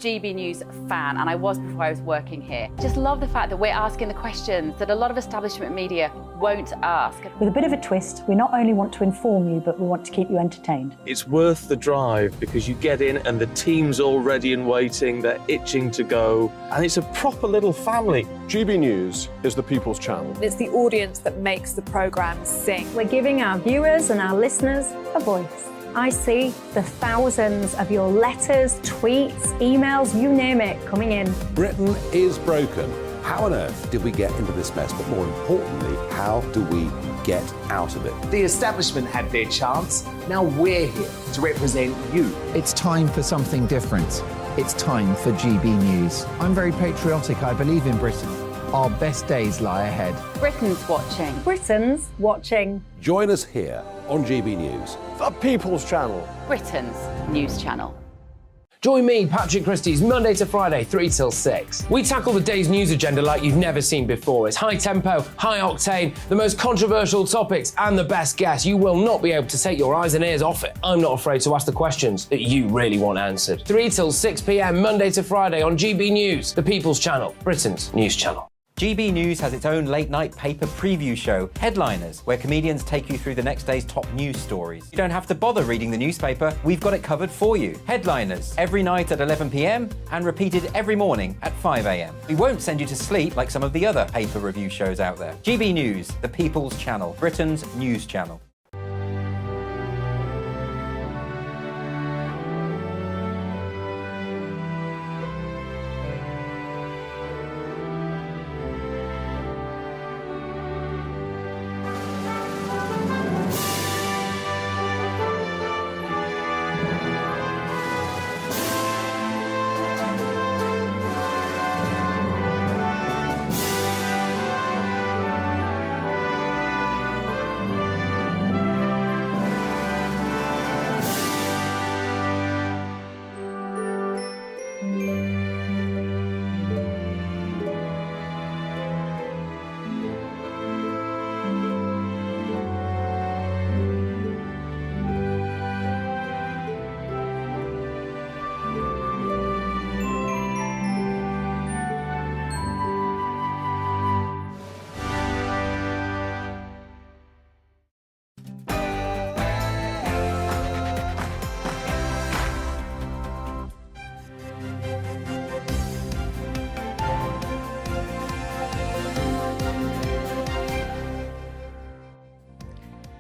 GB News fan, and I was before I was working here. Just love the fact that we're asking the questions that a lot of establishment media won't ask. With a bit of a twist, we not only want to inform you, but we want to keep you entertained. It's worth the drive because you get in and the team's all ready and waiting, they're itching to go, and it's a proper little family. GB News is the people's channel. It's the audience that makes the programme sing. We're giving our viewers and our listeners a voice. I see the thousands of your letters, tweets, emails, you name it, coming in. Britain is broken. How on earth did we get into this mess? But more importantly, how do we get out of it? The establishment had their chance. Now we're here to represent you. It's time for something different. It's time for GB News. I'm very patriotic. I believe in Britain. Our best days lie ahead. Britain's watching. Britain's watching. Join us here on GB News. The people's channel. Britain's news channel. Join me, Patrick Christie's, Monday to Friday, 3 till 6. We tackle the day's news agenda like you've never seen before. It's high tempo, high octane, the most controversial topics, and the best guests. You will not be able to take your eyes and ears off it. I'm not afraid to ask the questions that you really want answered. 3 till 6 p.m, Monday to Friday on GB News, the People's Channel, Britain's news channel. GB News has its own late-night paper preview show, Headliners, where comedians take you through the next day's top news stories. You don't have to bother reading the newspaper, we've got it covered for you. Headliners, every night at 11 p.m, and repeated every morning at 5 a.m. We won't send you to sleep like some of the other paper review shows out there. GB News, the People's Channel, Britain's news channel.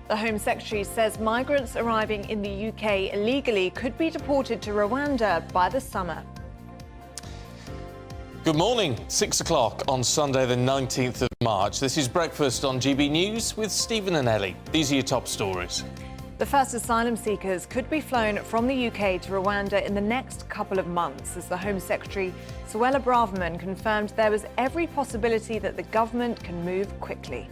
The Home Secretary says migrants arriving in the UK illegally could be deported to Rwanda by the summer. Good morning, 6 o'clock on Sunday the 19th of March. This is Breakfast on GB News with Stephen and Ellie. These are your top stories. The first asylum seekers could be flown from the UK to Rwanda in the next couple of months, as the Home Secretary, Suella Braverman, confirmed there was every possibility that the government can move quickly.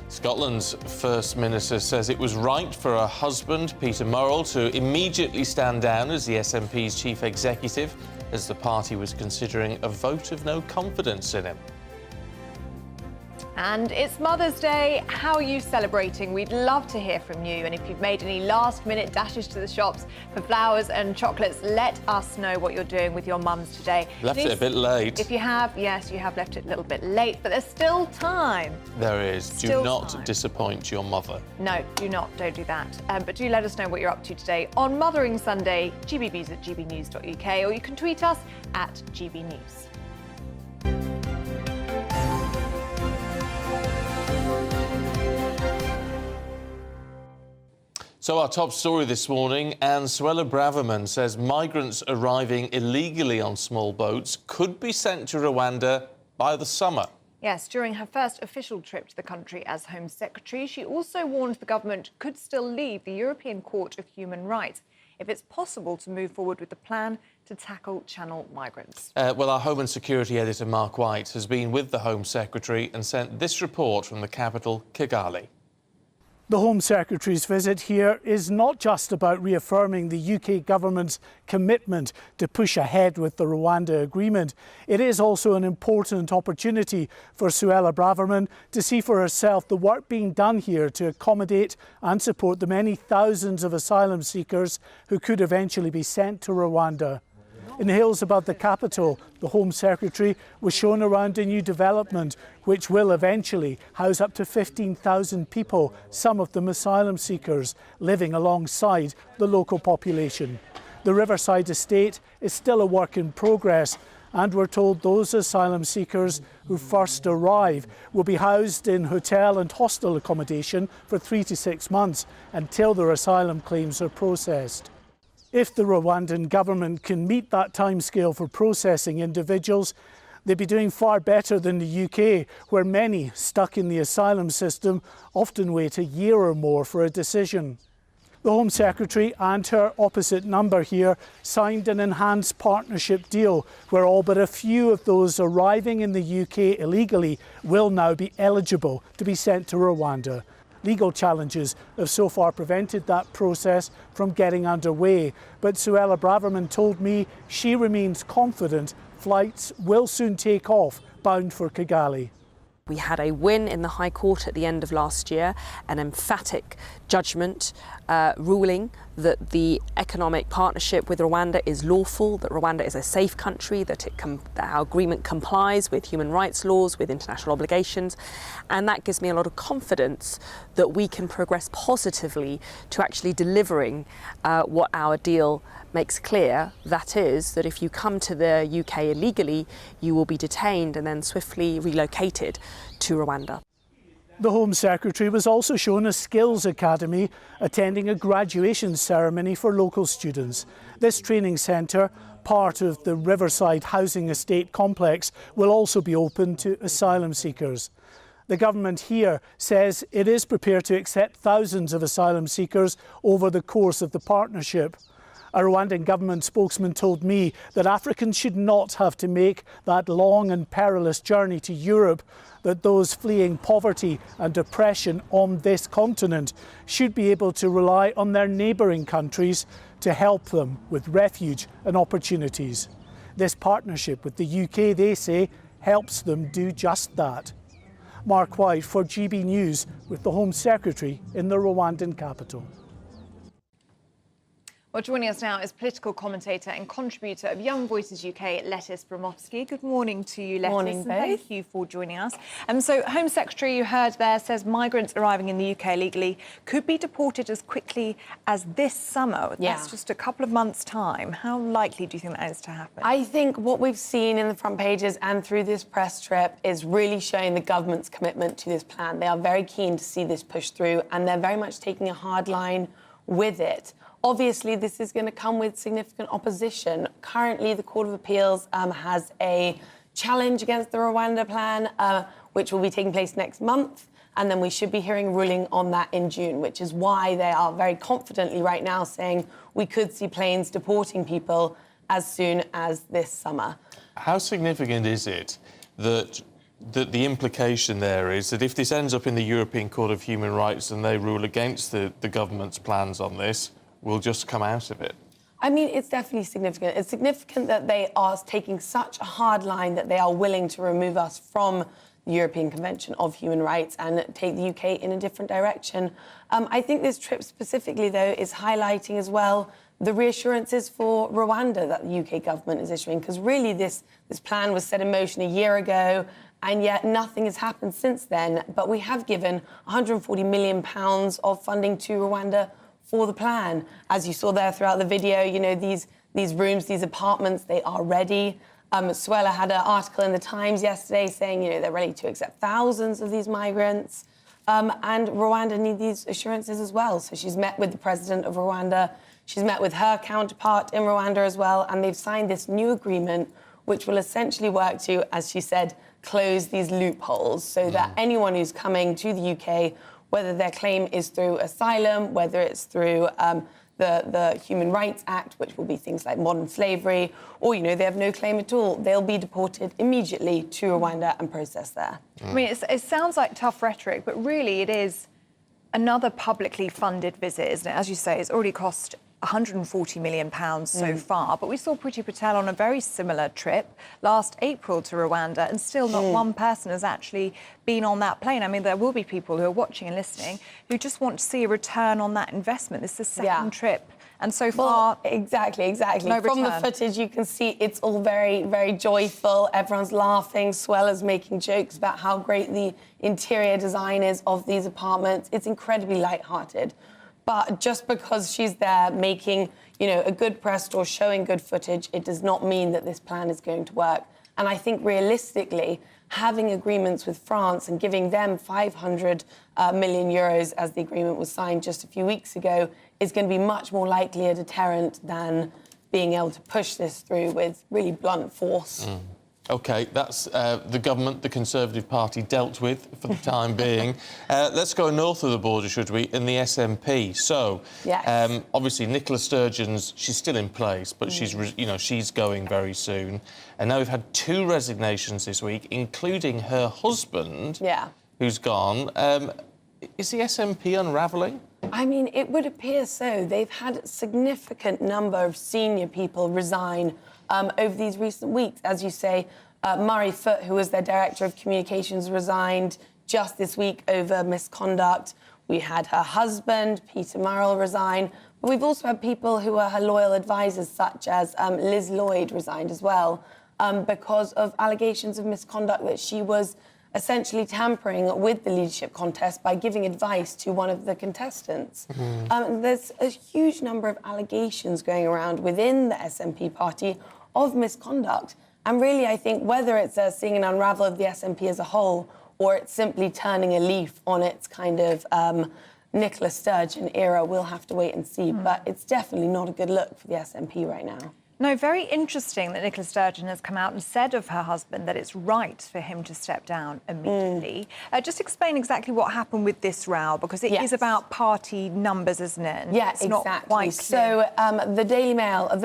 Scotland's First Minister says it was right for her husband, Peter Murrell, to immediately stand down as the SNP's chief executive as the party was considering a vote of no confidence in him. And it's Mother's Day. How are you celebrating? We'd love to hear from you. And if you've made any last-minute dashes to the shops for flowers and chocolates, let us know what you're doing with your mums today. Left it a bit late. If you have, yes, you have left it a little bit late, but there's still time. There is. Do not disappoint your mother. No, do not. Don't do that. But do let us know what you're up to today on Mothering Sunday, gbnews@gbnews.uk, or you can tweet us at gbnews. So our top story this morning, and Suella Braverman says migrants arriving illegally on small boats could be sent to Rwanda by the summer. Yes, during her first official trip to the country as Home Secretary, she also warned the government could still leave the European Court of Human Rights if it's possible to move forward with the plan to tackle channel migrants. Well, our Home and Security editor, Mark White, has been with the Home Secretary and sent this report from the capital, Kigali. The Home Secretary's visit here is not just about reaffirming the UK government's commitment to push ahead with the Rwanda agreement. It is also an important opportunity for Suella Braverman to see for herself the work being done here to accommodate and support the many thousands of asylum seekers who could eventually be sent to Rwanda. In the hills above the capital, the Home Secretary was shown around a new development which will eventually house up to 15,000 people, some of them asylum seekers, living alongside the local population. The Riverside estate is still a work in progress, and we're told those asylum seekers who first arrive will be housed in hotel and hostel accommodation for 3 to 6 months until their asylum claims are processed. If the Rwandan government can meet that timescale for processing individuals, they'd be doing far better than the UK, where many stuck in the asylum system often wait a year or more for a decision. The Home Secretary and her opposite number here signed an enhanced partnership deal where all but a few of those arriving in the UK illegally will now be eligible to be sent to Rwanda. Legal challenges have so far prevented that process from getting underway, but Suella Braverman told me she remains confident flights will soon take off bound for Kigali. We had a win in the High Court at the end of last year, an emphatic judgment ruling that the economic partnership with Rwanda is lawful, that Rwanda is a safe country, that our agreement complies with human rights laws, with international obligations, and that gives me a lot of confidence that we can progress positively to actually delivering what our deal makes clear, that is, that if you come to the UK illegally, you will be detained and then swiftly relocated to Rwanda. The Home Secretary was also shown a skills academy attending a graduation ceremony for local students. This training centre, part of the Riverside housing estate complex, will also be open to asylum seekers. The government here says it is prepared to accept thousands of asylum seekers over the course of the partnership. A Rwandan government spokesman told me that Africans should not have to make that long and perilous journey to Europe, that those fleeing poverty and depression on this continent should be able to rely on their neighbouring countries to help them with refuge and opportunities. This partnership with the UK, they say, helps them do just that. Mark White for GB News with the Home Secretary in the Rwandan capital. Well, joining us now is political commentator and contributor of Young Voices UK, Lettice Bromowski. Good morning to you, Lettice. Morning, and thank you for joining us. So, Home Secretary, you heard there, says migrants arriving in the UK legally could be deported as quickly as this summer. Yeah. That's just a couple of months' time. How likely do you think that is to happen? I think what we've seen in the front pages and through this press trip is really showing the government's commitment to this plan. They are very keen to see this pushed through, and they're very much taking a hard line with it. Obviously, this is going to come with significant opposition. Currently, the Court of Appeals has a challenge against the Rwanda plan, which will be taking place next month. And then we should be hearing a ruling on that in June, which is why they are very confidently right now saying we could see planes deporting people as soon as this summer. How significant is it that the implication there is that if this ends up in the European Court of Human Rights and they rule against the government's plans on this, we'll just come out of it? I mean, it's definitely significant. It's significant that they are taking such a hard line that they are willing to remove us from the European Convention of Human Rights and take the UK in a different direction. I think this trip specifically, though, is highlighting as well the reassurances for Rwanda that the UK government is issuing, because really this plan was set in motion a year ago, and yet nothing has happened since then. But we have given £140 million of funding to Rwanda for the plan. As you saw there throughout the video, you know, these rooms, these apartments, they are ready. Suella had an article in the Times yesterday saying, you know, they're ready to accept thousands of these migrants. And Rwanda need these assurances as well. So she's met with the president of Rwanda. She's met with her counterpart in Rwanda as well. And they've signed this new agreement, which will essentially work to, as she said, close these loopholes so that anyone who's coming to the UK, whether their claim is through asylum, whether it's through the Human Rights Act, which will be things like modern slavery, or, you know, they have no claim at all, they'll be deported immediately to Rwanda and processed there. I mean, it sounds like tough rhetoric, but really it is another publicly funded visit, isn't it? As you say, it's already cost £140 million so far. But we saw Priti Patel on a very similar trip last April to Rwanda, and still not one person has actually been on that plane. I mean, there will be people who are watching and listening who just want to see a return on that investment. This is the second trip And so far... Exactly. No From the return. footage, you can see it's all very, very joyful. Everyone's laughing. Sweller's making jokes about how great the interior design is of these apartments. It's incredibly lighthearted. But just because she's there making, a good press tour, showing good footage, it does not mean that this plan is going to work. And I think realistically, having agreements with France and giving them 500 million euros as the agreement was signed just a few weeks ago is going to be much more likely a deterrent than being able to push this through with really blunt force. OK, that's the government, the Conservative Party, dealt with for the time being. Let's go north of the border, should we, in the SNP. So, yes. Obviously, Nicola Sturgeon's, she's still in place, but she's going very soon. And now we've had 2 resignations this week, including her husband, who's gone. Is the SNP unravelling? I mean, it would appear so. They've had a significant number of senior people resign over these recent weeks. As you say, Murray Foot, who was their Director of Communications, resigned just this week over misconduct. We had her husband, Peter Murrell, resign. But we've also had people who are her loyal advisors, such as Liz Lloyd, resigned as well because of allegations of misconduct that she was essentially tampering with the leadership contest by giving advice to one of the contestants. There's a huge number of allegations going around within the SNP party of misconduct. And really, I think whether it's seeing an unravel of the SNP as a whole or it's simply turning a leaf on its kind of Nicola Sturgeon era, we'll have to wait and see. But it's definitely not a good look for the SNP right now. No, very interesting that Nicola Sturgeon has come out and said of her husband that it's right for him to step down immediately. Just explain exactly what happened with this row, because it is about party numbers, isn't it? And Yes, it's not exactly. quite So the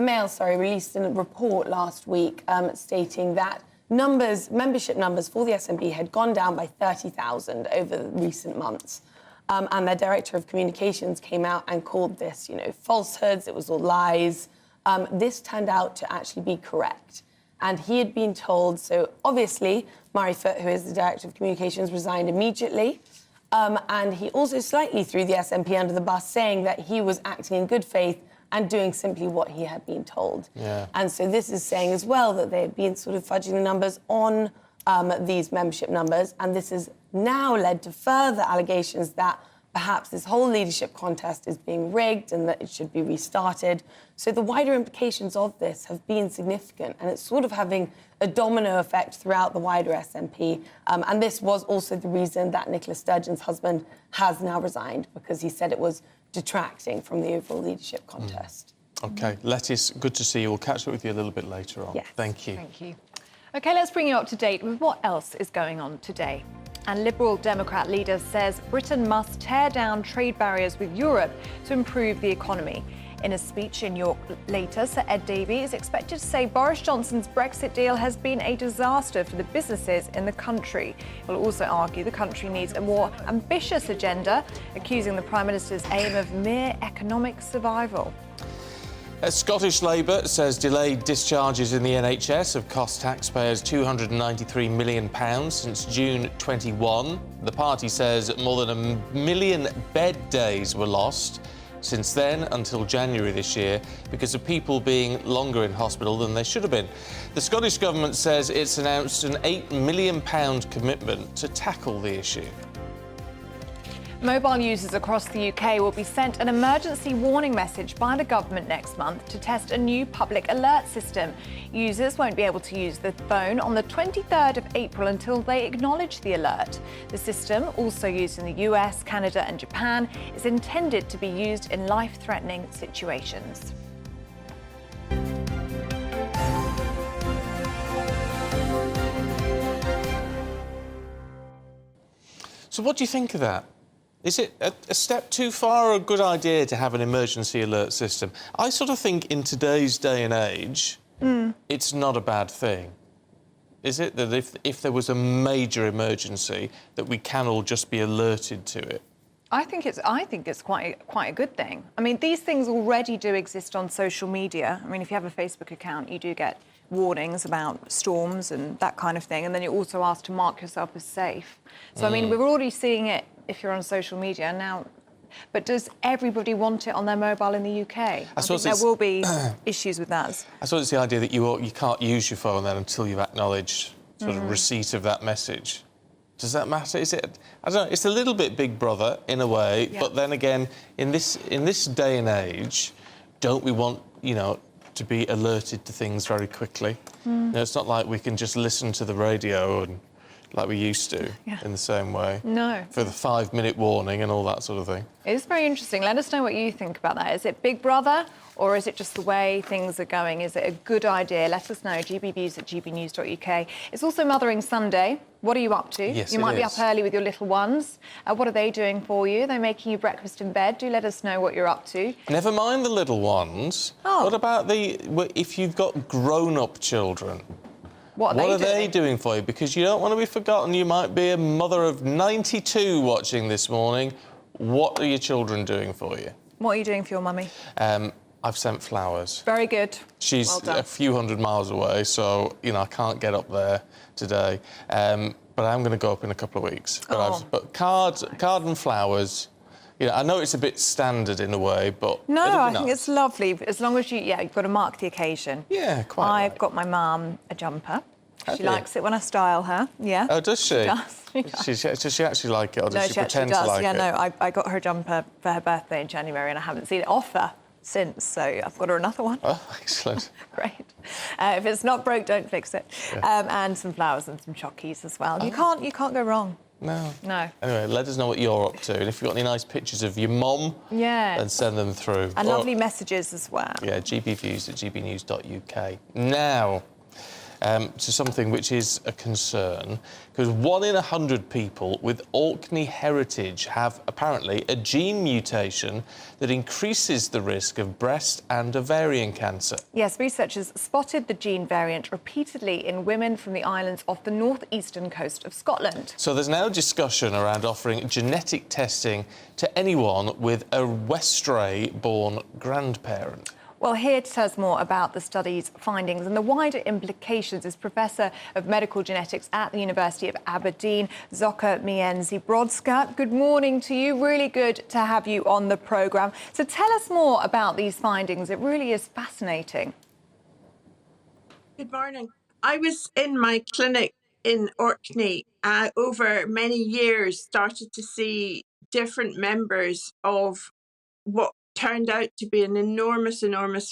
Mail, released a report last week stating that membership numbers for the SNP had gone down by 30,000 over recent months. And their Director of Communications came out and called this, falsehoods, it was all lies. This turned out to actually be correct. And he had been told, so obviously, Murray Foot, who is the Director of Communications, resigned immediately. And he also slightly threw the SNP under the bus, saying that he was acting in good faith and doing simply what he had been told. And so this is saying as well that they had been sort of fudging the numbers on these membership numbers. And this has now led to further allegations that perhaps this whole leadership contest is being rigged and that it should be restarted. So the wider implications of this have been significant, and it's sort of having a domino effect throughout the wider SNP. And this was also the reason that Nicola Sturgeon's husband has now resigned, because he said it was detracting from the overall leadership contest. OK, Lettice, good to see you. We'll catch up with you a little bit later on. Yes. Thank you. Thank you. OK, let's bring you up to date with what else is going on today. And Liberal Democrat leader says Britain must tear down trade barriers with Europe to improve the economy. In a speech in York later, Sir Ed Davey is expected to say Boris Johnson's Brexit deal has been a disaster for the businesses in the country. He'll also argue the country needs a more ambitious agenda, accusing the Prime Minister's aim of mere economic survival. Scottish Labour says delayed discharges in the NHS have cost taxpayers £293 million since June 21. The party says more than 1 million bed days were lost since then until January this year because of people being longer in hospital than they should have been. The Scottish Government says it's announced an £8 million commitment to tackle the issue. Mobile users across the UK will be sent an emergency warning message by the government next month to test a new public alert system. Users won't be able to use the phone on the 23rd of April until they acknowledge the alert. The system, also used in the US, Canada and Japan, is intended to be used in life-threatening situations. So what do you think of that? Is it a step too far or a good idea to have an emergency alert system? I sort of think in today's day and age, it's not a bad thing. Is it that if there was a major emergency, that we can all just be alerted to it? I think it's quite a good thing. I mean, these things already do exist on social media. I mean, if you have a Facebook account, you do get warnings about storms and that kind of thing, and then you're also asked to mark yourself as safe. So, I mean, we're already seeing it if you're on social media. Now, But does everybody want it on their mobile in the UK? I think there will be issues with that. I suppose it's the idea that you can't use your phone then until you've acknowledged sort of receipt of that message. Does that matter? Is it? I don't know. It's a little bit Big Brother in a way, but then again, in this day and age, don't we want, you know, to be alerted to things very quickly? You know, it's not like we can just listen to the radio and like we used to in the same way. No. For the 5-minute warning and all that sort of thing. It's very interesting. Let us know what you think about that. Is it Big Brother or is it just the way things are going? Is it a good idea? Let us know. gbnews@gbnews.uk. It's also Mothering Sunday. What are you up to? Yes, you might be up early with your little ones. What are they doing for you? They're making you breakfast in bed. Do let us know what you're up to. Never mind the little ones. Oh. What about if you've got grown-up children? What are they doing for you? Because you don't want to be forgotten. You might be a mother of 92 watching this morning. What are your children doing for you? What are you doing for your mummy? I've sent flowers. Very good. She's a few hundred miles away, so, you know, I can't get up there today. But I'm going to go up in a couple of weeks. But card and flowers... You know, I know it's a bit standard in a way, but... No, I think it's lovely. As long as you've got to mark the occasion. Yeah, quite I've got my mum a jumper. She likes it when I style her, Oh, does she? She does. Does she actually like it, or does she she pretend actually does. to like it? No, I got her jumper for her birthday in January and I haven't seen it off her since, so I've got her another one. Oh, excellent. Great. If it's not broke, don't fix it. And some flowers and some chockies as well. You can't go wrong. No. No. Anyway, let us know what you're up to. And if you've got any nice pictures of your mum, then send them through. And lovely messages as well. Yeah, gbviews@gbnews.uk. Now, to something which is a concern, because 1 in 100 people with Orkney heritage have apparently a gene mutation that increases the risk of breast and ovarian cancer. Yes, researchers spotted the gene variant repeatedly in women from the islands off the northeastern coast of Scotland. So there's now discussion around offering genetic testing to anyone with a Westray-born grandparent. Well, here to tell us more about the study's findings and the wider implications is Professor of Medical Genetics at the University of Aberdeen, Zoka Mienzi-Brodska. Good morning to you. Really good to have you on the programme. So tell us more about these findings. It really is fascinating. Good morning. I was in my clinic in Orkney over many years, started to see different members of what turned out to be an enormous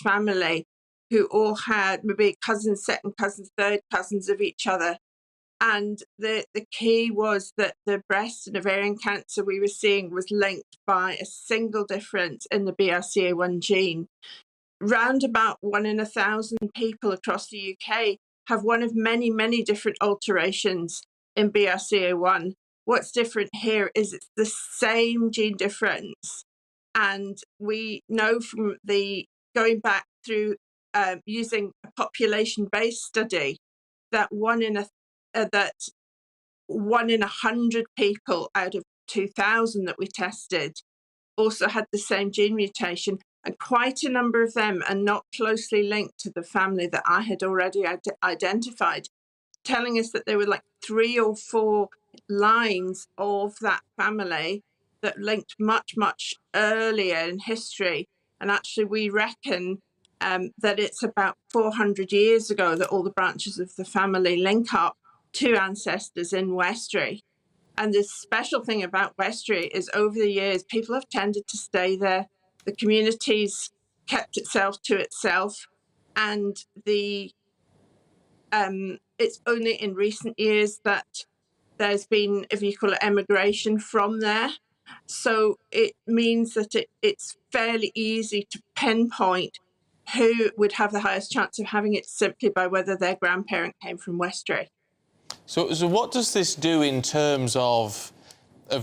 family who all had maybe cousins, second cousins, third cousins of each other. And the key was that the breast and ovarian cancer we were seeing was linked by a single difference in the BRCA1 gene. Round about 1 in 1,000 people across the UK have one of many different alterations in BRCA1. What's different here is it's the same gene difference. And we know from going back through using a population-based study that 1 in 100 people out of 2,000 that we tested also had the same gene mutation, and quite a number of them are not closely linked to the family that I had already identified, telling us that there were like 3 or 4 lines of that family that linked much earlier in history. And actually we reckon that it's about 400 years ago that all the branches of the family link up to ancestors in Westray. And the special thing about Westray is over the years people have tended to stay there. The community's kept itself to itself, and it's only in recent years that there's been, if you call it, emigration from there. So it means that it's fairly easy to pinpoint who would have the highest chance of having it simply by whether their grandparent came from Westray. So what does this do in terms of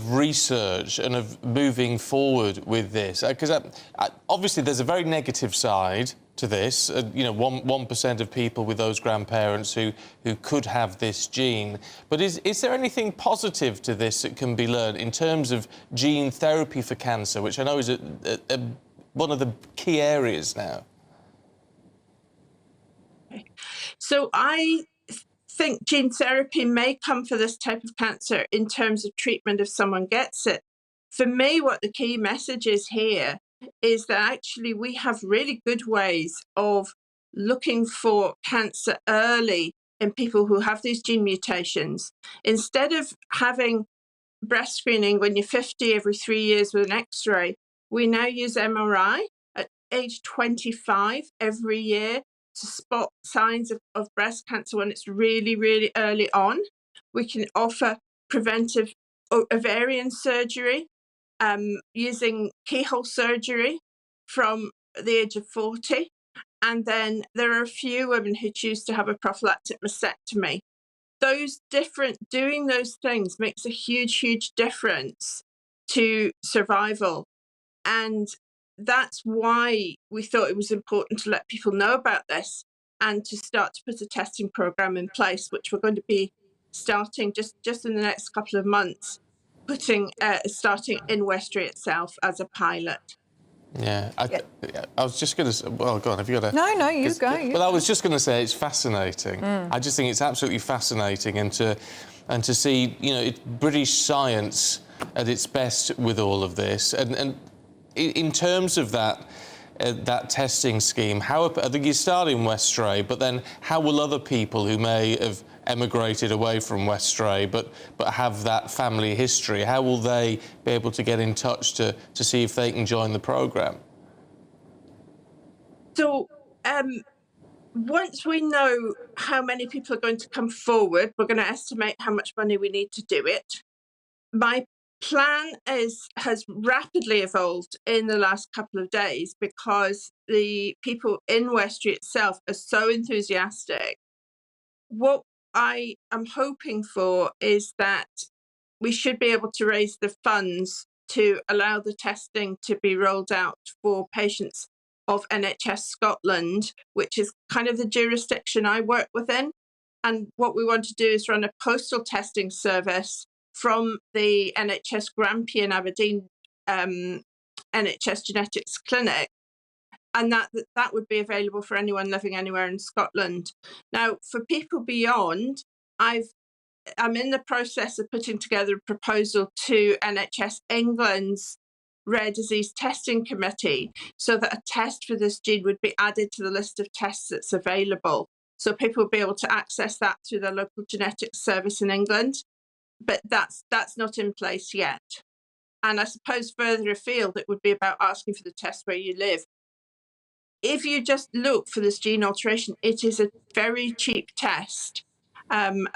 research and of moving forward with this? Because obviously there's a very negative side to this. You know, 1% of people with those grandparents who could have this gene. But is there anything positive to this that can be learned in terms of gene therapy for cancer, which I know is one of the key areas now? So I think gene therapy may come for this type of cancer in terms of treatment if someone gets it for me, what the key message is here is that actually we have really good ways of looking for cancer early in people who have these gene mutations. Instead of having breast screening when you're 50 every 3 years with an X-ray, we now use MRI at age 25 every year to spot signs of breast cancer when it's really, really early on. We can offer preventive ovarian surgery using keyhole surgery from the age of 40. And then there are a few women who choose to have a prophylactic mastectomy. Doing those things makes a huge, huge difference to survival. And that's why we thought it was important to let people know about this and to start to put a testing program in place, which we're going to be starting just in the next couple of months, starting in Westray itself as a pilot. Yeah, I was just going to. Well, go on. Have you got a? No, you go. Well, I was just going to say it's fascinating. I just think it's absolutely fascinating, and to see, you know, British science at its best with all of this, and in terms of that testing scheme, I think you start in Westray, but then how will other people who may have emigrated away from Westray but have that family history, how will they be able to get in touch to see if they can join the programme? So once we know how many people are going to come forward, we're going to estimate how much money we need to do it. My plan has rapidly evolved in the last couple of days because the people in Westray itself are so enthusiastic. What I am hoping for is that we should be able to raise the funds to allow the testing to be rolled out for patients of NHS Scotland, which is kind of the jurisdiction I work within. And what we want to do is run a postal testing service from the NHS Grampian Aberdeen NHS Genetics Clinic, and that would be available for anyone living anywhere in Scotland. Now, for people beyond, I'm in the process of putting together a proposal to NHS England's Rare Disease Testing Committee so that a test for this gene would be added to the list of tests that's available. So people will be able to access that through their local genetics service in England. But that's not in place yet. And I suppose further afield, it would be about asking for the test where you live. If you just look for this gene alteration, it is a very cheap test. And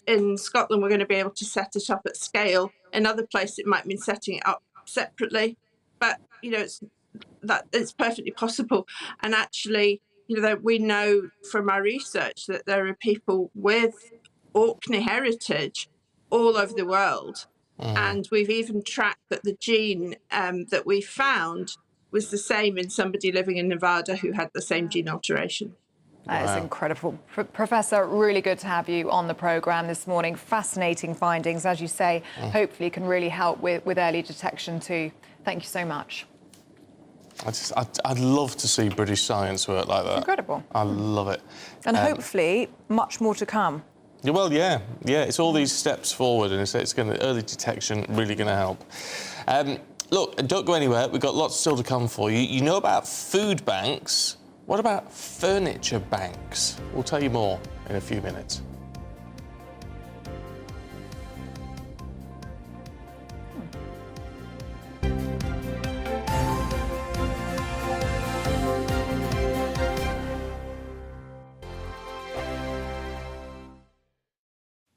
in Scotland, we're going to be able to set it up at scale. In other places, it might mean setting it up separately. But, you know, it's perfectly possible. And actually, you know, we know from our research that there are people with Orkney heritage all over the world. And we've even tracked that the gene that we found was the same in somebody living in Nevada who had the same gene alteration. That is incredible. Professor, really good to have you on the programme this morning. Fascinating findings, as you say, hopefully can really help with early detection too. Thank you so much. I'd love to see British science work like that. Incredible. I love it. And hopefully much more to come. Well, yeah, it's all these steps forward, and it's going to early detection really going to help. Look, don't go anywhere. We've got lots still to come for you. You know about food banks. What about furniture banks? We'll tell you more in a few minutes.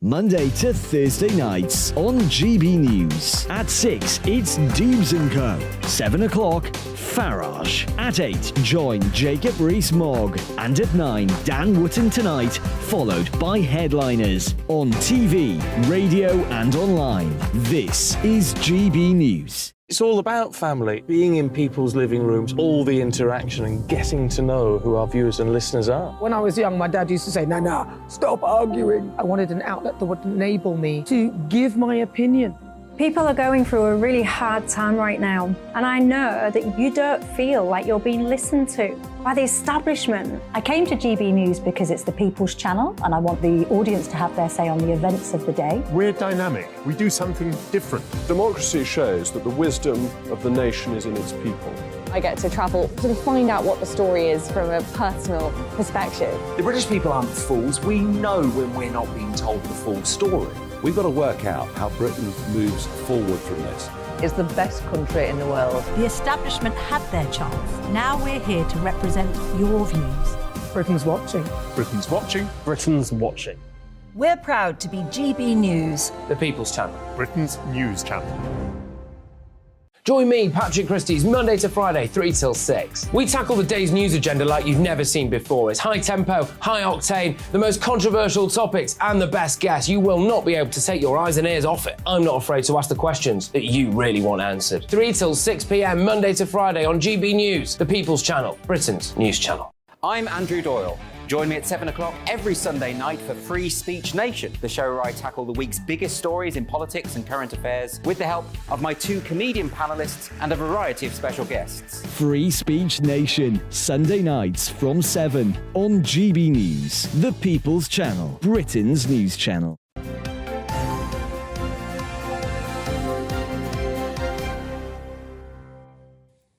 Monday to Thursday nights on GB News. At 6, it's Dubes & Co. 7 o'clock, Farage. At 8, join Jacob Rees-Mogg. And at 9, Dan Wootton Tonight, followed by Headliners. On TV, radio and online. This is GB News. It's all about family, being in people's living rooms, all the interaction and getting to know who our viewers and listeners are. When I was young, my dad used to say, Nana, stop arguing. I wanted an outlet that would enable me to give my opinion People are going through a really hard time right now, and I know that you don't feel like you're being listened to by the establishment. I came to GB News because it's the People's Channel, and I want the audience to have their say on the events of the day. We're dynamic. We do something different. Democracy shows that the wisdom of the nation is in its people. I get to travel, sort of find out what the story is from a personal perspective. The British people aren't fools. We know when we're not being told the full story. We've got to work out how Britain moves forward from this. It's the best country in the world. The establishment had their chance. Now we're here to represent your views. Britain's watching. Britain's watching. Britain's watching. We're proud to be GB News, The People's Channel. Britain's news channel. Join me, Patrick Christie's Monday to Friday, 3 till 6. We tackle the day's news agenda like you've never seen before. It's high tempo, high octane, the most controversial topics and the best guests. You will not be able to take your eyes and ears off it. I'm not afraid to ask the questions that you really want answered. 3 till 6 p.m, Monday to Friday on GB News, The People's Channel, Britain's news channel. I'm Andrew Doyle. Join me at 7 o'clock every Sunday night for Free Speech Nation, the show where I tackle the week's biggest stories in politics and current affairs with the help of my 2 comedian panellists and a variety of special guests. Free Speech Nation, Sunday nights from 7 on GB News, The People's Channel, Britain's news channel.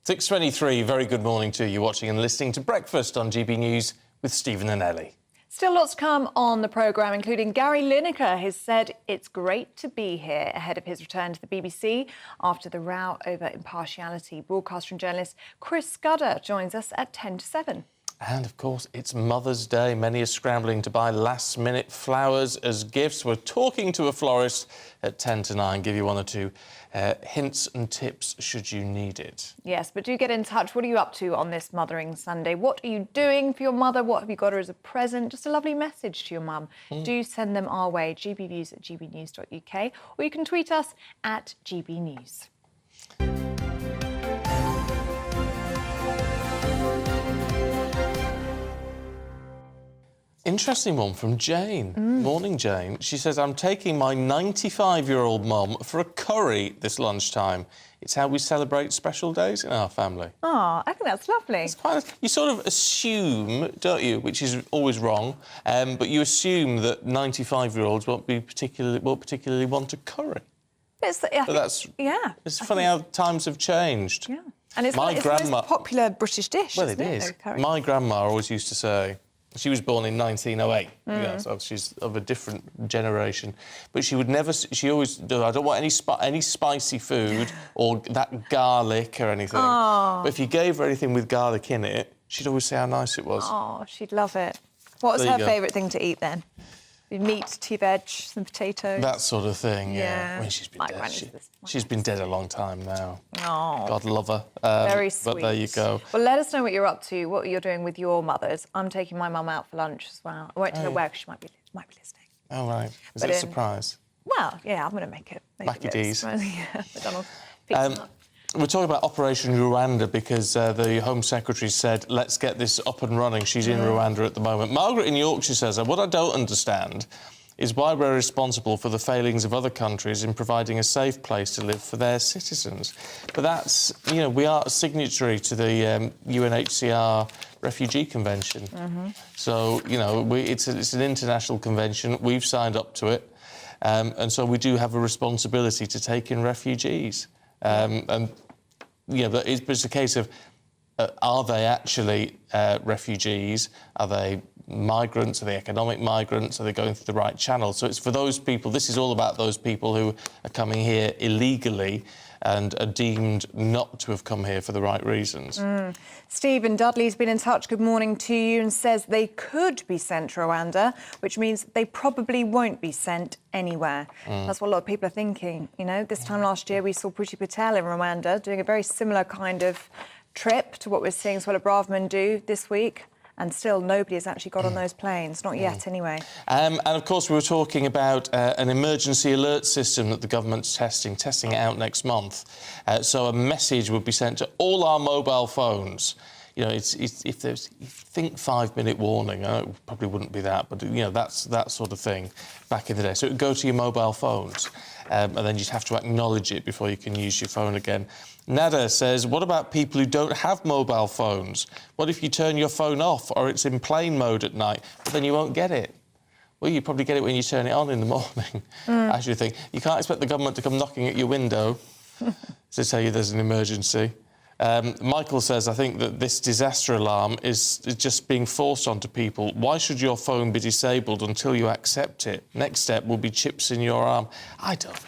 "6:23, very good morning to you, watching and listening to Breakfast on GB News with Stephen and Ellie. Still lots to come on the programme, including Gary Lineker has said it's great to be here ahead of his return to the BBC after the row over impartiality. Broadcaster and journalist Chris Scudder joins us at 10 to 7. And, of course, it's Mother's Day. Many are scrambling to buy last-minute flowers as gifts. We're talking to a florist at 10 to 9, give you 1 or 2 hints and tips should you need it. Yes, but do get in touch. What are you up to on this Mothering Sunday? What are you doing for your mother? What have you got her as a present? Just a lovely message to your mum. Do send them our way, gbviews@gbnews.uk, or you can tweet us at gbnews. Interesting one from Jane. Morning, Jane. She says, I'm taking my 95-year-old mum for a curry this lunchtime. It's how we celebrate special days in our family. Oh, I think that's lovely. It's you sort of assume, don't you, which is always wrong, but you assume that 95-year-olds won't particularly want a curry. It's funny how times have changed. Yeah. And it's the most popular British dish, Well, isn't it is. My grandma always used to say, she was born in 1908, so she's of a different generation. But she would never, she always, I don't want any spicy food or that garlic or anything. Oh. But if you gave her anything with garlic in it, she'd always say how nice it was. Oh, she'd love it. What was her favourite thing to eat then? Meat, tea, veg, some potatoes? That sort of thing, yeah. I mean, she's been dead a long time now. Oh. God love her. Very sweet. But there you go. Well, let us know what you're up to, what you're doing with your mothers. I'm taking my mum out for lunch as well. I won't tell her where, because she might be listening. Oh, right. Is it a surprise? Well, yeah, I'm going to make it. Mackie D's. Yeah, McDonald's. We're talking about Operation Rwanda because the Home Secretary said, let's get this up and running. She's in Rwanda at the moment. Margaret in Yorkshire says, what I don't understand is why we're responsible for the failings of other countries in providing a safe place to live for their citizens. But that's, we are a signatory to the UNHCR Refugee Convention. So, it's an international convention. We've signed up to it. And so we do have a responsibility to take in refugees. But it's a case of, are they actually refugees? Are they migrants? Are they economic migrants? Are they going through the right channel? So it's for those people, this is all about those people who are coming here illegally and are deemed not to have come here for the right reasons. Stephen Dudley's been in touch, good morning to you, and says they could be sent to Rwanda, which means they probably won't be sent anywhere. That's what a lot of people are thinking. This time last year we saw Priti Patel in Rwanda doing a very similar kind of trip to what we're seeing Suella Braverman do this week. And still, nobody has actually got on those planes. Not yet, anyway. And, of course, we were talking about an emergency alert system that the government's testing it out next month. So a message would be sent to all our mobile phones. You know, if there's, think 5-minute warning. I know it probably wouldn't be that, but, you know, that's that sort of thing back in the day. So it would go to your mobile phones, and then you'd have to acknowledge it before you can use your phone again. Nada says, what about people who don't have mobile phones? What if you turn your phone off or it's in plane mode at night, but then you won't get it? Well, you probably get it when you turn it on in the morning, I should think. You can't expect the government to come knocking at your window to tell you there's an emergency. Michael says, I think that this disaster alarm is just being forced onto people. Why should your phone be disabled until you accept it? Next step will be chips in your arm. I don't know.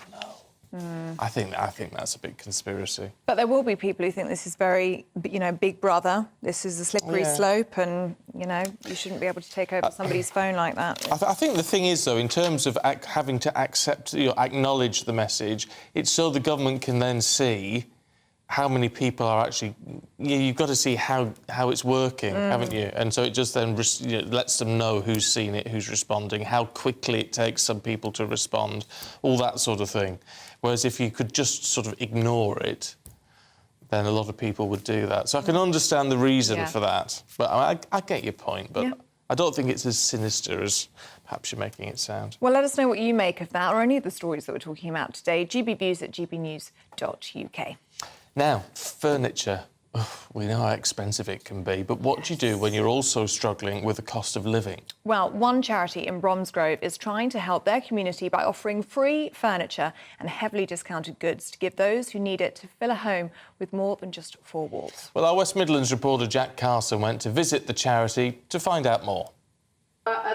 I think that's a big conspiracy. But there will be people who think this is very, you know, Big Brother. This is a slippery slope, and, you know, you shouldn't be able to take over somebody's phone like that. I think the thing is, though, in terms of having to accept, you know, acknowledge the message, it's so the government can then see how many people are actually... You've got to see how it's working, haven't you? And so it just then lets them know who's seen it, who's responding, how quickly it takes some people to respond, all that sort of thing. Whereas if you could just sort of ignore it, then a lot of people would do that. So I can understand the reason for that. But I get your point, but I don't think it's as sinister as perhaps you're making it sound. Well, let us know what you make of that or any of the stories that we're talking about today. gbnews@gbnews.uk. Now, furniture. We know how expensive it can be, but what do you do when you're also struggling with the cost of living? Well, one charity in Bromsgrove is trying to help their community by offering free furniture and heavily discounted goods to give those who need it to fill a home with more than just 4 walls. Well, our West Midlands reporter Jack Carson went to visit the charity to find out more.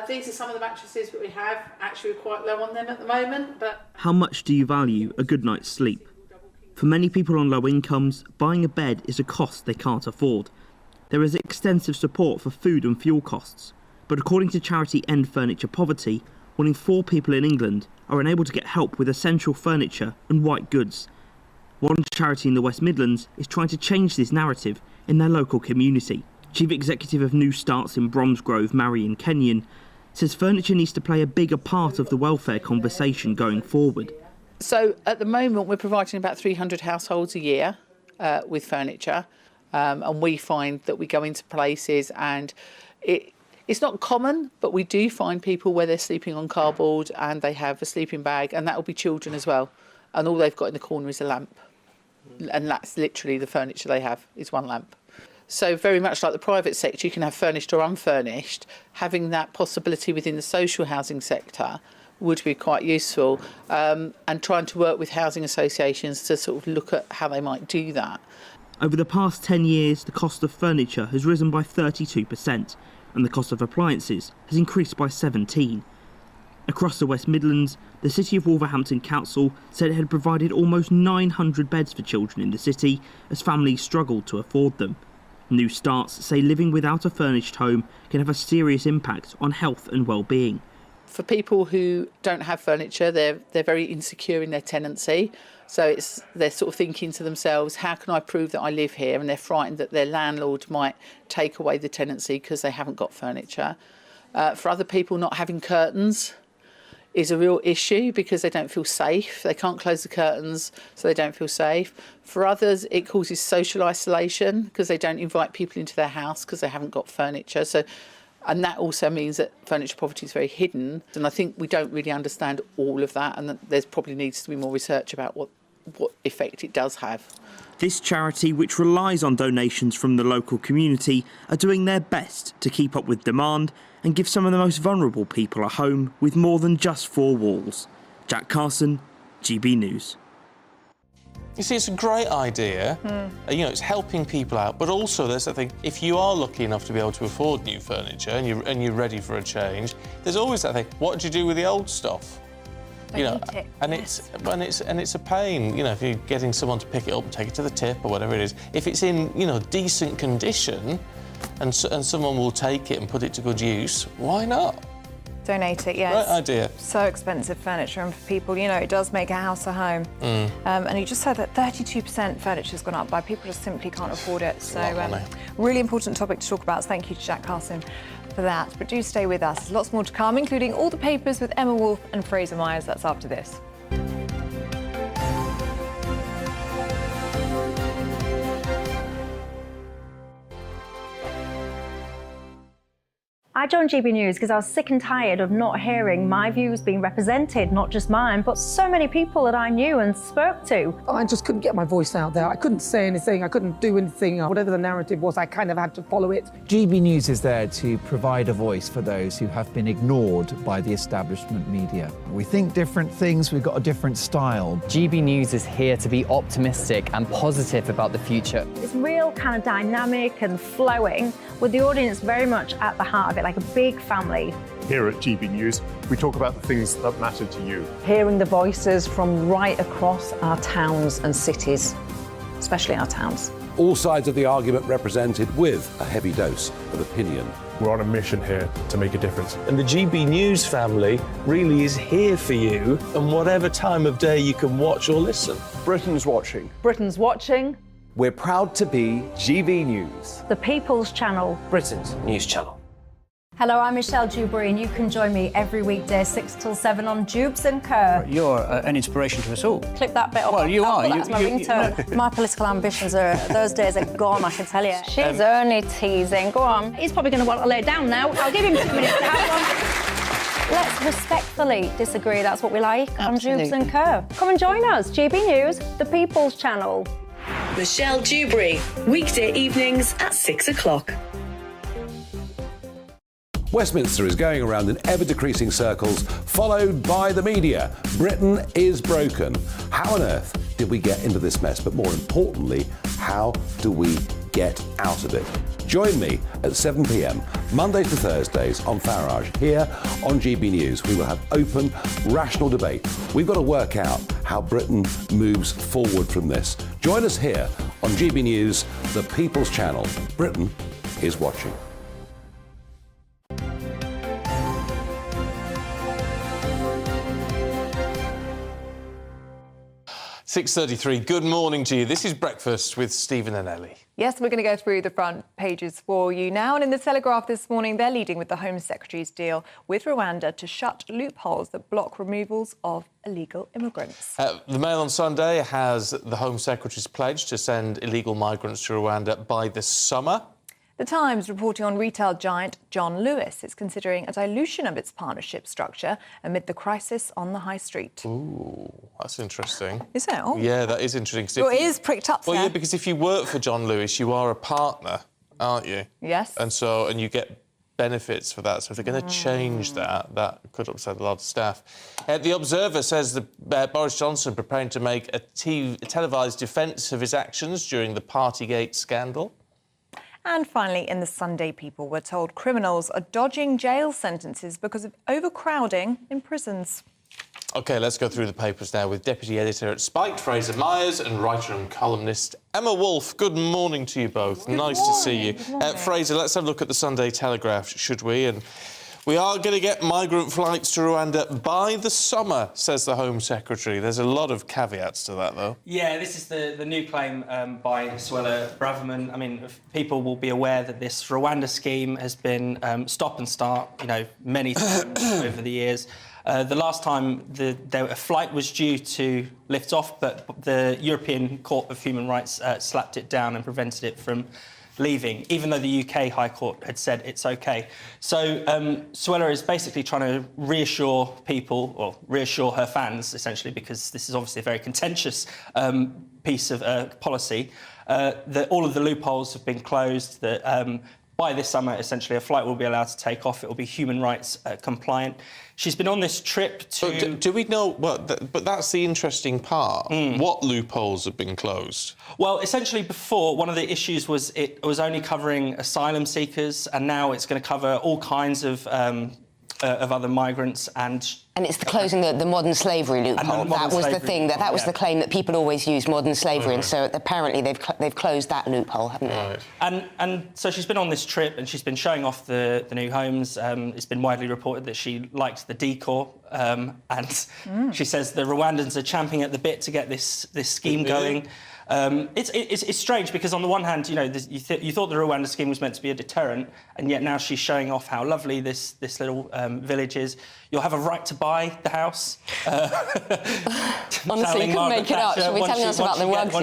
These are some of the mattresses that we have. Actually, we're quite low on them at the moment, but... How much do you value a good night's sleep? For many people on low incomes, buying a bed is a cost they can't afford. There is extensive support for food and fuel costs, but according to charity End Furniture Poverty, 1 in 4 people in England are unable to get help with essential furniture and white goods. One charity in the West Midlands is trying to change this narrative in their local community. Chief Executive of New Starts in Bromsgrove, Marion Kenyon, says furniture needs to play a bigger part of the welfare conversation going forward. So, at the moment, we're providing about 300 households a year with furniture, and we find that we go into places and it's not common, but we do find people where they're sleeping on cardboard and they have a sleeping bag, and that will be children as well, and all they've got in the corner is a lamp, and that's literally the furniture they have, is one lamp. So very much like the private sector, you can have furnished or unfurnished. Having that possibility within the social housing sector would be quite useful, and trying to work with housing associations to sort of look at how they might do that. Over the past 10 years, the cost of furniture has risen by 32%, and the cost of appliances has increased by 17%. Across the West Midlands, the City of Wolverhampton Council said it had provided almost 900 beds for children in the city as families struggled to afford them. New Starts say living without a furnished home can have a serious impact on health and well-being. For people who don't have furniture, they're very insecure in their tenancy. So they're sort of thinking to themselves, how can I prove that I live here? And they're frightened that their landlord might take away the tenancy because they haven't got furniture. For other people, not having curtains is a real issue because they don't feel safe. They can't close the curtains, so they don't feel safe. For others, it causes social isolation because they don't invite people into their house because they haven't got furniture. And that also means that furniture poverty is very hidden. And I think we don't really understand all of that, and that there's probably needs to be more research about what effect it does have. This charity, which relies on donations from the local community, are doing their best to keep up with demand and give some of the most vulnerable people a home with more than just 4 walls. Jack Carson, GB News. You see, it's a great idea. You know, it's helping people out, but also there's that thing, if you are lucky enough to be able to afford new furniture and you're ready for a change, there's always that thing, what do you do with the old stuff? You know, it's a pain, you know, if you're getting someone to pick it up and take it to the tip or whatever it is. If it's in, you know, decent condition and someone will take it and put it to good use, why not? Donate it, yes. Great idea. So expensive furniture, and for people, you know, it does make a house a home. And you just said that 32% furniture's gone up by people just simply can't afford it. So really important topic to talk about. So thank you to Jack Carson for that. But do stay with us. There's lots more to come, including all the papers with Emma Wolf and Fraser Myers. That's after this. I joined GB News because I was sick and tired of not hearing my views being represented, not just mine, but so many people that I knew and spoke to. I just couldn't get my voice out there. I couldn't say anything, I couldn't do anything. Whatever the narrative was, I kind of had to follow it. GB News is there to provide a voice for those who have been ignored by the establishment media. We think different things, we've got a different style. GB News is here to be optimistic and positive about the future. It's real kind of dynamic and flowing, with the audience very much at the heart of it, like a big family. Here at GB News, we talk about the things that matter to you. Hearing the voices from right across our towns and cities, especially our towns. All sides of the argument represented with a heavy dose of opinion. We're on a mission here to make a difference. And the GB News family really is here for you, and whatever time of day you can watch or listen. Britain's watching. Britain's watching. We're proud to be GB News, The People's Channel. Britain's news channel. Hello, I'm Michelle Dewberry, and you can join me every weekday 6 till 7 on Jubes and Co. You're an inspiration to us all. Clip that bit up. Well, you are. That's my ringtone. My political ambitions are, those days are gone, I can tell you. She's only teasing. Go on. He's probably going to want to lay down now. I'll give him 2 minutes to have one. Let's respectfully disagree. That's what we like on Jubes and Co. Come and join us. GB News, The People's Channel. Michelle Dewberry, weekday evenings at 6 o'clock. Westminster is going around in ever-decreasing circles, followed by the media. Britain is broken. How on earth did we get into this mess? But more importantly, how do we get out of it? Join me at 7 p.m, Mondays to Thursdays on Farage, here on GB News. We will have open, rational debate. We've got to work out how Britain moves forward from this. Join us here on GB News, the People's Channel. Britain is watching. 6:33. Good morning to you. This is Breakfast with Stephen and Ellie. Yes, we're going to go through the front pages for you now. And in the Telegraph this morning, they're leading with the Home Secretary's deal with Rwanda to shut loopholes that block removals of illegal immigrants. The Mail on Sunday has the Home Secretary's pledge to send illegal migrants to Rwanda by the summer. The Times reporting on retail giant John Lewis. It's considering a dilution of its partnership structure amid the crisis on the high street. Ooh, that's interesting. Is it? Oh. Yeah, that is interesting. Your ears pricked up there. Well, yeah, because if you work for John Lewis, you are a partner, aren't you? Yes. And you get benefits for that. So if they're going to change that, that could upset a lot of staff. The Observer says that Boris Johnson preparing to make a televised defence of his actions during the partygate scandal. And finally, in the Sunday People, we're told criminals are dodging jail sentences because of overcrowding in prisons. OK, let's go through the papers now with Deputy Editor at Spiked, Fraser Myers, and writer and columnist Emma Wolfe. Good morning to you both. Nice to see you. Fraser, let's have a look at the Sunday Telegraph, should we? And we are going to get migrant flights to Rwanda by the summer, says the Home Secretary. There's a lot of caveats to that, though. Yeah, this is the new claim by Suella Braverman. I mean, people will be aware that this Rwanda scheme has been stop and start, many times over the years. The last time a flight was due to lift off, but the European Court of Human Rights slapped it down and prevented it from leaving, even though the UK High Court had said it's OK. So Suella is basically trying to reassure people, or reassure her fans, essentially, because this is obviously a very contentious piece of policy, that all of the loopholes have been closed, that by this summer, essentially, a flight will be allowed to take off. It will be human rights compliant. She's been on this trip to... Do we know... But that's the interesting part. What loopholes have been closed? Well, essentially, before, one of the issues was it was only covering asylum seekers, and now it's going to cover all kinds of other migrants and... And it's the closing the modern slavery loophole. That was the thing, that was the claim that people always use, modern slavery, and so apparently they've closed that loophole, haven't they? Right. And so she's been on this trip and she's been showing off the new homes. It's been widely reported that she liked the decor, and she says the Rwandans are champing at the bit to get this scheme going. It's strange because on the one hand, you thought the Rwanda scheme was meant to be a deterrent, and yet now she's showing off how lovely this little village is. You'll have a right to buy the house. Honestly, you couldn't make it up. Should we tell us about the rugs,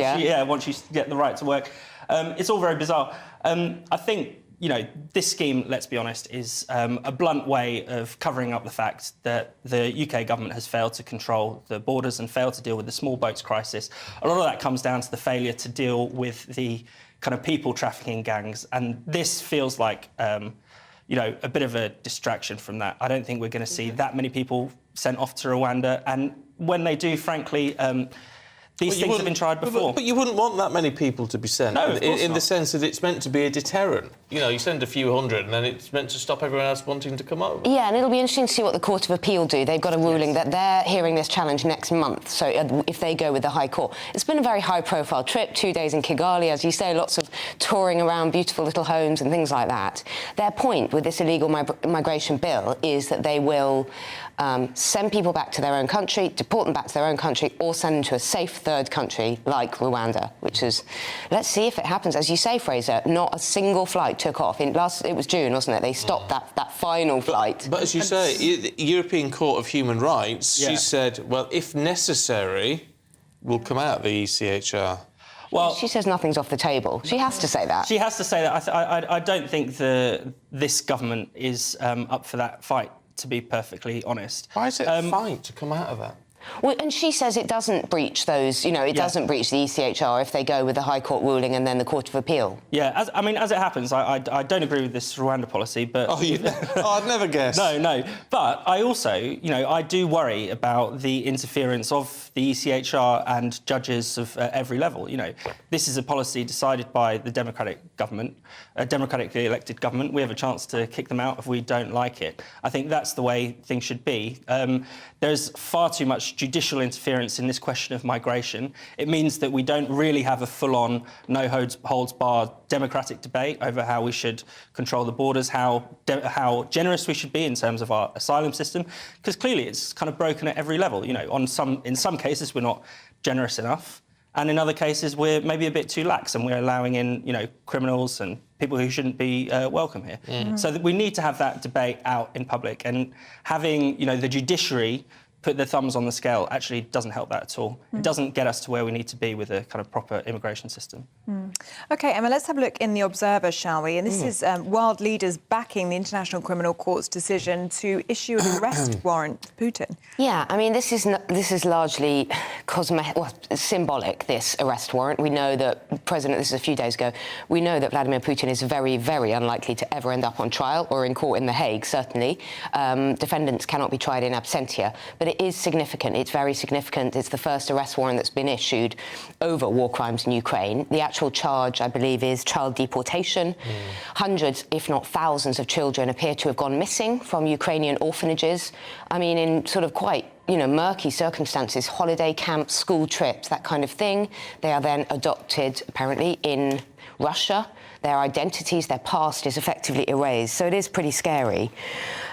once you get the right to work. It's all very bizarre. I think you know, this scheme, let's be honest, is a blunt way of covering up the fact that the UK government has failed to control the borders and failed to deal with the small boats crisis. A lot of that comes down to the failure to deal with the kind of people trafficking gangs, and this feels like, you know, a bit of a distraction from that. I don't think we're going to see that many people sent off to Rwanda, and when they do, frankly, these things have been tried before. But you wouldn't want that many people to be sent. No, of course in not. the sense that it's meant to be a deterrent. You know, you send a few hundred and then it's meant to stop everyone else wanting to come over. Yeah, and it'll be interesting to see what the Court of Appeal do. They've got a ruling that they're hearing this challenge next month, so if they go with the High Court. It's been a very high-profile trip, 2 days in Kigali, as you say, lots of touring around beautiful little homes and things like that. Their point with this illegal migration bill is that they will send people back to their own country, deport them back to their own country, or send them to a safe third country like Rwanda, which is, let's see if it happens. As you say, Fraser, not a single flight took off. It was June, wasn't it? They stopped that final flight. But as you say, the European Court of Human Rights, she said, well, if necessary, we'll come out of the ECHR. Well, she says nothing's off the table. She has to say that. She has to say that. I don't think this government is up for that fight, to be perfectly honest. Why is it a fight to come out of that? Well, and she says it doesn't breach those, you know, it doesn't breach the ECHR if they go with the High Court ruling and then the Court of Appeal. Yeah, as it happens, I don't agree with this Rwanda policy, but... I'd never guess. No. But I also, you know, I do worry about the interference of the ECHR and judges of every level. You know, this is a policy decided by the democratic government, a democratically elected government. We have a chance to kick them out if we don't like it. I think that's the way things should be. There's far too much judicial interference in this question of migration. It means that we don't really have a full-on, no-holds-barred democratic debate over how we should control the borders, how generous we should be in terms of our asylum system, because clearly it's kind of broken at every level. You know, in some cases we're not generous enough, and in other cases we're maybe a bit too lax, and we're allowing in, you know, criminals and people who shouldn't be welcome here. So that we need to have that debate out in public, and having, you know, the judiciary put their thumbs on the scale actually doesn't help that at all. It doesn't get us to where we need to be with a kind of proper immigration system. OK, Emma, let's have a look in The Observer, shall we? And this is world leaders backing the International Criminal Court's decision to issue an arrest warrant for Putin. Yeah, I mean, this is largely symbolic, this arrest warrant. We know that this is a few days ago, we know that Vladimir Putin is very, very unlikely to ever end up on trial or in court in The Hague, certainly. Defendants cannot be tried in absentia, but it is significant. It's very significant. It's the first arrest warrant that's been issued over war crimes in Ukraine. The actual charge, I believe, is child deportation. Hundreds, if not thousands, of children appear to have gone missing from Ukrainian orphanages. I mean, in sort of quite, you know, murky circumstances, holiday camps, school trips, that kind of thing. They are then adopted, apparently, in Russia. Their identities, their past is effectively erased. So it is pretty scary.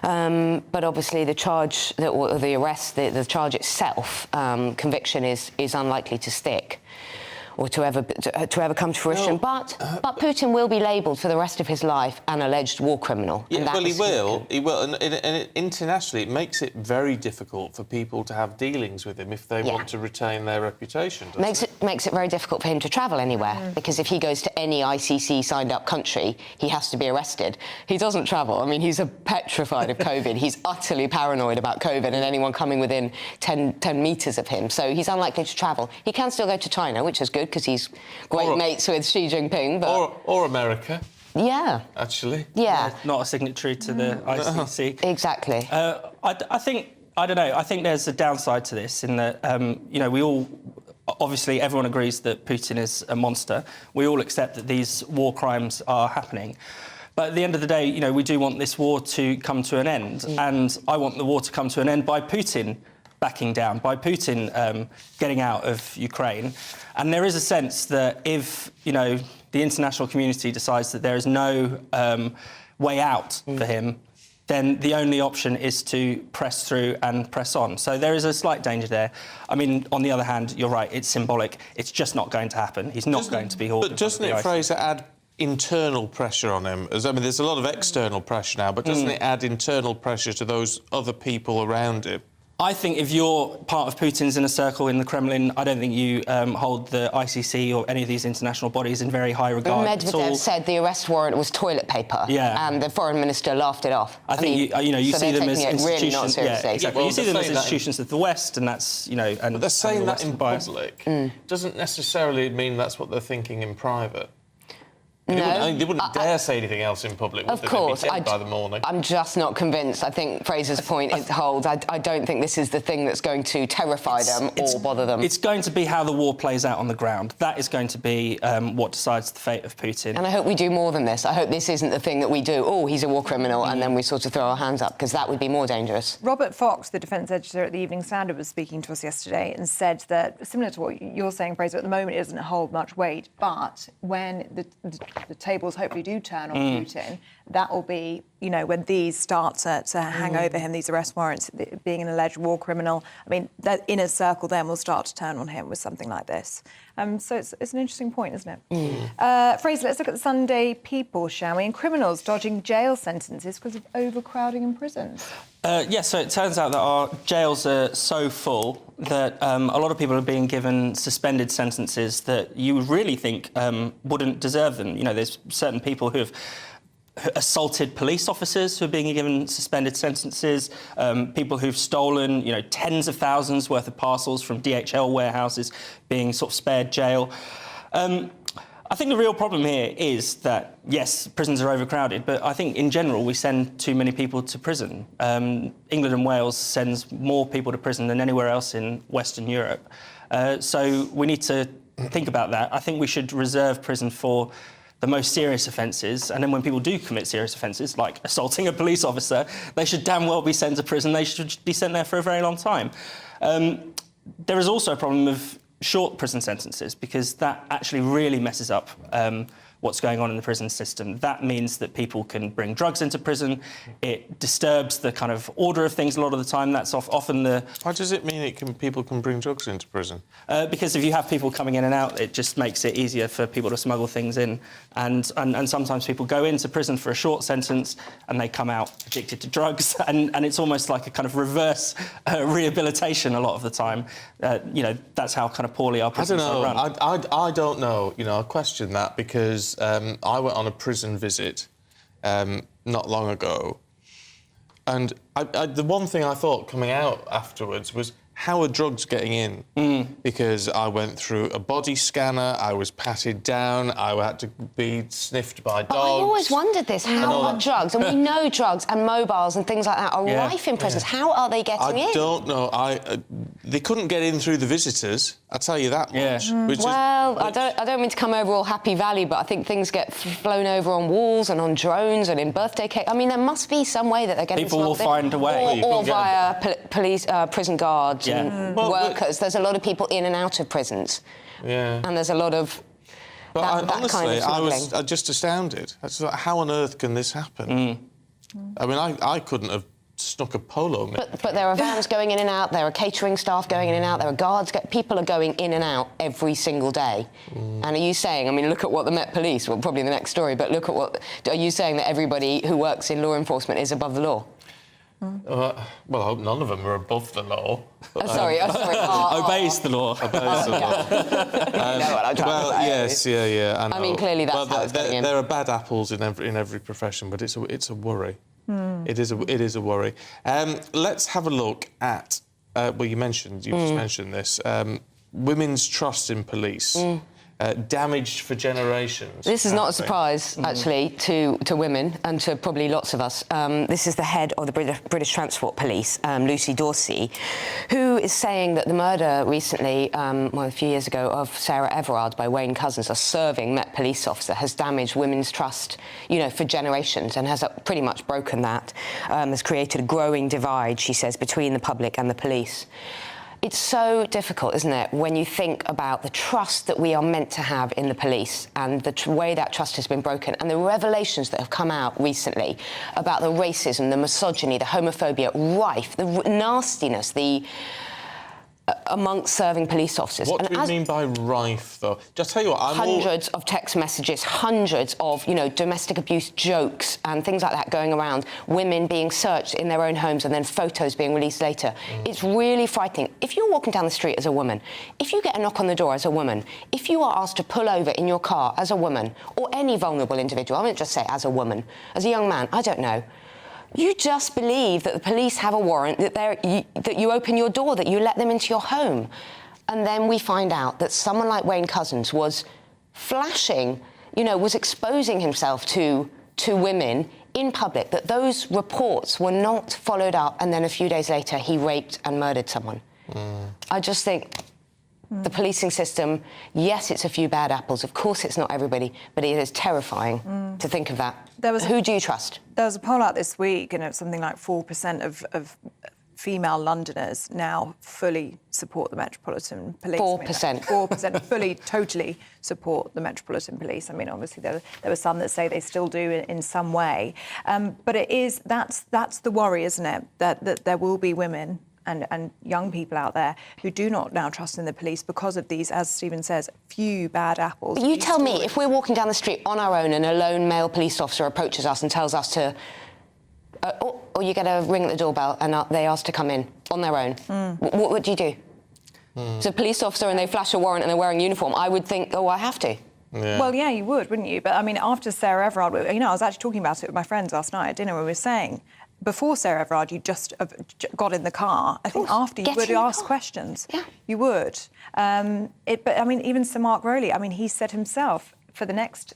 But obviously the charge, or the arrest, the charge itself, conviction is unlikely to stick or to ever come to fruition. But Putin will be labelled for the rest of his life an alleged war criminal. Yeah, well, he will. He will. And internationally, it makes it very difficult for people to have dealings with him if they want to retain their reputation. Makes it very difficult for him to travel anywhere, because if he goes to any ICC signed-up country, he has to be arrested. He doesn't travel. I mean, he's petrified of COVID. He's utterly paranoid about COVID and anyone coming within 10 metres of him. So he's unlikely to travel. He can still go to China, which is good, because he's great mates with Xi Jinping. But... Or America. Yeah. Actually. Yeah. Not a signatory to the ICC. Exactly. I don't know. I think there's a downside to this in that, you know, obviously everyone agrees that Putin is a monster. We all accept that these war crimes are happening. But at the end of the day, you know, we do want this war to come to an end. And I want the war to come to an end by Putin backing down, by Putin getting out of Ukraine. And there is a sense that if, you know, the international community decides that there is no way out for him, then the only option is to press through and press on. So there is a slight danger there. I mean, on the other hand, you're right, it's symbolic. It's just not going to happen. He's not going to be hauled. But doesn't it, Fraser, add internal pressure on him? I mean, there's a lot of external pressure now, but doesn't it add internal pressure to those other people around him? I think if you're part of Putin's inner circle in the Kremlin, I don't think you hold the ICC or any of these international bodies in very high regard at all. Medvedev said the arrest warrant was toilet paper, and the foreign minister laughed it off. I think you so see them as institutions. Really not seriously. Exactly. You see them as institutions of the West, and that's And but they're saying that in public Mm. doesn't necessarily mean that's what they're thinking in private. No. They wouldn't dare say anything else in public, would Of they? course. They'd be dead by the morning. I'm just not convinced. I think Fraser's point holds. I don't think this is the thing that's going to terrify them or bother them. It's going to be how the war plays out on the ground. That is going to be what decides the fate of Putin. And I hope we do more than this. I hope this isn't the thing that we do, oh, he's a war criminal, and then we sort of throw our hands up, because that would be more dangerous. Robert Fox, the defence editor at the Evening Standard, was speaking to us yesterday and said that, similar to what you're saying, Fraser, at the moment it doesn't hold much weight, but when the tables hopefully do turn on Putin, that will be, when these start to hang over him, these arrest warrants, being an alleged war criminal. I mean, that inner circle then will start to turn on him with something like this. So it's an interesting point, isn't it? Fraser, let's look at the Sunday People, shall we? And criminals dodging jail sentences because of overcrowding in prisons. So it turns out that our jails are so full that a lot of people are being given suspended sentences that you would really think wouldn't deserve them. There's certain people who have assaulted police officers who are being given suspended sentences, people who've stolen, tens of thousands worth of parcels from DHL warehouses being sort of spared jail. I think the real problem here is that, yes, prisons are overcrowded, but I think in general we send too many people to prison. England and Wales sends more people to prison than anywhere else in Western Europe. So we need to think about that. I think we should reserve prison for the most serious offences, and then when people do commit serious offences, like assaulting a police officer, they should damn well be sent to prison. They should be sent there for a very long time. There is also a problem of short prison sentences, because that actually really messes up what's going on in the prison system. That means that people can bring drugs into prison. It disturbs the kind of order of things a lot of the time. That's often the... Why does it mean people can bring drugs into prison? Because if you have people coming in and out, it just makes it easier for people to smuggle things in. And sometimes people go into prison for a short sentence and they come out addicted to drugs. And it's almost like a kind of reverse rehabilitation a lot of the time. That's how kind of poorly our prisons are run. I don't know. I question that, because I went on a prison visit not long ago, and the one thing I thought coming out afterwards was, how are drugs getting in? Because I went through a body scanner, I was patted down, I had to be sniffed by dogs. But I always wondered this, how are drugs, and we know drugs and mobiles and things like that are rife in prisons. How are they getting in? I don't know. They couldn't get in through the visitors, I'll tell you that much. I don't mean to come over all Happy Valley, but I think things get flown over on walls and on drones and in birthday cake. I mean, there must be some way that they're getting People will find a way. Or via police, prison guards and workers. There's a lot of people in and out of prisons. Yeah. And there's a lot of honestly, kind of I was just astounded. I was like, how on earth can this happen? I mean, I couldn't have snuck a polo mitt. But there are vans going in and out, there are catering staff going in and out, there are guards, people are going in and out every single day. And are you saying, I mean, look at what the Met Police, well, probably the next story, but look at are you saying that everybody who works in law enforcement is above the law? Well, I hope none of them are above the law. Sorry. Obeys the law. Obeys the law. Yes, I know. I mean, clearly that's how it's going in. There are bad apples in every profession, but it's a worry. It is a worry. Let's have a look at. You just mentioned this. Women's trust in police. Damaged for generations. This is not a surprise, actually, to women and to probably lots of us. This is the head of the British Transport Police, Lucy Dorsey, who is saying that the murder recently, a few years ago, of Sarah Everard by Wayne Couzens, a serving Met Police officer, has damaged women's trust, for generations, and has pretty much broken that. Has created a growing divide, she says, between the public and the police. It's so difficult, isn't it, when you think about the trust that we are meant to have in the police and the way that trust has been broken, and the revelations that have come out recently about the racism, the misogyny, the homophobia rife, the nastiness, the amongst serving police officers. What do you mean by rife, though? Just tell you what, hundreds of text messages, hundreds of, domestic abuse jokes and things like that going around, women being searched in their own homes and then photos being released later. It's really frightening. If you're walking down the street as a woman, if you get a knock on the door as a woman, if you are asked to pull over in your car as a woman, or any vulnerable individual, I won't just say as a woman, as a young man, I don't know, you just believe that the police have a warrant, that you open your door, that you let them into your home. And then we find out that someone like Wayne Couzens was flashing, was exposing himself to women in public, that those reports were not followed up, and then a few days later he raped and murdered someone. I just think the policing system, yes, it's a few bad apples. Of course it's not everybody, but it is terrifying to think of that. Who do you trust? There was a poll out this week, and it's something like 4% of female Londoners now fully support the Metropolitan Police. 4%. 4% fully, totally support the Metropolitan Police. I mean, obviously, there were some that say they still do in some way. But that's the worry, isn't it? That there will be women and young people out there who do not now trust in the police because of these, as Stephen says, few bad apples. But you tell me, if we're walking down the street on our own and a lone male police officer approaches us and tells us to... or you get a ring at the doorbell and they ask to come in on their own, what would you do? It's a police officer and they flash a warrant and they're wearing uniform. I would think, I have to. Yeah. Well, yeah, you would, wouldn't you? But, I mean, after Sarah Everard, I was actually talking about it with my friends last night at dinner when we were saying... Before Sarah Everard, you just got in the car. I think after you would ask questions. Yeah. You would. But, I mean, even Sir Mark Rowley, I mean, he said himself, for the next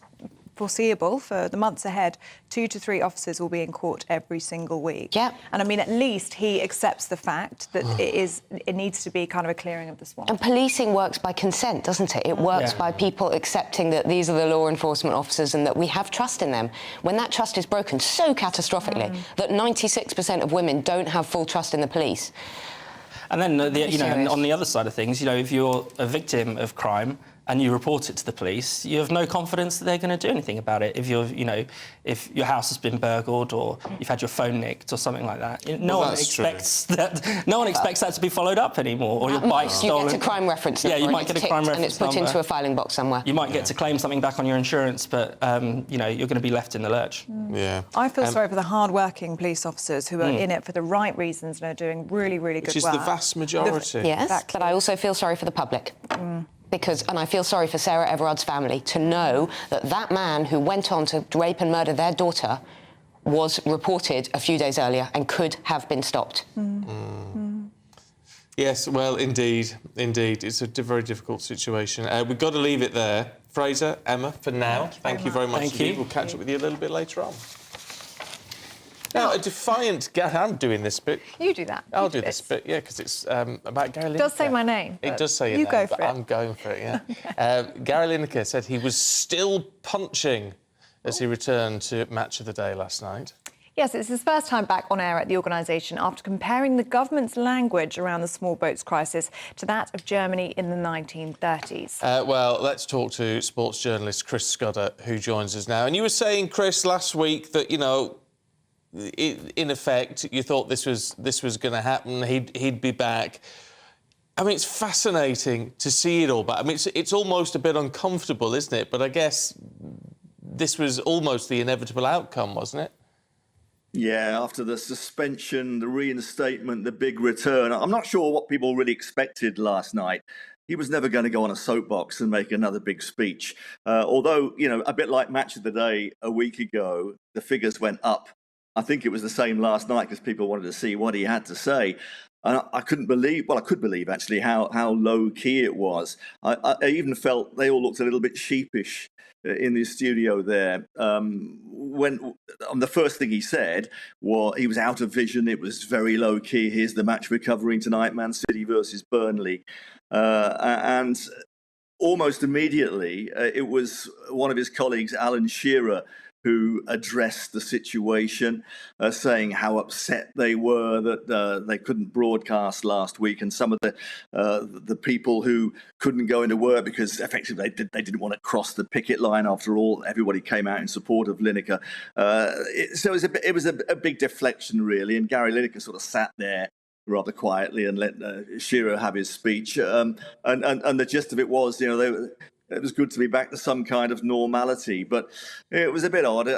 foreseeable, for the months ahead, 2 to 3 officers will be in court every single week. Yeah. And, I mean, at least he accepts the fact that it needs to be kind of a clearing of the swamp. And policing works by consent, doesn't it? It works by people accepting that these are the law enforcement officers and that we have trust in them. When that trust is broken so catastrophically that 96% of women don't have full trust in the police. And then, on the other side of things, if you're a victim of crime and you report it to the police, you have no confidence that they're going to do anything about it. If if your house has been burgled or you've had your phone nicked or something like that, no one expects that to be followed up anymore. Or your bike stolen. You get a crime reference number. Yeah, you might get a crime reference and it's put into a filing box somewhere. You might get to claim something back on your insurance, but you're going to be left in the lurch. Yeah. I feel sorry for the hard-working police officers who are in it for the right reasons and are doing really, really good work. Which is the vast majority. Yes, exactly. But I also feel sorry for the public. And I feel sorry for Sarah Everard's family to know that that man who went on to rape and murder their daughter was reported a few days earlier and could have been stopped. Yes, well, indeed. It's a very difficult situation. We've got to leave it there. Fraser, Emma, for now, thank you very much. Thank you. We'll catch up with you a little bit later on. Now, a defiant... I'm doing this bit. You do that. I'll do this bit, yeah, because it's about Gary Lineker. It does say my name. It does say your you name, go for but it. I'm going for it, yeah. Gary Lineker said he was still punching as he returned to Match of the Day last night. Yes, it's his first time back on air at the organisation after comparing the government's language around the small boats crisis to that of Germany in the 1930s. Well, let's talk to sports journalist Chris Scudder, who joins us now. And you were saying, Chris, last week that, in effect, you thought this was going to happen. He'd be back. I mean, it's fascinating to see it all, but I mean, it's almost a bit uncomfortable, isn't it? But I guess this was almost the inevitable outcome, wasn't it? Yeah, after the suspension, the reinstatement, the big return. I'm not sure what people really expected last night. He was never going to go on a soapbox and make another big speech. Although, a bit like Match of the Day a week ago, the figures went up. I think it was the same last night because people wanted to see what he had to say. And I couldn't believe, I could believe actually how low key it was. I even felt they all looked a little bit sheepish in the studio there. When the first thing he said was he was out of vision. It was very low key. Here's the match we're covering tonight, Man City versus Burnley. And almost immediately, it was one of his colleagues, Alan Shearer, who addressed the situation, saying how upset they were that they couldn't broadcast last week, and some of the people who couldn't go into work because effectively they didn't want to cross the picket line. After all, everybody came out in support of Lineker. So it was a big deflection, really, and Gary Lineker sort of sat there rather quietly and let Shearer have his speech. And the gist of it was, it was good to be back to some kind of normality, but it was a bit odd.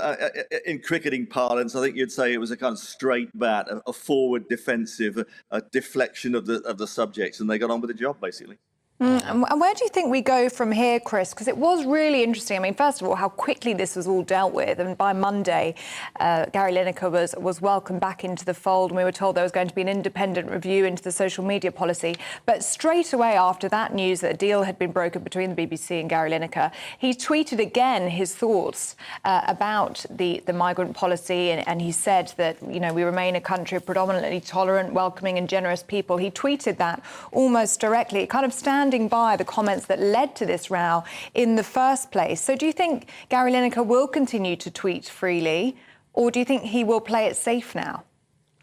In cricketing parlance, I think you'd say it was a kind of straight bat, a forward defensive, a deflection of the subjects, and they got on with the job, basically. And where do you think we go from here, Chris? Because it was really interesting. I mean, first of all, how quickly this was all dealt with. And by Monday, Gary Lineker was welcomed back into the fold, and we were told there was going to be an independent review into the social media policy. But straight away after that news that a deal had been broken between the BBC and Gary Lineker, he tweeted again his thoughts about the migrant policy, and he said that, we remain a country of predominantly tolerant, welcoming and generous people. He tweeted that almost directly, kind of standing by the comments that led to this row in the first place. So do you think Gary Lineker will continue to tweet freely, or do you think he will play it safe now?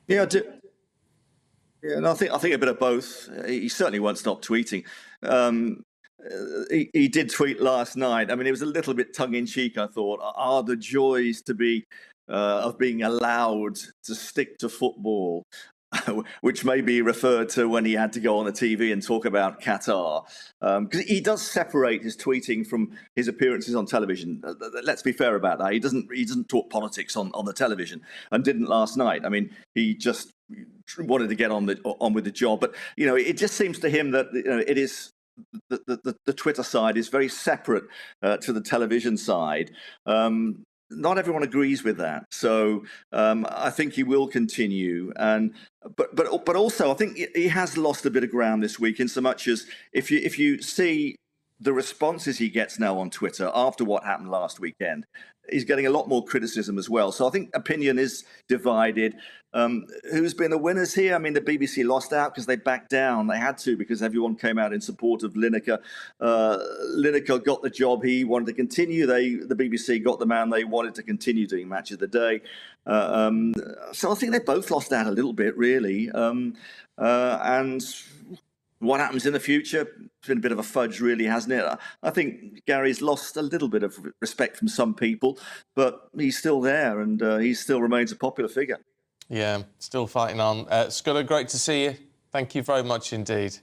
Yeah, I do. Yeah, and I think a bit of both. He certainly won't stop tweeting. He did tweet last night. I mean, it was a little bit tongue-in-cheek, I thought. Are the joys of being allowed to stick to football, which may be referred to when he had to go on the TV and talk about Qatar. Because he does separate his tweeting from his appearances on television. Let's be fair about that. He doesn't talk politics on the television, and didn't last night. I mean, he just wanted to get on with the job. But, it just seems to him that it is the Twitter side is very separate to the television side. Not everyone agrees with that, so I think he will continue. But also, I think he has lost a bit of ground this week, in so much as if you see the responses he gets now on Twitter after what happened last weekend, he's getting a lot more criticism as well. So I think opinion is divided. Who's been the winners here? I mean, the BBC lost out because they backed down. They had to, because everyone came out in support of Lineker. Lineker got the job he wanted to continue. The BBC got the man they wanted to continue doing Match of the Day. So I think they both lost out a little bit, really. And what happens in the future? It's been a bit of a fudge, really, hasn't it? I think Gary's lost a little bit of respect from some people, but he's still there, and he still remains a popular figure. Yeah, still fighting on. Scudder, great to see you. Thank you very much indeed.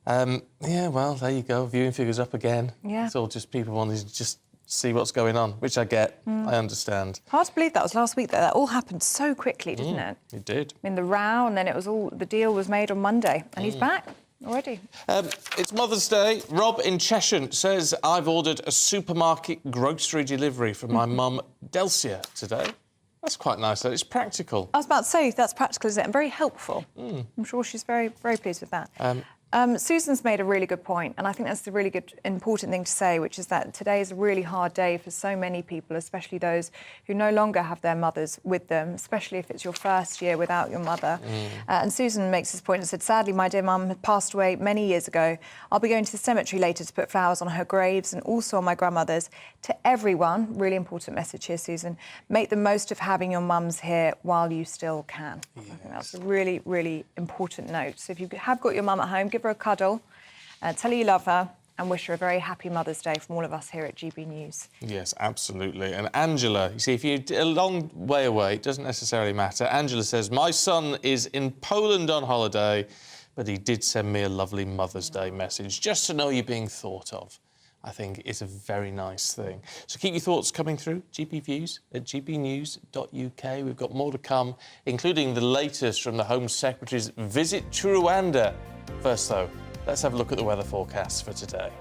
Yeah, well, there you go. Viewing figures up again. Yeah. It's all just people wanting to just see what's going on, which I get. I understand. Hard to believe that was last week, though. That all happened so quickly, didn't it? It did. I mean, the row, and then the deal was made on Monday, and he's back already. It's Mother's Day. Rob in Cheshire says, I've ordered a supermarket grocery delivery from my mum, Delcia, today. That's quite nice, though. It's practical. I was about to say, that's practical, isn't it? And very helpful. I'm sure she's very, very pleased with that. Susan's made a really good point, and I think that's the really good, important thing to say, which is that today is a really hard day for so many people, especially those who no longer have their mothers with them, especially if it's your first year without your mother. And Susan makes this point and said, sadly, my dear mum had passed away many years ago. I'll be going to the cemetery later to put flowers on her graves and also on my grandmother's. To everyone, really important message here, Susan, make the most of having your mums here while you still can. Yes. I think that's a really, really important note. So if you have got your mum at home, give her a cuddle, tell her you love her, and wish her a very happy Mother's Day from all of us here at GB News. Yes, absolutely. And Angela, you see, if you're a long way away, it doesn't necessarily matter. Angela says, my son is in Poland on holiday, but he did send me a lovely Mother's Day message, just to know you're being thought of. I think it's a very nice thing. So keep your thoughts coming through, GP Views at gbnews.uk. We've got more to come, including the latest from the Home Secretary's visit to Rwanda. First, though, let's have a look at the weather forecast for today.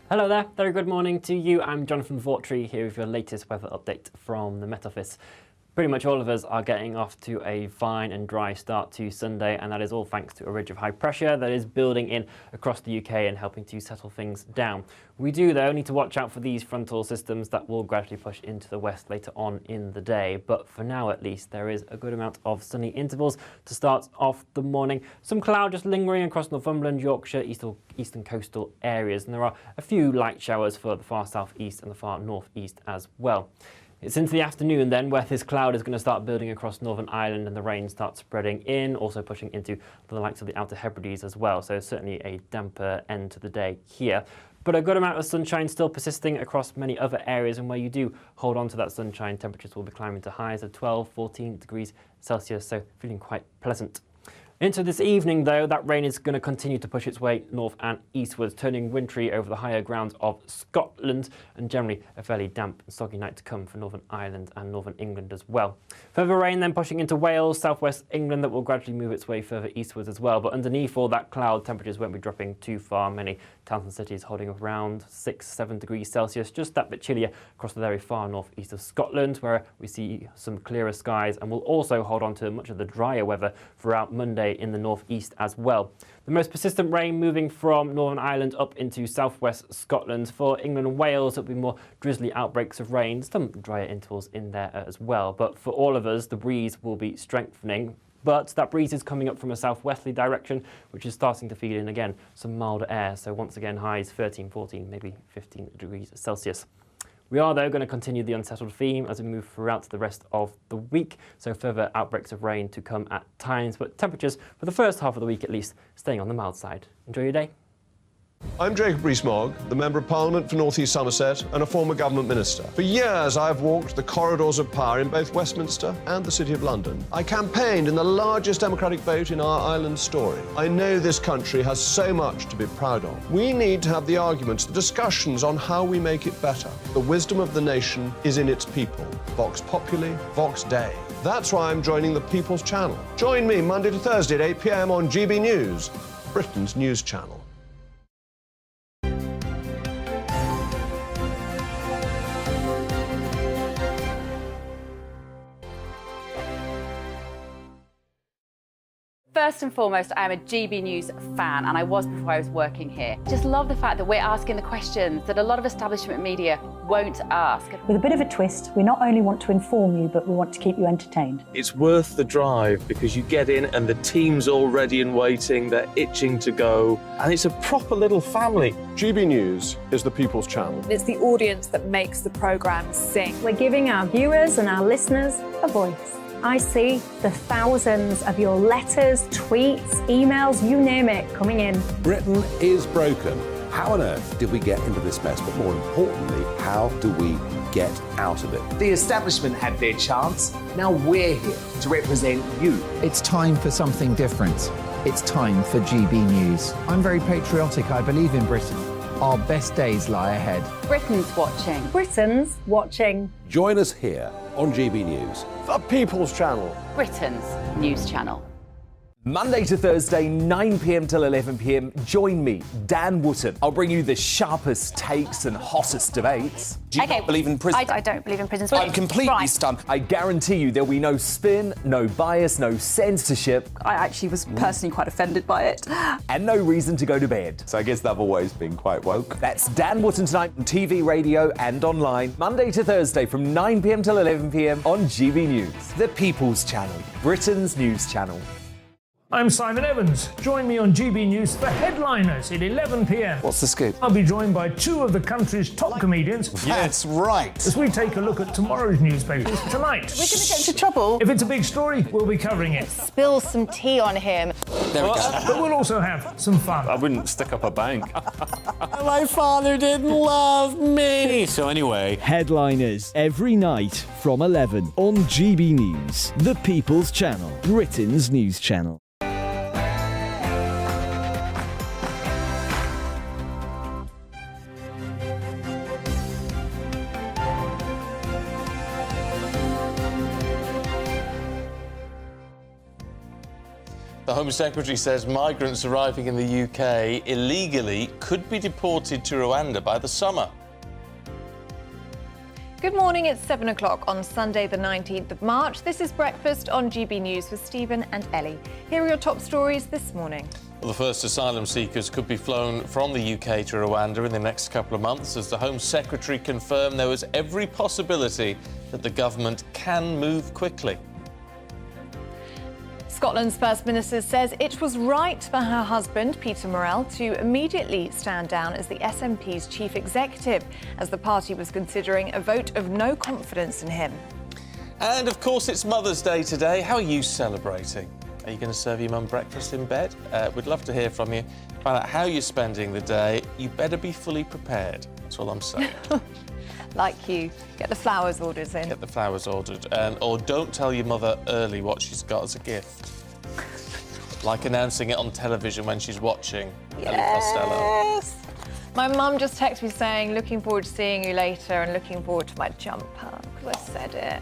Hello there, very good morning to you. I'm Jonathan Vaughtry here with your latest weather update from the Met Office. Pretty much all of us are getting off to a fine and dry start to Sunday, and that is all thanks to a ridge of high pressure that is building in across the UK and helping to settle things down. We do, though, need to watch out for these frontal systems that will gradually push into the west later on in the day. But for now, at least, there is a good amount of sunny intervals to start off the morning. Some cloud just lingering across Northumberland, Yorkshire, eastern coastal areas, and there are a few light showers for the far southeast and the far northeast as well. It's into the afternoon then where this cloud is going to start building across Northern Ireland and the rain starts spreading in, also pushing into the likes of the Outer Hebrides as well. So certainly a damper end to the day here. but a good amount of sunshine still persisting across many other areas, and where you do hold on to that sunshine, temperatures will be climbing to highs of 12, 14 degrees Celsius, so feeling quite pleasant. Into this evening, though, that rain is going to continue to push its way north and eastwards, turning wintry over the higher grounds of Scotland, and generally a fairly damp and soggy night to come for Northern Ireland and Northern England as well. Further rain then pushing into Wales, southwest England, that will gradually move its way further eastwards as well. But underneath all that cloud, temperatures won't be dropping too far. Many towns and cities holding around 6-7 degrees Celsius, just that bit chillier across the very far northeast of Scotland, where we see some clearer skies, and we'll also hold on to much of the drier weather throughout Monday in the northeast as well. The most persistent rain moving from Northern Ireland up into southwest Scotland. For England and Wales, it'll be more drizzly outbreaks of rain, some drier intervals in there as well. But for all of us, the breeze will be strengthening. But that breeze is coming up from a southwesterly direction, which is starting to feed in again some milder air. So once again, highs 13, 14, maybe 15 degrees Celsius. We are, though, going to continue the unsettled theme as we move throughout the rest of the week, so further outbreaks of rain to come at times, but temperatures for the first half of the week at least staying on the mild side. Enjoy your day. I'm Jacob Rees-Mogg, the Member of Parliament for North East Somerset and a former government minister. For years, I've walked the corridors of power in both Westminster and the City of London. I campaigned in the largest democratic vote in our island story. I know this country has so much to be proud of. We need to have the arguments, the discussions on how we make it better. The wisdom of the nation is in its people. Vox Populi, Vox Dei. That's why I'm joining the People's Channel. Join me Monday to Thursday at 8 p.m. on GB News, Britain's news channel. First and foremost, I am a GB News fan, and I was before I was working here. Just love the fact that we're asking the questions that a lot of establishment media won't ask. With a bit of a twist, we not only want to inform you, but we want to keep you entertained. It's worth the drive because you get in and the team's all ready and waiting, they're itching to go, and it's a proper little family. GB News is the People's Channel. It's the audience that makes the programme sing. We're giving our viewers and our listeners a voice. I see the thousands of your letters, tweets, emails, you name it, coming in. Britain is broken. How on earth did we get into this mess? But more importantly, how do we get out of it? The establishment had their chance. Now we're here to represent you. It's time for something different. It's time for GB News. I'm very patriotic. I believe in Britain. Our best days lie ahead. Britain's watching. Britain's watching. Join us here on GB News. The People's Channel. Britain's news channel. Monday to Thursday, 9 p.m. till 11 p.m. Join me, Dan Wootton. I'll bring you the sharpest takes and hottest debates. Do you not believe in prison? I don't believe in prisons. I'm completely stunned. I guarantee you there'll be no spin, no bias, no censorship. I actually was personally quite offended by it. And no reason to go to bed. So I guess they've always been quite woke. That's Dan Wootton tonight on TV, radio and online. Monday to Thursday from 9 p.m. till 11 p.m. on GB News. The People's Channel, Britain's news channel. I'm Simon Evans. Join me on GB News for Headliners at 11 p.m. What's the scoop? I'll be joined by two of the country's top comedians. That's right. As we take a look at tomorrow's newspapers tonight. We're going to get into trouble. If it's a big story, we'll be covering it. Spill some tea on him. There we go. But we'll also have some fun. I wouldn't stick up a bank. My father didn't love me. So anyway. Headliners every night from 11 on GB News, the People's Channel, Britain's news channel. The Home Secretary says migrants arriving in the UK illegally could be deported to Rwanda by the summer. Good morning, it's 7 o'clock on Sunday the 19th of March. This is Breakfast on GB News with Stephen and Ellie. Here are your top stories this morning. Well, the first asylum seekers could be flown from the UK to Rwanda in the next couple of months as the Home Secretary confirmed there was every possibility that the government can move quickly. Scotland's First Minister says it was right for her husband, Peter Murrell, to immediately stand down as the SNP's chief executive, as the party was considering a vote of no confidence in him. And, of course, it's Mother's Day today. How are you celebrating? Are you going to serve your mum breakfast in bed? We'd love to hear from you. Find out how you're spending the day. You better be fully prepared. That's all I'm saying. Like you. Get the flowers orders in. Get the flowers ordered. Or don't tell your mother early what she's got as a gift. Like announcing it on television when she's watching. Ellie Costello. Yes. My mum just texted me saying, looking forward to seeing you later and looking forward to my jumper, because I said it.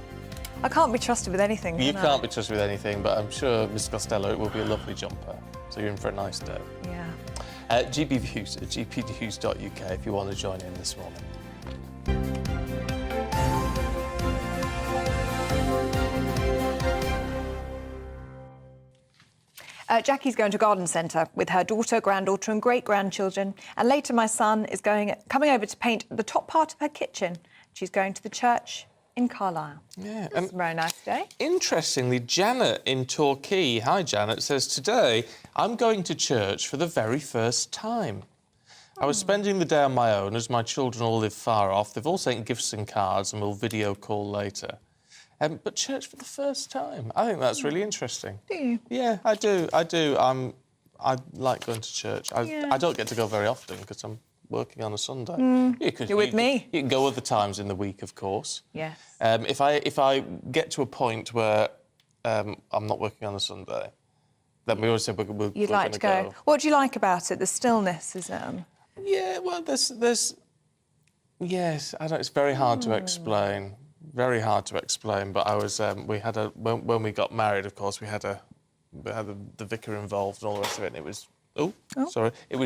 I can't be trusted with anything, You can I? can't be trusted with anything, but I'm sure, Miss Costello, it will be a lovely jumper. So you're in for a nice day. Yeah. GB Views at gpnews.uk if you want to join in this morning. Jackie's going to a garden centre with her daughter, granddaughter and great-grandchildren. And later my son is coming over to paint the top part of her kitchen. She's going to the church in Carlisle. Yeah. It's a very nice day. Interestingly, Janet in Torquay, hi Janet, says, today I'm going to church for the very first time. I was spending the day on my own as my children all live far off. They've all sent gifts and cards and we'll video call later. But church for the first time. I think that's really interesting. Do you? Yeah, I do. I like going to church. I don't get to go very often because I'm working on a Sunday. You're with me. You can go other times in the week, of course. Yes. If I get to a point where I'm not working on a Sunday, then we always say we're You'd like to go. What do you like about it? The stillness, is it? Yeah, well, there's... Yes, I know, it's very hard to explain. Very hard to explain, but I was... we had when we got married, of course, we had the vicar involved and all the rest of it, and it was... Oh, sorry. It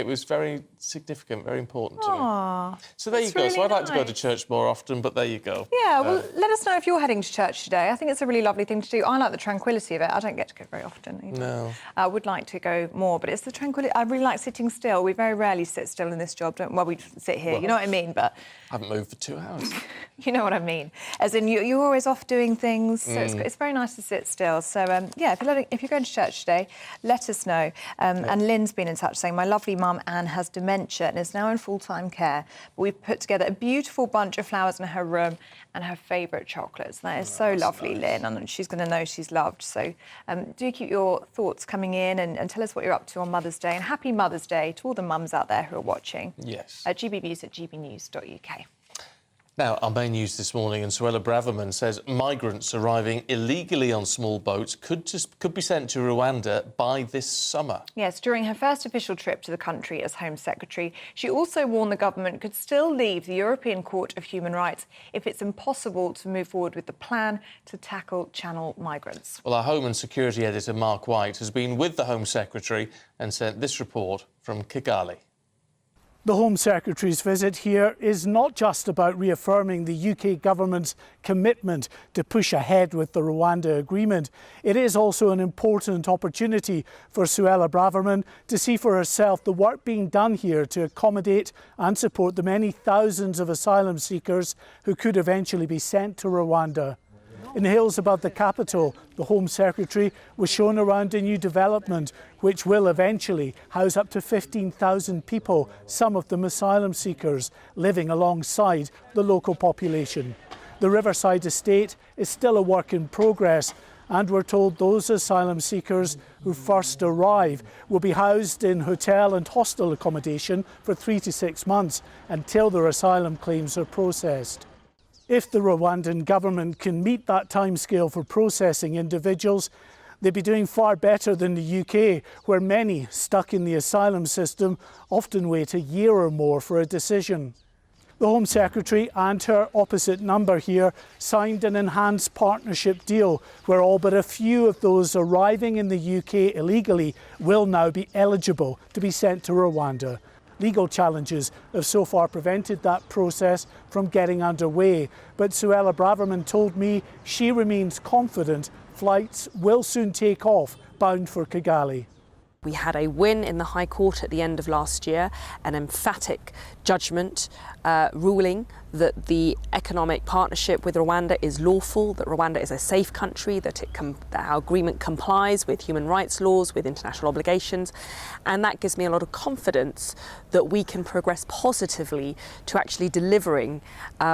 was very significant, very important to me. So there you go. So I'd like to go to church more often, but there you go. Yeah, well, let us know if you're heading to church today. I think it's a really lovely thing to do. I like the tranquility of it. I don't get to go very often either. No. I would like to go more, but it's the tranquility. I really like sitting still. We very rarely sit still in this job, well, we sit here, you know what I mean? But I haven't moved for 2 hours. You know what I mean. As in, you're always off doing things, so it's very nice to sit still. So, yeah, if you're going to church today, let us know. And Lynn's been in touch saying, my lovely mum Anne has dementia and is now in full-time care. But we've put together a beautiful bunch of flowers in her room and her favourite chocolates. That is so lovely, nice. Lynn, and she's going to know she's loved. So do keep your thoughts coming in and tell us what you're up to on Mother's Day. And happy Mother's Day to all the mums out there who are watching. Yes. GBNews at gbnews.uk. Now, our main news this morning, and Suella Braverman says migrants arriving illegally on small boats could be sent to Rwanda by this summer. Yes, during her first official trip to the country as Home Secretary, she also warned the government could still leave the European Court of Human Rights if it's impossible to move forward with the plan to tackle channel migrants. Well, our Home and Security editor, Mark White, has been with the Home Secretary and sent this report from Kigali. The Home Secretary's visit here is not just about reaffirming the UK government's commitment to push ahead with the Rwanda agreement. It is also an important opportunity for Suella Braverman to see for herself the work being done here to accommodate and support the many thousands of asylum seekers who could eventually be sent to Rwanda. In the hills above the capital, the Home Secretary was shown around a new development which will eventually house up to 15,000 people, some of them asylum seekers, living alongside the local population. The Riverside estate is still a work in progress, and we're told those asylum seekers who first arrive will be housed in hotel and hostel accommodation for 3 to 6 months until their asylum claims are processed. If the Rwandan government can meet that timescale for processing individuals, they'd be doing far better than the UK, where many stuck in the asylum system often wait a year or more for a decision. The Home Secretary and her opposite number here signed an enhanced partnership deal where all but a few of those arriving in the UK illegally will now be eligible to be sent to Rwanda. Legal challenges have so far prevented that process from getting underway, but Suella Braverman told me she remains confident flights will soon take off, bound for Kigali. We had a win in the High Court at the end of last year, an emphatic judgment ruling that the economic partnership with Rwanda is lawful, that Rwanda is a safe country, that our agreement complies with human rights laws, with international obligations, and that gives me a lot of confidence that we can progress positively to actually delivering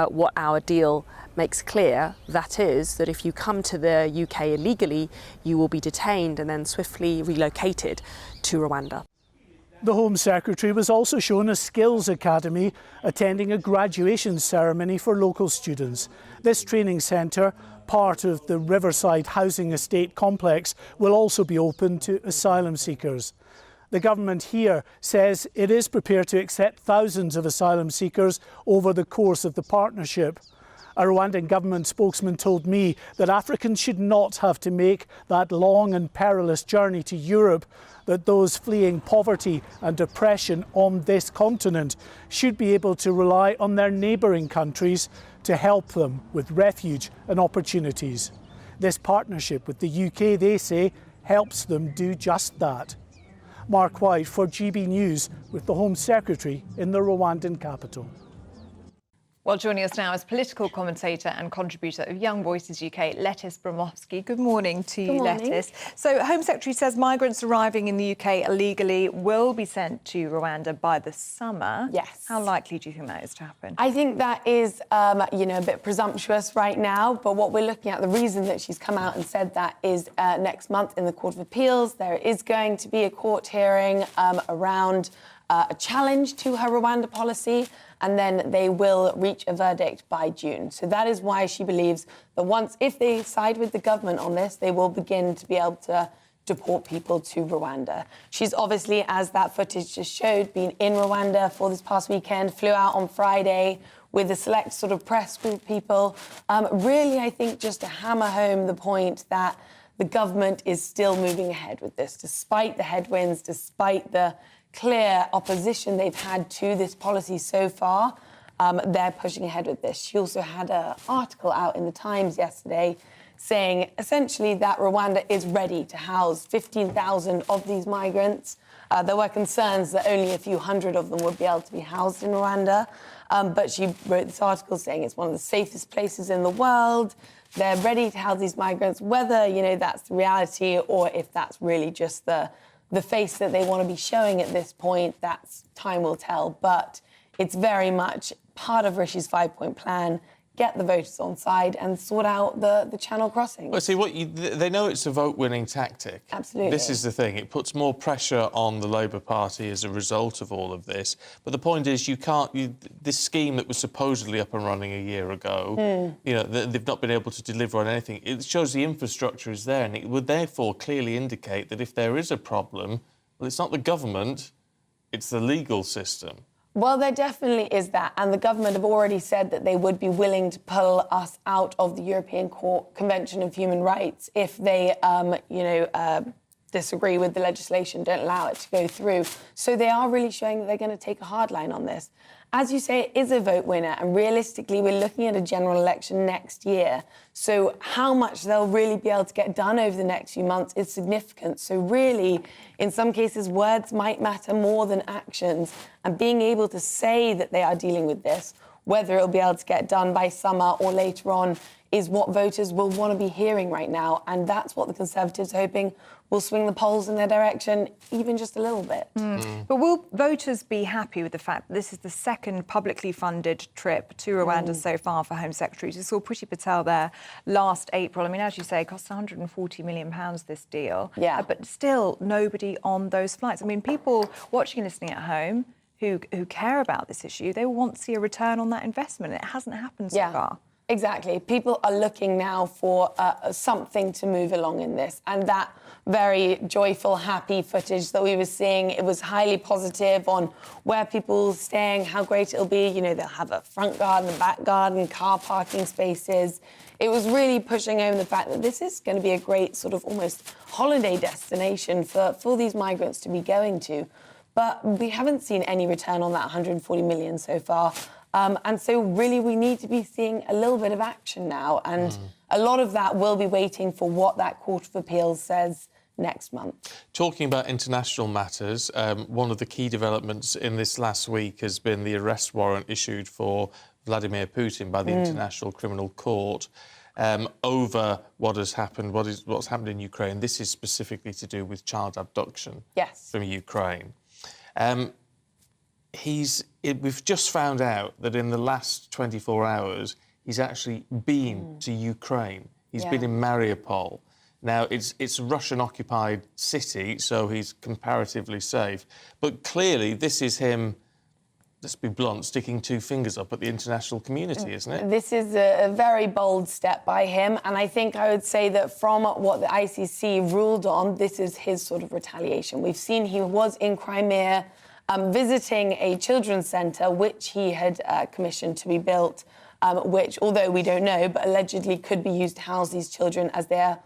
what our deal makes clear, that is, that if you come to the UK illegally, you will be detained and then swiftly relocated to Rwanda. The Home Secretary was also shown a skills academy, attending a graduation ceremony for local students. This training centre, part of the Riverside Housing Estate complex, will also be open to asylum seekers. The government here says it is prepared to accept thousands of asylum seekers over the course of the partnership. A Rwandan government spokesman told me that Africans should not have to make that long and perilous journey to Europe, that those fleeing poverty and depression on this continent should be able to rely on their neighbouring countries to help them with refuge and opportunities. This partnership with the UK, they say, helps them do just that. Mark White for GB News with the Home Secretary in the Rwandan capital. Well, joining us now is political commentator and contributor of Young Voices UK, Lettice Bromowski. Good morning to you, Lettice. So, Home Secretary says migrants arriving in the UK illegally will be sent to Rwanda by the summer. Yes. How likely do you think that is to happen? I think that is, a bit presumptuous right now. But what we're looking at, the reason that she's come out and said that is next month in the Court of Appeals, there is going to be a court hearing around a challenge to her Rwanda policy, and then they will reach a verdict by June. So that is why she believes that if they side with the government on this, they will begin to be able to deport people to Rwanda. She's obviously, as that footage just showed, been in Rwanda for this past weekend, flew out on Friday with a select sort of press group of people. Really, I think just to hammer home the point that the government is still moving ahead with this, despite the headwinds, despite the clear opposition they've had to this policy so far. They're pushing ahead with this. She also had an article out in the Times yesterday saying essentially that Rwanda is ready to house 15,000 of these migrants. There were concerns that only a few hundred of them would be able to be housed in Rwanda. But she wrote this article saying it's one of the safest places in the world. They're ready to house these migrants, whether, that's the reality or if that's really just the face that they want to be showing at this point, that's time will tell. But it's very much part of Rishi's 5-point plan. Get the voters on side and sort out the channel crossing. Well, see, they know it's a vote-winning tactic. Absolutely. This is the thing. It puts more pressure on the Labour Party as a result of all of this. But the point is, this scheme that was supposedly up and running a year ago, they've not been able to deliver on anything. It shows the infrastructure is there, and it would therefore clearly indicate that if there is a problem, well, it's not the government, it's the legal system. Well, there definitely is that. And the government have already said that they would be willing to pull us out of the European Convention of Human Rights if they, disagree with the legislation, don't allow it to go through. So they are really showing that they're going to take a hard line on this. As you say, it is a vote winner, and realistically, we're looking at a general election next year. So how much they'll really be able to get done over the next few months is significant. So really, in some cases, words might matter more than actions, and being able to say that they are dealing with this, whether it'll be able to get done by summer or later on, is what voters will want to be hearing right now. And that's what the Conservatives are hoping will swing the polls in their direction, even just a little bit. But will voters be happy with the fact that this is the second publicly funded trip to Rwanda so far for Home Secretary? We saw Priti Patel there last April. I mean, as you say, it costs £140 million, this deal. Yeah. But still nobody on those flights. I mean, people watching and listening at home who care about this issue, they want to see a return on that investment. It hasn't happened so far. Exactly. People are looking now for something to move along in this. And that very joyful, happy footage that we were seeing, it was highly positive on where people are staying, how great it'll be. They'll have a front garden, a back garden, car parking spaces. It was really pushing home the fact that this is going to be a great sort of almost holiday destination for these migrants to be going to. But we haven't seen any return on that 140 million so far. And so really we need to be seeing a little bit of action now. And a lot of that will be waiting for what that Court of Appeals says next month. Talking about international matters, one of the key developments in this last week has been the arrest warrant issued for Vladimir Putin by the International Criminal Court over what has happened, what's happened in Ukraine. This is specifically to do with child abduction from Ukraine. We've just found out that in the last 24 hours, he's actually been to Ukraine. He's been in Mariupol. Now, it's a Russian-occupied city, so he's comparatively safe. But clearly, this is him, let's be blunt, sticking two fingers up at the international community, isn't it? This is a very bold step by him, and I think I would say that from what the ICC ruled on, this is his sort of retaliation. We've seen he was in Crimea visiting a children's centre, which he had commissioned to be built, which, although we don't know, but allegedly could be used to house these children as they're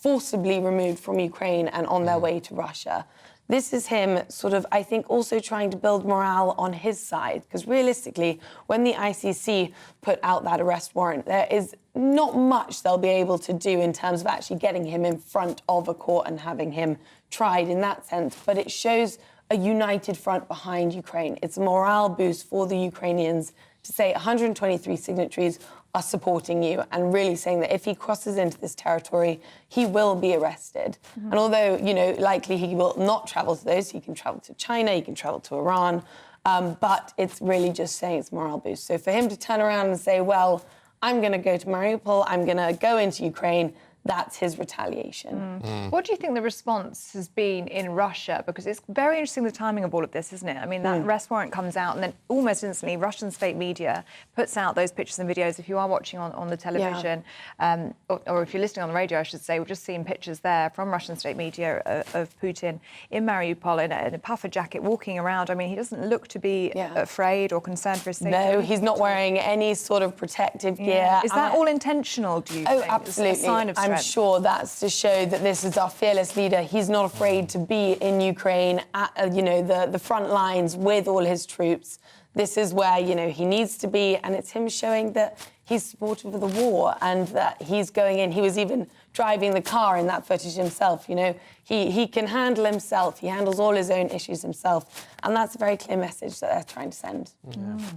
forcibly removed from Ukraine and on their way to Russia. This is him sort of, I think, also trying to build morale on his side, because realistically, when the ICC put out that arrest warrant, there is not much they'll be able to do in terms of actually getting him in front of a court and having him tried in that sense. But it shows a united front behind Ukraine. It's a morale boost for the Ukrainians to say 123 signatories are supporting you and really saying that if he crosses into this territory, he will be arrested. And although, you know, likely he will not travel to those, he can travel to China, he can travel to Iran, but it's really just saying it's morale boost. So for him to turn around and say, well, I'm going to go to Mariupol, I'm going to go into Ukraine, that's his retaliation. What do you think the response has been in Russia? Because it's very interesting, the timing of all of this, isn't it? I mean, that arrest warrant comes out and then almost instantly Russian state media puts out those pictures and videos. If you are watching on the television, or if you're listening on the radio, I should say, we're just seeing pictures there from Russian state media of Putin in Mariupol in a puffer jacket walking around. I mean, he doesn't look to be afraid or concerned for his safety. No, he's not wearing any sort of protective gear. Is that all intentional, do you think? Oh, absolutely. It's a sign of strength. I'm sure that's to show that this is our fearless leader. He's not afraid to be in Ukraine at, you know, the front lines with all his troops. This is where, you know, he needs to be, and it's him showing that he's supportive of the war and that he's going in. He was even driving the car in that footage himself, you know. He can handle himself. He handles all his own issues himself. And that's a very clear message that they're trying to send.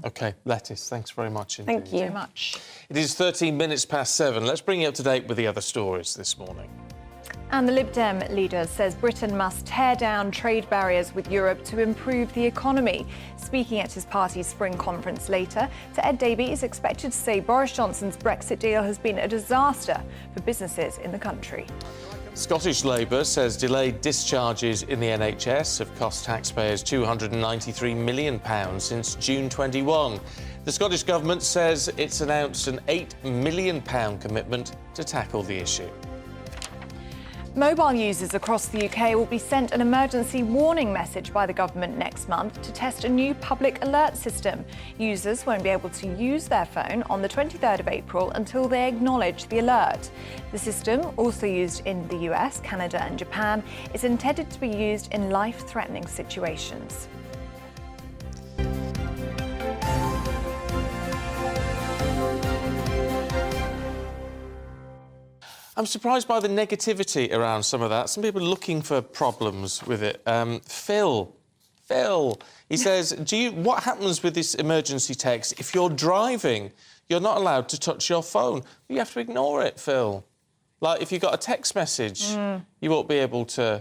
OK, Lettice, thanks very much indeed. Thank you very much. It is 13 minutes past 7. Let's bring you up to date with the other stories this morning. And the Lib Dem leader says Britain must tear down trade barriers with Europe to improve the economy. Speaking at his party's spring conference later, Ed Davey is expected to say Boris Johnson's Brexit deal has been a disaster for businesses in the country. Scottish Labour says delayed discharges in the NHS have cost taxpayers £293 million since June 21. The Scottish Government says it's announced an £8 million commitment to tackle the issue. Mobile users across the UK will be sent an emergency warning message by the government next month to test a new public alert system. Users won't be able to use their phone on the 23rd of April until they acknowledge the alert. The system, also used in the US, Canada and Japan, is intended to be used in life-threatening situations. I'm surprised by the negativity around some of that. Some people are looking for problems with it. Phil, he says, what happens with this emergency text? If you're driving, you're not allowed to touch your phone. You have to ignore it, Phil. Like, if you got a text message, you won't be able to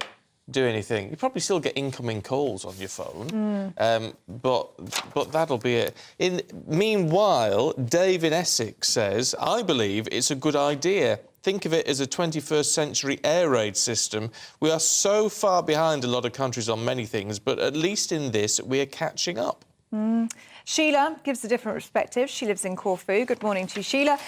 do anything. You probably still get incoming calls on your phone, but that'll be it. Meanwhile, Dave in Essex says, I believe it's a good idea. Think of it as a 21st century air raid system. We are so far behind a lot of countries on many things, but at least in this, we are catching up. Sheila gives a different perspective. She lives in Corfu. Good morning to you, Sheila.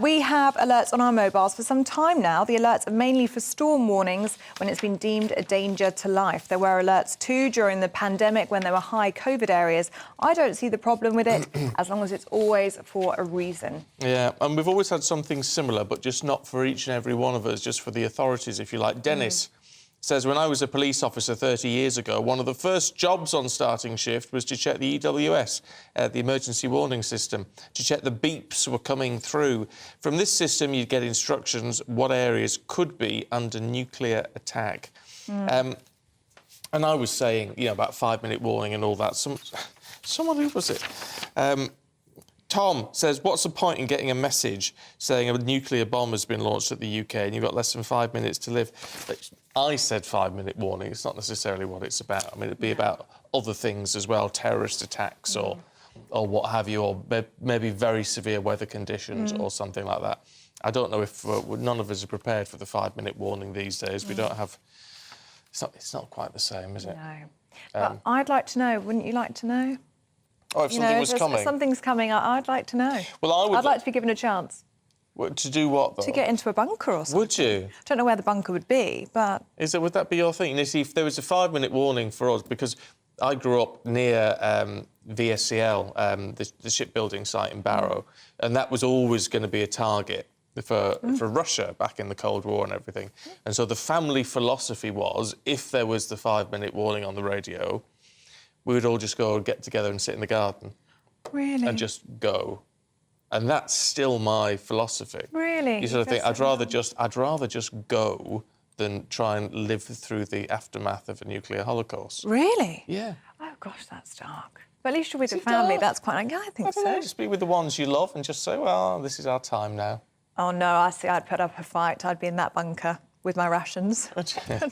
We have alerts on our mobiles for some time now. The alerts are mainly for storm warnings when it's been deemed a danger to life. There were alerts too during the pandemic when there were high COVID areas. I don't see the problem with it as long as it's always for a reason. Yeah, and we've always had something similar, but just not for each and every one of us, just for the authorities, if you like. Dennis says, when I was a police officer 30 years ago, one of the first jobs on starting shift was to check the EWS, the emergency warning system, to check the beeps were coming through. From this system, you'd get instructions what areas could be under nuclear attack. And I was saying, you know, about 5-minute warning and all that. Someone, who was it? Tom says, what's the point in getting a message saying a nuclear bomb has been launched at the UK and you've got less than 5 minutes to live? I said 5-minute warning. It's not necessarily what it's about. I mean, it'd be about other things as well, terrorist attacks or what have you, or maybe very severe weather conditions or something like that. I don't know if none of us are prepared for the 5-minute warning these days. We don't have... It's not quite the same, is it? No. But I'd like to know. Wouldn't you like to know? Oh, if something was coming. If something's coming, I'd like to know. Well, I'd like to be given a chance. To do what, though? To get into a bunker or something. Would you? I don't know where the bunker would be, but... Would that be your thing? You see, if there was a 5-minute warning for us, because I grew up near VSCL, the shipbuilding site in Barrow, and that was always going to be a target for Russia back in the Cold War and everything. And so the family philosophy was, if there was the 5-minute warning on the radio, we would all just go and get together and sit in the garden. Really? And just go. And that's still my philosophy. Really? You sort of think, I'd rather just go than try and live through the aftermath of a nuclear holocaust. Really? Yeah. Oh, gosh, that's dark. But at least you're with your family. That's quite... I think so. Just be with the ones you love and just say, well, this is our time now. Oh, no, I see. I'd put up a fight. I'd be in that bunker with my rations,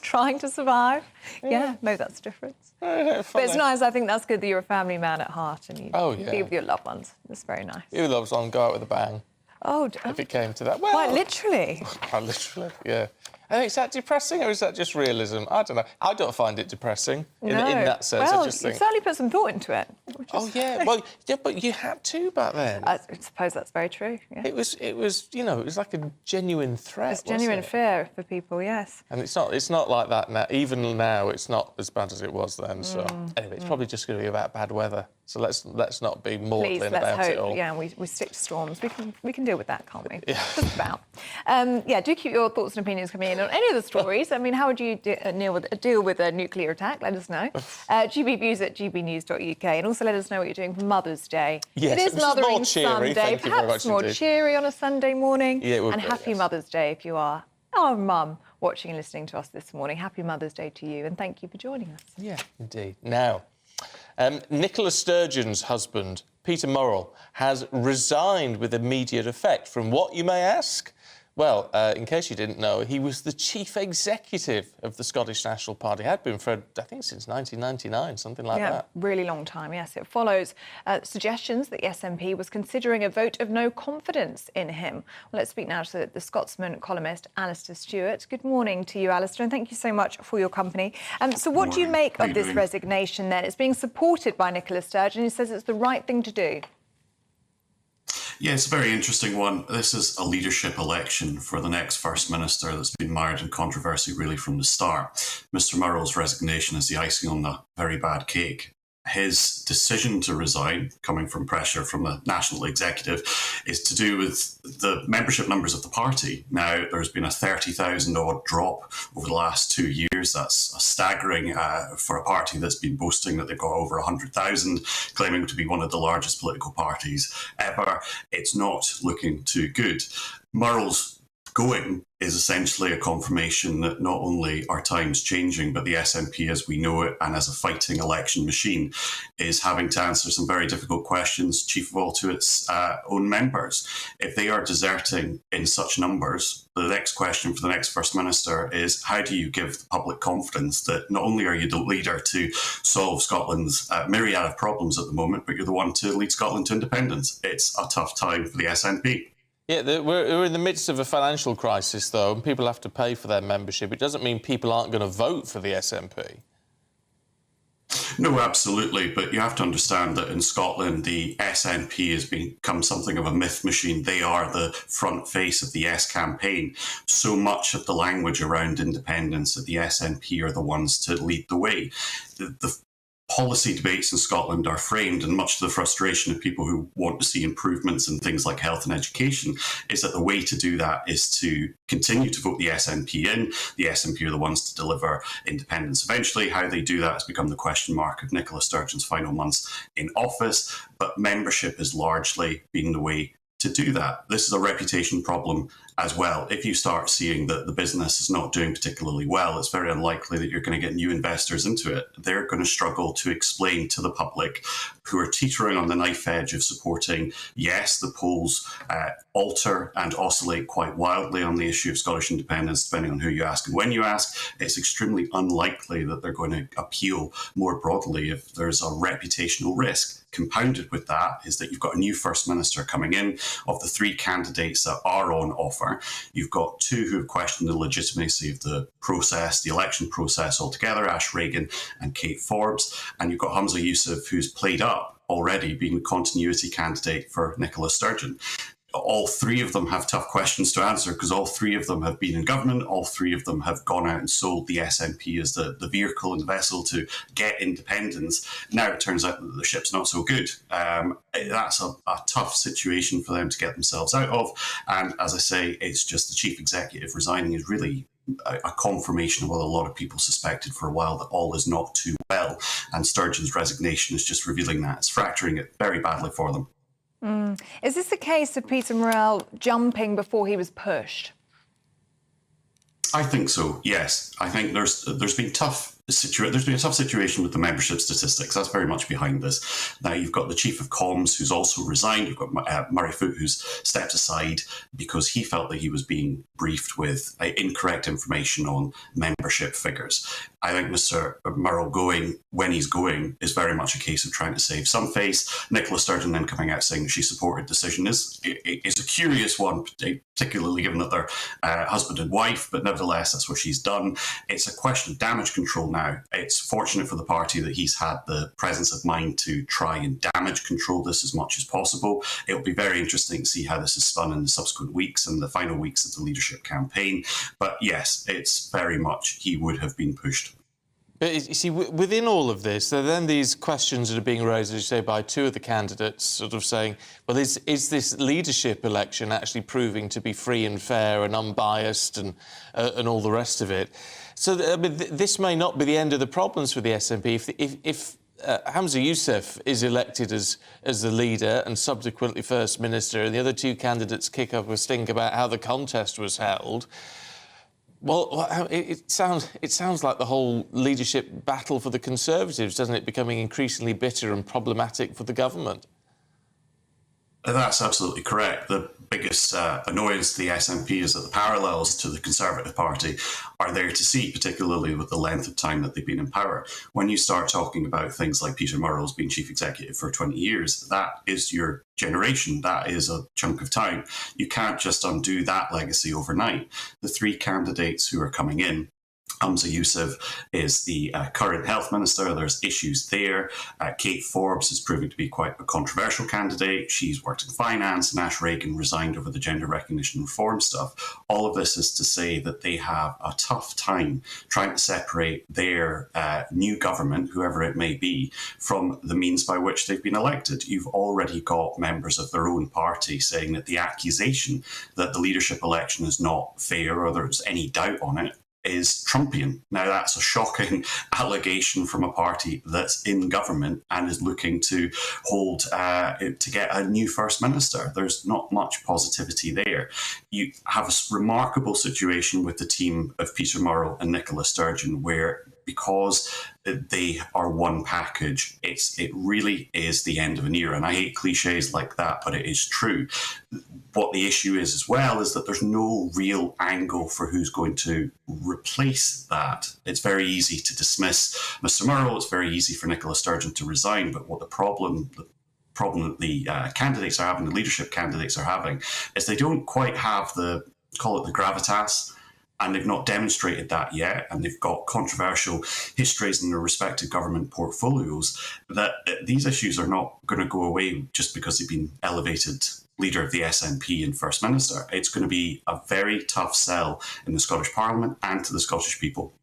trying to survive. Yeah, maybe that's the difference. But it's nice. I think that's good that you're a family man at heart and you be with your loved ones. It's very nice. Your loved one, go out with a bang. Oh, if it came to that. Well, quite literally. Quite literally, yeah. Is that depressing or is that just realism? I don't know. I don't find it depressing in that sense. Well, I just think... you certainly put some thought into it. Oh, yeah. Well, yeah, but you had to back then. I suppose that's very true, yeah. It was, you know, it was like a genuine threat, It's genuine fear for people, yes. And it's not like that now. Even now, it's not as bad as it was then, so... Anyway, it's probably just going to be about bad weather. So let's not be maudlin about it all. Yeah, we stick to storms. We can deal with that, can't we? Yeah. Just about. Do keep your thoughts and opinions coming in on any of the stories. I mean, how would you deal with a nuclear attack? Let us know. gbviews@gbnews.uk, and also let us know what you're doing for Mother's Day. Yes, it is Mothering Sunday. Perhaps more indeed. cheery on a Sunday morning. Yeah, it would and be, happy Mother's Day if you are our mum watching and listening to us this morning. Happy Mother's Day to you, and thank you for joining us. Yeah, indeed. Now, Nicola Sturgeon's husband, Peter Murrell, has resigned with immediate effect. From what, you may ask? Well, in case you didn't know, he was the chief executive of the Scottish National Party. Had been for, I think, since 1999, something like that. Yeah, really long time, yes. It follows suggestions that the SNP was considering a vote of no confidence in him. Well, let's speak now to the Scotsman columnist, Alistair Stewart. Good morning to you, Alistair, and thank you so much for your company. So what do you make of this resignation, then? It's being supported by Nicola Sturgeon, who says it's the right thing to do. Yeah, it's a very interesting one. This is a leadership election for the next First Minister that's been mired in controversy really from the start. Mr Murrell's resignation is the icing on the very bad cake. His decision to resign, coming from pressure from the National Executive, is to do with the membership numbers of the party. Now, there's been a 30,000 odd drop over the last 2 years. That's a staggering for a party that's been boasting that they've got over 100,000, claiming to be one of the largest political parties ever. It's not looking too good. Murrell's going is essentially a confirmation that not only are times changing, but the SNP as we know it and as a fighting election machine is having to answer some very difficult questions, chief of all to its own members. If they are deserting in such numbers, the next question for the next First Minister is how do you give the public confidence that not only are you the leader to solve Scotland's myriad of problems at the moment, but you're the one to lead Scotland to independence? It's a tough time for the SNP. Yeah, we're in the midst of a financial crisis, though, and people have to pay for their membership. It doesn't mean people aren't going to vote for the SNP. No, absolutely. But you have to understand that in Scotland, the SNP has become something of a myth machine. They are the front face of the Yes campaign. So much of the language around independence that the SNP are the ones to lead the way. The policy debates in Scotland are framed, and much to the frustration of people who want to see improvements in things like health and education, is that the way to do that is to continue to vote the SNP in. The SNP are the ones to deliver independence eventually. How they do that has become the question mark of Nicola Sturgeon's final months in office, but membership has largely been the way to do that. This is a reputation problem as well. If you start seeing that the business is not doing particularly well, it's very unlikely that you're going to get new investors into it. They're going to struggle to explain to the public, who are teetering on the knife edge of supporting, yes, the polls alter and oscillate quite wildly on the issue of Scottish independence, depending on who you ask and when you ask. It's extremely unlikely that they're going to appeal more broadly if there's a reputational risk. Compounded with that is that you've got a new First Minister coming in. Of the 3 candidates that are on offer, you've got 2 who have questioned the legitimacy of the process, the election process altogether, Ash Regan and Kate Forbes, and you've got Humza Yousaf, who's played up already being the continuity candidate for Nicola Sturgeon. All 3 of them have tough questions to answer because all 3 of them have been in government. All 3 of them have gone out and sold the SNP as the vehicle and the vessel to get independence. Now it turns out that the ship's not so good. That's a tough situation for them to get themselves out of. And as I say, it's just the chief executive resigning is really a confirmation of what a lot of people suspected for a while, that all is not too well. And Sturgeon's resignation is just revealing that. It's fracturing it very badly for them. Is this the case of Peter Murrell jumping before he was pushed? I think so, yes. I think there's been a tough situation with the membership statistics. That's very much behind this. Now, you've got the chief of comms who's also resigned. You've got Murray Foote, who's stepped aside because he felt that he was being briefed with incorrect information on membership figures. I think Mr. Murrell going when he's going is very much a case of trying to save some face. Nicola Sturgeon then coming out saying she supported decision is a curious one, particularly given that they're husband and wife, but nevertheless, that's what she's done. It's a question of damage control now. It's fortunate for the party that he's had the presence of mind to try and damage control this as much as possible. It'll be very interesting to see how this is spun in the subsequent weeks and the final weeks of the leadership campaign. But yes, it's very much he would have been pushed. But you see, within all of this, there are then these questions that are being raised, as you say, by 2 of the candidates, sort of saying, well, is this leadership election actually proving to be free and fair and unbiased and all the rest of it? So I mean, this may not be the end of the problems for the SNP. If Humza Yousaf is elected as the leader and subsequently First Minister, and the other 2 candidates kick up a stink about how the contest was held, well, it sounds like the whole leadership battle for the Conservatives, doesn't it, becoming increasingly bitter and problematic for the government? That's absolutely correct. The biggest annoyance to the SNP is that the parallels to the Conservative Party are there to see, particularly with the length of time that they've been in power. When you start talking about things like Peter Murrell's been chief executive for 20 years, that is your generation. That is a chunk of time. You can't just undo that legacy overnight. The 3 candidates who are coming in, Humza Yousaf is the current health minister. There's issues there. Kate Forbes is proving to be quite a controversial candidate. She's worked in finance, and Ash Regan resigned over the gender recognition reform stuff. All of this is to say that they have a tough time trying to separate their new government, whoever it may be, from the means by which they've been elected. You've already got members of their own party saying that the accusation that the leadership election is not fair or there's any doubt on it is Trumpian. Now, that's a shocking allegation from a party that's in government and is looking to to get a new First Minister. There's not much positivity there. You have a remarkable situation with the team of Peter Murrell and Nicola Sturgeon, where because they are one package, it really is the end of an era. And I hate cliches like that, but it is true. What the issue is as well is that there's no real angle for who's going to replace that. It's very easy to dismiss Mr. Murrell. It's very easy for Nicola Sturgeon to resign. But what the problem that the candidates are having, the leadership candidates are having, is they don't quite have call it the gravitas. And they've not demonstrated that yet, and they've got controversial histories in their respective government portfolios, that these issues are not going to go away just because they've been elevated leader of the SNP and First Minister. It's going to be a very tough sell in the Scottish Parliament and to the Scottish people.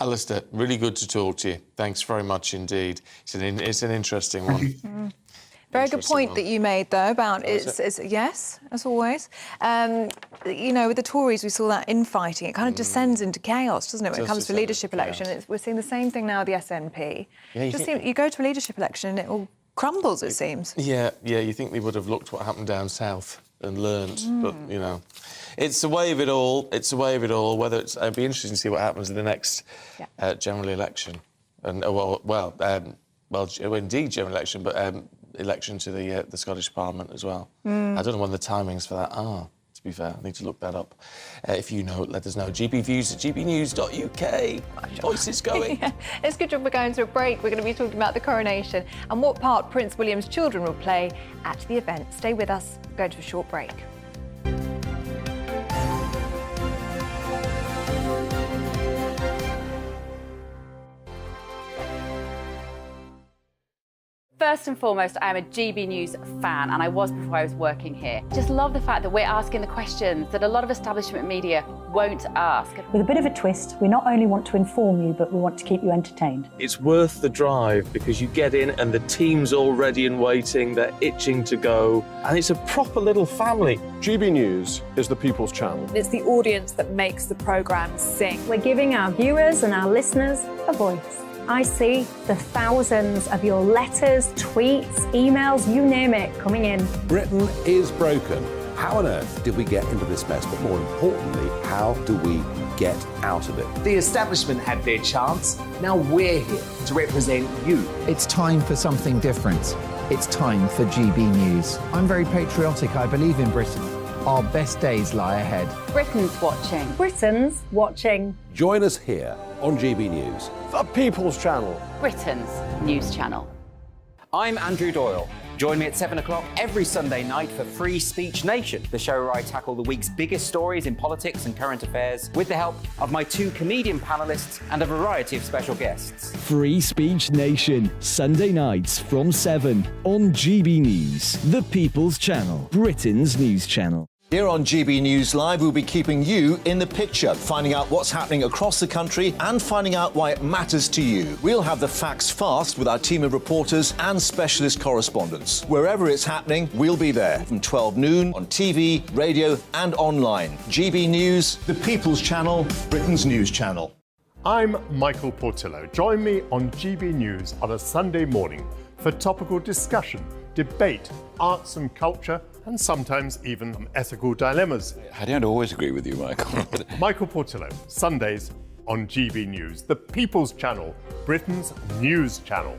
Alistair, really good to talk to you. Thanks very much indeed. It's an interesting one. Very good point that you made, though, about it's yes, as always. You know, with the Tories, we saw that infighting. It kind of descends into chaos, doesn't it, when it comes to leadership election? We're seeing the same thing now with the SNP. Yeah, you go to a leadership election and it will crumbles, it seems. Yeah, you think they would have looked what happened down south and learnt, but, you know, it's the way of it all. It's the way of it all. Whether it's... It'd be interesting to see what happens in the next general election. And, indeed general election, but election to the Scottish Parliament as well. I don't know when the timings for that are, to be fair. I need to look that up. If you know, let us know. gbviews@gbnews.uk. Voices going. It's good job we're going to a break. We're going to be talking about the coronation and what part Prince William's children will play at the event. Stay with us. We're going to a short break. First and foremost, I am a GB News fan, and I was before I was working here. Just love the fact that we're asking the questions that a lot of establishment media won't ask. With a bit of a twist, we not only want to inform you, but we want to keep you entertained. It's worth the drive because you get in and the team's all ready and waiting, they're itching to go, and it's a proper little family. GB News is the people's channel. It's the audience that makes the programme sing. We're giving our viewers and our listeners a voice. I see the thousands of your letters, tweets, emails, you name it, coming in. Britain is broken. How on earth did we get into this mess? But more importantly, how do we get out of it? The establishment had their chance. Now we're here to represent you. It's time for something different. It's time for GB News. I'm very patriotic. I believe in Britain. Our best days lie ahead. Britain's watching. Britain's watching. Join us here on GB News. The People's Channel. Britain's news channel. I'm Andrew Doyle. Join me at 7 o'clock every Sunday night for Free Speech Nation, the show where I tackle the week's biggest stories in politics and current affairs with the help of my 2 comedian panellists and a variety of special guests. Free Speech Nation, Sunday nights from 7 on GB News, the People's Channel, Britain's news channel. Here on GB News Live, we'll be keeping you in the picture, finding out what's happening across the country and finding out why it matters to you. We'll have the facts fast with our team of reporters and specialist correspondents. Wherever it's happening, we'll be there from 12 noon on TV, radio and online. GB News, the People's Channel, Britain's news channel. I'm Michael Portillo. Join me on GB News on a Sunday morning for topical discussion, debate, arts and culture, and sometimes even ethical dilemmas. I don't always agree with you, Michael. Michael Portillo, Sundays on GB News, the People's Channel, Britain's news channel.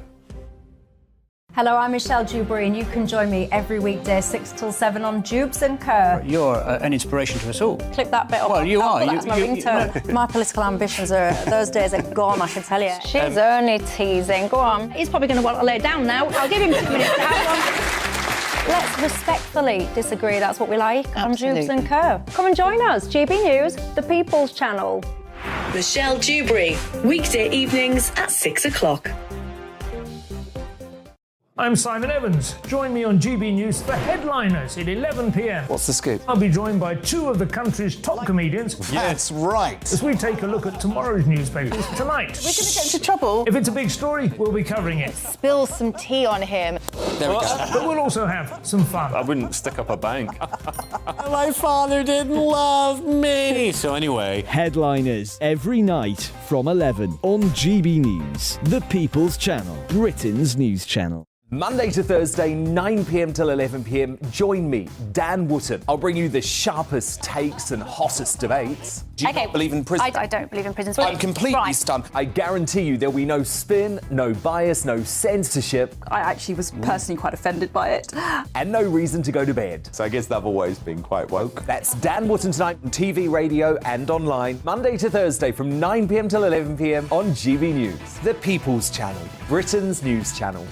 Hello, I'm Michelle Dewberry, and you can join me every weekday 6 till 7 on Jubes and Co. You're an inspiration to us all. Clip that bit up. Well, you are. That's my ringtone. My political ambitions those days are gone, I can tell you. She's only teasing. Go on. He's probably going to want to lay down now. I'll give him 2 minutes to have one. Let's respectfully disagree. That's what we like on Jubes and Co. Come and join us. GB News, the People's Channel. Michelle Dewberry, weekday evenings at 6 o'clock. I'm Simon Evans. Join me on GB News for Headliners at 11 p.m. What's the scoop? I'll be joined by 2 of the country's top comedians. That's right. As we take a look at tomorrow's newspapers tonight. We're going to get into trouble. If it's a big story, we'll be covering it. Spill some tea on him. There we go. But we'll also have some fun. I wouldn't stick up a bank. My father didn't love me. So anyway. Headliners every night from 11 on GB News, the People's Channel, Britain's news channel. Monday to Thursday, 9 p.m. till 11 p.m. Join me, Dan Wootton. I'll bring you the sharpest takes and hottest debates. Do you not believe in prison? I don't believe in prisons. I'm completely stunned. I guarantee you there'll be no spin, no bias, no censorship. I actually was personally quite offended by it. And no reason to go to bed. So I guess they've always been quite woke. That's Dan Wootton tonight on TV, radio and online. Monday to Thursday from 9 p.m. till 11 p.m. on GB News. The People's Channel, Britain's news channel.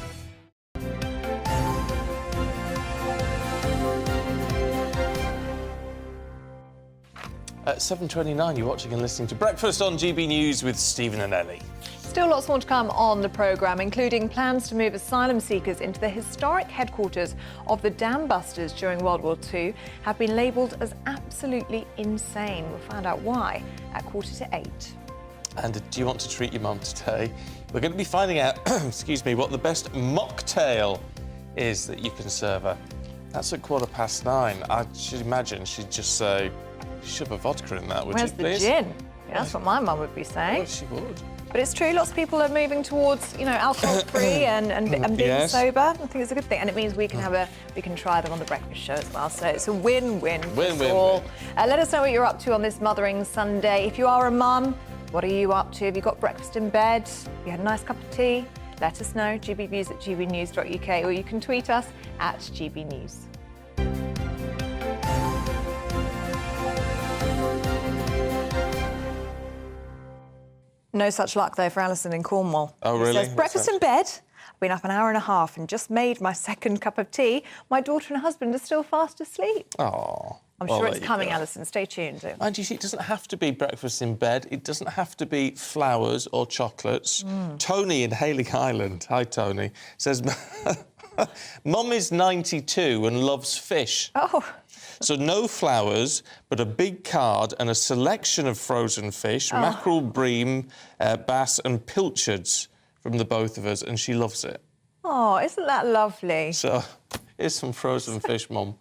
At 7:29, you're watching and listening to Breakfast on GB News with Stephen and Ellie. Still lots more to come on the programme, including plans to move asylum seekers into the historic headquarters of the Dambusters during World War II have been labelled as absolutely insane. We'll find out why at 7:45. And do you want to treat your mum today? We're going to be finding out, excuse me, what the best mocktail is that you can serve her. That's at 9:15. I should imagine she'd just say, shove a vodka in that, would Where's you, the please? gin? Yeah, that's what my mum would be saying. Well, she would. But it's true, lots of people are moving towards, alcohol-free and being Yes. sober. I think it's a good thing, and it means we can try them on the breakfast show as well. So it's a win-win for us all. Let us know what you're up to on this Mothering Sunday. If you are a mum, what are you up to? Have you got breakfast in bed? You had a nice cup of tea? Let us know. gbviews@gbnews.uk, or you can tweet us at gbnews. No such luck, though, for Alison in Cornwall. Oh, really? It says, breakfast in bed. I've been up an hour and a half and just made my second cup of tea. My daughter and husband are still fast asleep. Oh. I'm sure it's coming, Alison. Stay tuned. And you see, it doesn't have to be breakfast in bed. It doesn't have to be flowers or chocolates. Tony in Hailing Island, hi, Tony, says, Mum is 92 and loves fish. Oh. So no flowers, but a big card and a selection of frozen fish, mackerel, bream, bass and pilchards from the both of us, and she loves it. Oh, isn't that lovely? So here's some frozen fish, Mum.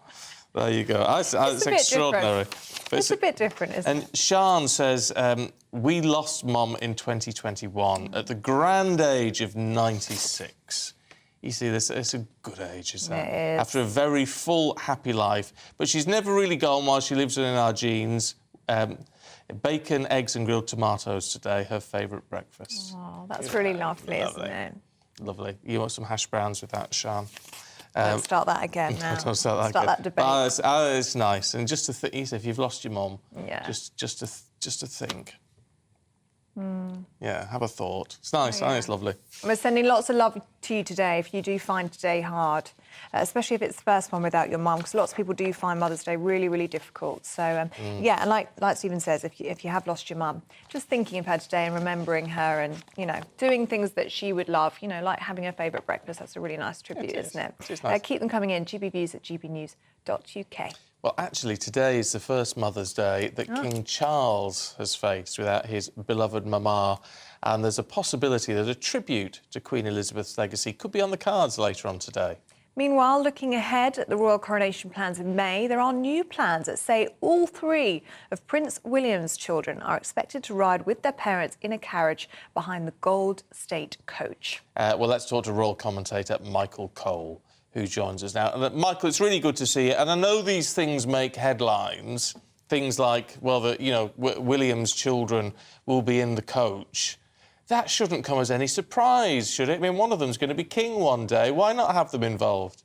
There you go. It's extraordinary. But It's a bit different, isn't it? And Sian says, we lost Mum in 2021 at the grand age of 96. You see, it's a good age, isn't it? It is. After a very full, happy life. But she's never really gone while she lives within our genes. Bacon, eggs and grilled tomatoes today, her favourite breakfast. Oh, that's really lovely, isn't it? Lovely. You want some hash browns with that, Sian? Don't start that again now. Don't start that debate. It's nice. And just to think, if you've lost your mum, Yeah. just to think. Yeah, have a thought. It's nice. I think it's lovely. We're sending lots of love to you today if you do find today hard, especially if it's the first one without your mum, because lots of people do find Mother's Day really, really difficult. So, yeah, and like Stephen says, if you have lost your mum, just thinking of her today and remembering her and, doing things that she would love, like having her favourite breakfast, that's a really nice tribute, isn't it? It is nice. Keep them coming in, gbviews@gbnews.uk. Well, actually, today is the first Mother's Day that King Charles has faced without his beloved mama, and there's a possibility that a tribute to Queen Elizabeth's legacy could be on the cards later on today. Meanwhile, looking ahead at the royal coronation plans in May, there are new plans that say all three of Prince William's children are expected to ride with their parents in a carriage behind the Gold State coach. Well, let's talk to royal commentator Michael Cole, who joins us now. And, Michael, it's really good to see you. And I know these things make headlines. Things like, well, William's children will be in the coach. That shouldn't come as any surprise, should it? I mean, one of them's going to be king one day. Why not have them involved?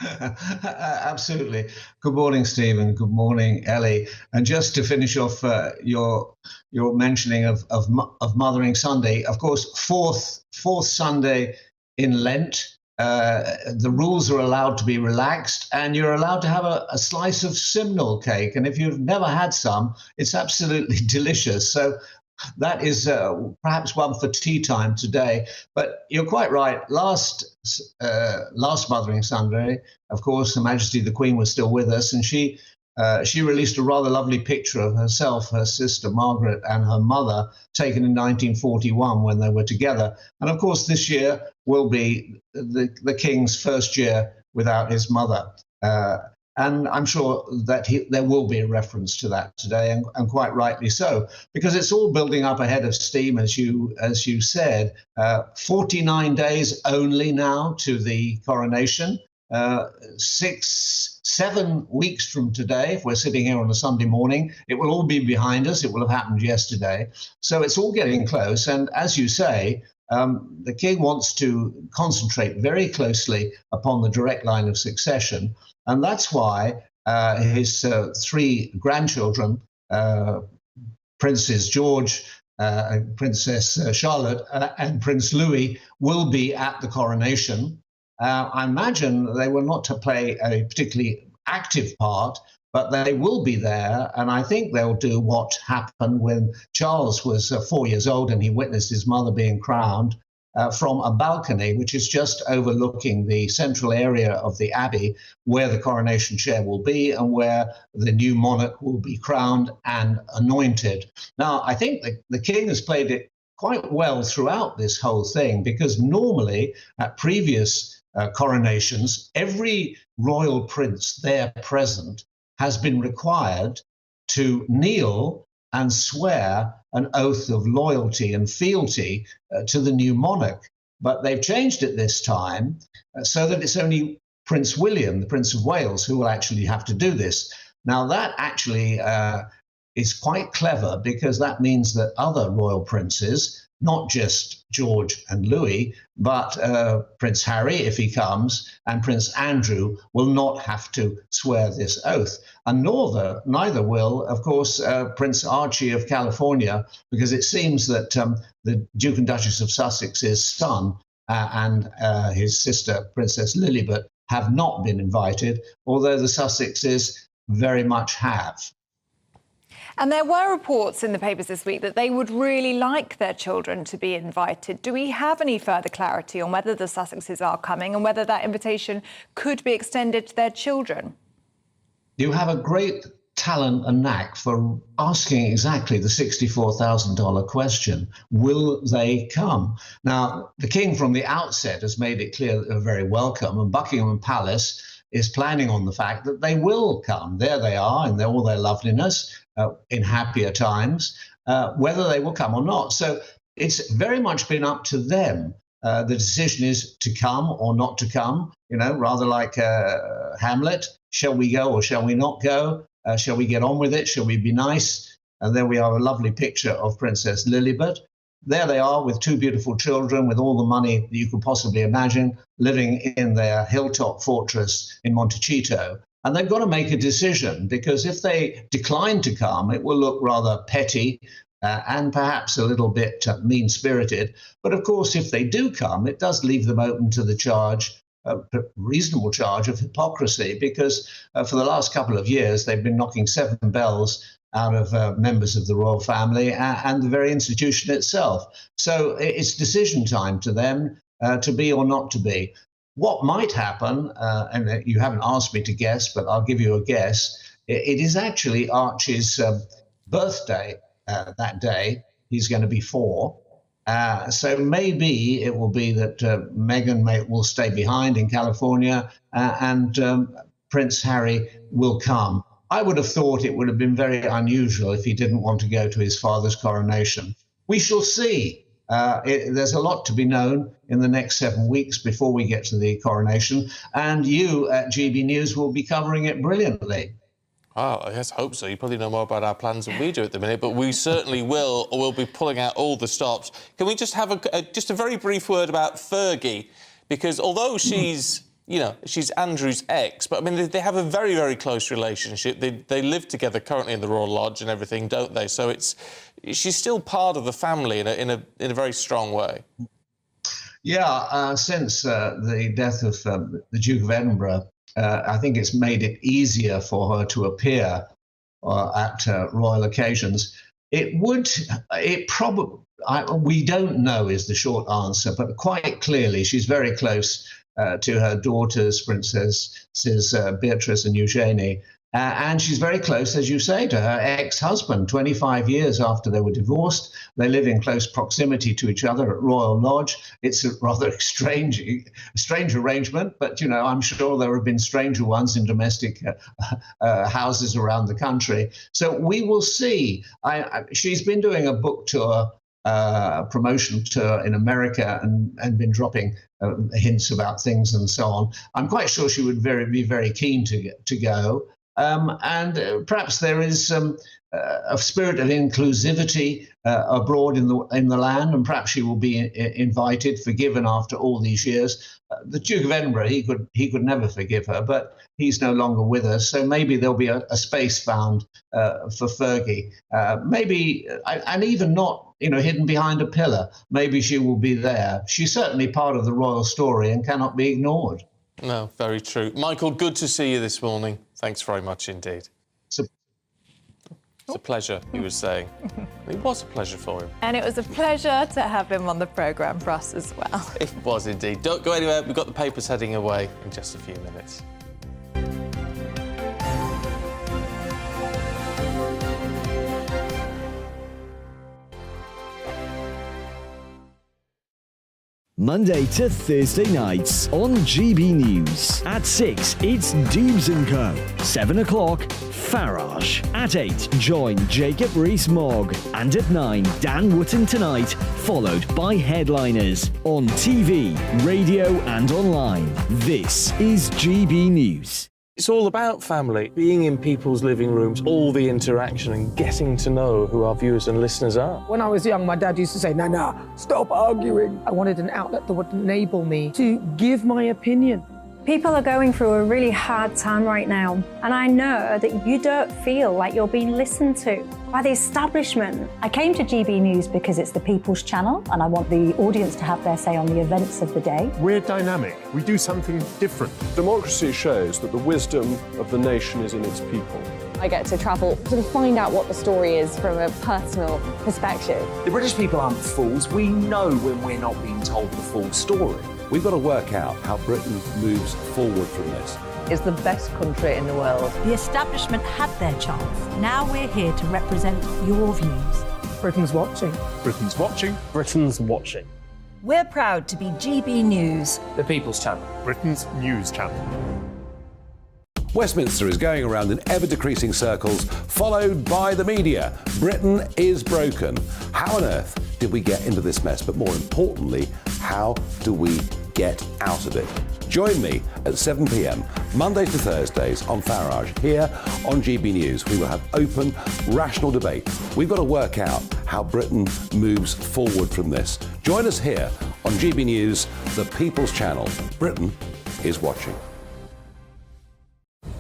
Absolutely. Good morning, Stephen. Good morning, Ellie. And just to finish off your mentioning of Mothering Sunday, of course, fourth Sunday in Lent. The rules are allowed to be relaxed, and you're allowed to have a slice of simnel cake. And if you've never had some, it's absolutely delicious. So that is perhaps one for tea time today. But you're quite right. Last Mothering Sunday, of course, Her Majesty the Queen was still with us, and she released a rather lovely picture of herself, her sister Margaret, and her mother, taken in 1941 when they were together. And of course, this year will be the King's first year without his mother. And I'm sure that there will be a reference to that today, and quite rightly so, because it's all building up ahead of steam, as you said. 49 days only now to the coronation. 7 weeks from today, if we're sitting here on a Sunday morning, it will all be behind us. It will have happened yesterday. So it's all getting close. And as you say, the King wants to concentrate very closely upon the direct line of succession. And that's why his three grandchildren, Princes George, Princess Charlotte, and Prince Louis, will be at the coronation. I imagine they will not to play a particularly active part, but they will be there, and I think they'll do what happened when Charles was 4 years old and he witnessed his mother being crowned from a balcony, which is just overlooking the central area of the Abbey, where the coronation chair will be and where the new monarch will be crowned and anointed. Now, I think the King has played it quite well throughout this whole thing, because normally at previous coronations, every royal prince there present has been required to kneel and swear an oath of loyalty and fealty to the new monarch. But they've changed it this time so that it's only Prince William, the Prince of Wales, who will actually have to do this. Now, that actually is quite clever, because that means that other royal princes, not just George and Louis, but Prince Harry, if he comes, and Prince Andrew will not have to swear this oath. And neither will, of course, Prince Archie of California, because it seems that the Duke and Duchess of Sussex's son and his sister, Princess Lilibet, have not been invited, although the Sussexes very much have. And there were reports in the papers this week that they would really like their children to be invited. Do we have any further clarity on whether the Sussexes are coming and whether that invitation could be extended to their children? You have a great talent and knack for asking exactly the $64,000 question. Will they come? Now, the King from the outset has made it clear that they're very welcome, and Buckingham Palace is planning on the fact that they will come. There they are in all their loveliness, in happier times, whether they will come or not. So it's very much been up to them. The decision is to come or not to come, rather like Hamlet. Shall we go or shall we not go? Shall we get on with it? Shall we be nice? And there we have a lovely picture of Princess Lilibet. There they are with two beautiful children, with all the money that you could possibly imagine, living in their hilltop fortress in Montecito. And they've got to make a decision, because if they decline to come, it will look rather petty and perhaps a little bit mean-spirited. But of course, if they do come, it does leave them open to the charge, reasonable charge of hypocrisy, because for the last couple of years, they've been knocking 7 bells out of members of the royal family and the very institution itself. So it's decision time to them to be or not to be. What might happen, and you haven't asked me to guess, but I'll give you a guess, it is actually Archie's birthday that day. He's going to be 4. So maybe it will be that Meghan will stay behind in California and Prince Harry will come. I would have thought it would have been very unusual if he didn't want to go to his father's coronation. We shall see. There's a lot to be known in the next 7 weeks before we get to the coronation, and you at GB News will be covering it brilliantly. Oh, I guess hope so. You probably know more about our plans than we do at the minute, but we certainly will, or we'll be pulling out all the stops. Can we just have just a very brief word about Fergie? Because although she's, she's Andrew's ex, but, I mean, they have a very, very close relationship. They live together currently in the Royal Lodge and everything, don't they? So she's still part of the family in a very strong way. Yeah, since the death of the Duke of Edinburgh, I think it's made it easier for her to appear at royal occasions. We don't know is the short answer, but quite clearly she's very close to her daughters, Princesses Beatrice and Eugenie. And she's very close, as you say, to her ex-husband. 25 years after they were divorced, they live in close proximity to each other at Royal Lodge. It's a rather strange arrangement, but, I'm sure there have been stranger ones in domestic houses around the country. So we will see. She's been doing a book tour, promotion tour in America and been dropping hints about things and so on. I'm quite sure she would be very keen to go. And perhaps there is a spirit of inclusivity abroad in the land, and perhaps she will be invited, forgiven after all these years. The Duke of Edinburgh, he could never forgive her, but he's no longer with us. So maybe there'll be a space found for Fergie. Maybe, and even not, hidden behind a pillar. Maybe she will be there. She's certainly part of the royal story and cannot be ignored. No, very true. Michael, good to see you this morning. Thanks very much indeed. It's a pleasure, he was saying. It was a pleasure for him. And it was a pleasure to have him on the programme for us as well. It was indeed. Don't go anywhere. We've got the papers heading away in just a few minutes. Monday to Thursday nights on GB News. At 6, it's Dubes & Co. 7 o'clock, Farage. At 8, join Jacob Rees-Mogg. And at 9, Dan Wootton Tonight, followed by Headliners. On TV, radio and online. This is GB News. It's all about family, being in people's living rooms, all the interaction and getting to know who our viewers and listeners are. When I was young, my dad used to say, no, stop arguing. I wanted an outlet that would enable me to give my opinion. People are going through a really hard time right now, and I know that you don't feel like you're being listened to by the establishment. I came to GB News because it's the people's channel, and I want the audience to have their say on the events of the day. We're dynamic. We do something different. Democracy shows that the wisdom of the nation is in its people. I get to travel to find out what the story is from a personal perspective. The British people aren't fools. We know when we're not being told the full story. We've got to work out how Britain moves forward from this. Is the best country in the world. The establishment had their chance. Now we're here to represent your views. Britain's watching. Britain's watching. Britain's watching. We're proud to be GB News. The People's Channel. Britain's news channel. Westminster is going around in ever-decreasing circles, followed by the media. Britain is broken. How on earth did we get into this mess? But more importantly, how do we get out of it? Join me at 7 p.m, Mondays to Thursdays on Farage, here on GB News. We will have open, rational debate. We've got to work out how Britain moves forward from this. Join us here on GB News, the People's Channel. Britain is watching.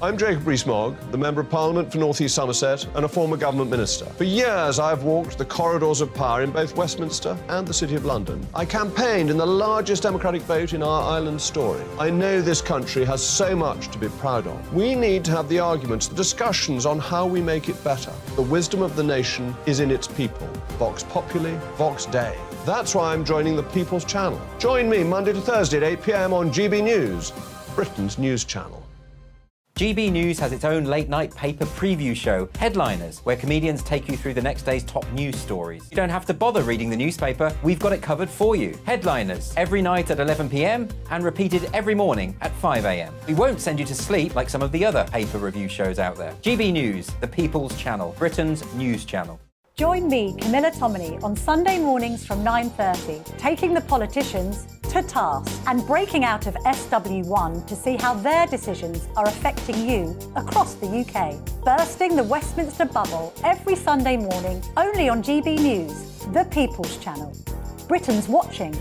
I'm Jacob Rees-Mogg, the Member of Parliament for North East Somerset and a former government minister. For years, I've walked the corridors of power in both Westminster and the City of London. I campaigned in the largest democratic vote in our island story. I know this country has so much to be proud of. We need to have the arguments, the discussions on how we make it better. The wisdom of the nation is in its people. Vox Populi, Vox Dei. That's why I'm joining the People's Channel. Join me Monday to Thursday at 8 p.m. on GB News, Britain's news channel. GB News has its own late-night paper preview show, Headliners, where comedians take you through the next day's top news stories. You don't have to bother reading the newspaper, we've got it covered for you. Headliners, every night at 11 p.m. and repeated every morning at 5 a.m. We won't send you to sleep like some of the other paper review shows out there. GB News, the People's Channel, Britain's news channel. Join me, Camilla Tominey, on Sunday mornings from 9:30, taking the politicians to task and breaking out of SW1 to see how their decisions are affecting you across the UK. Bursting the Westminster bubble every Sunday morning, only on GB News, the People's Channel. Britain's watching.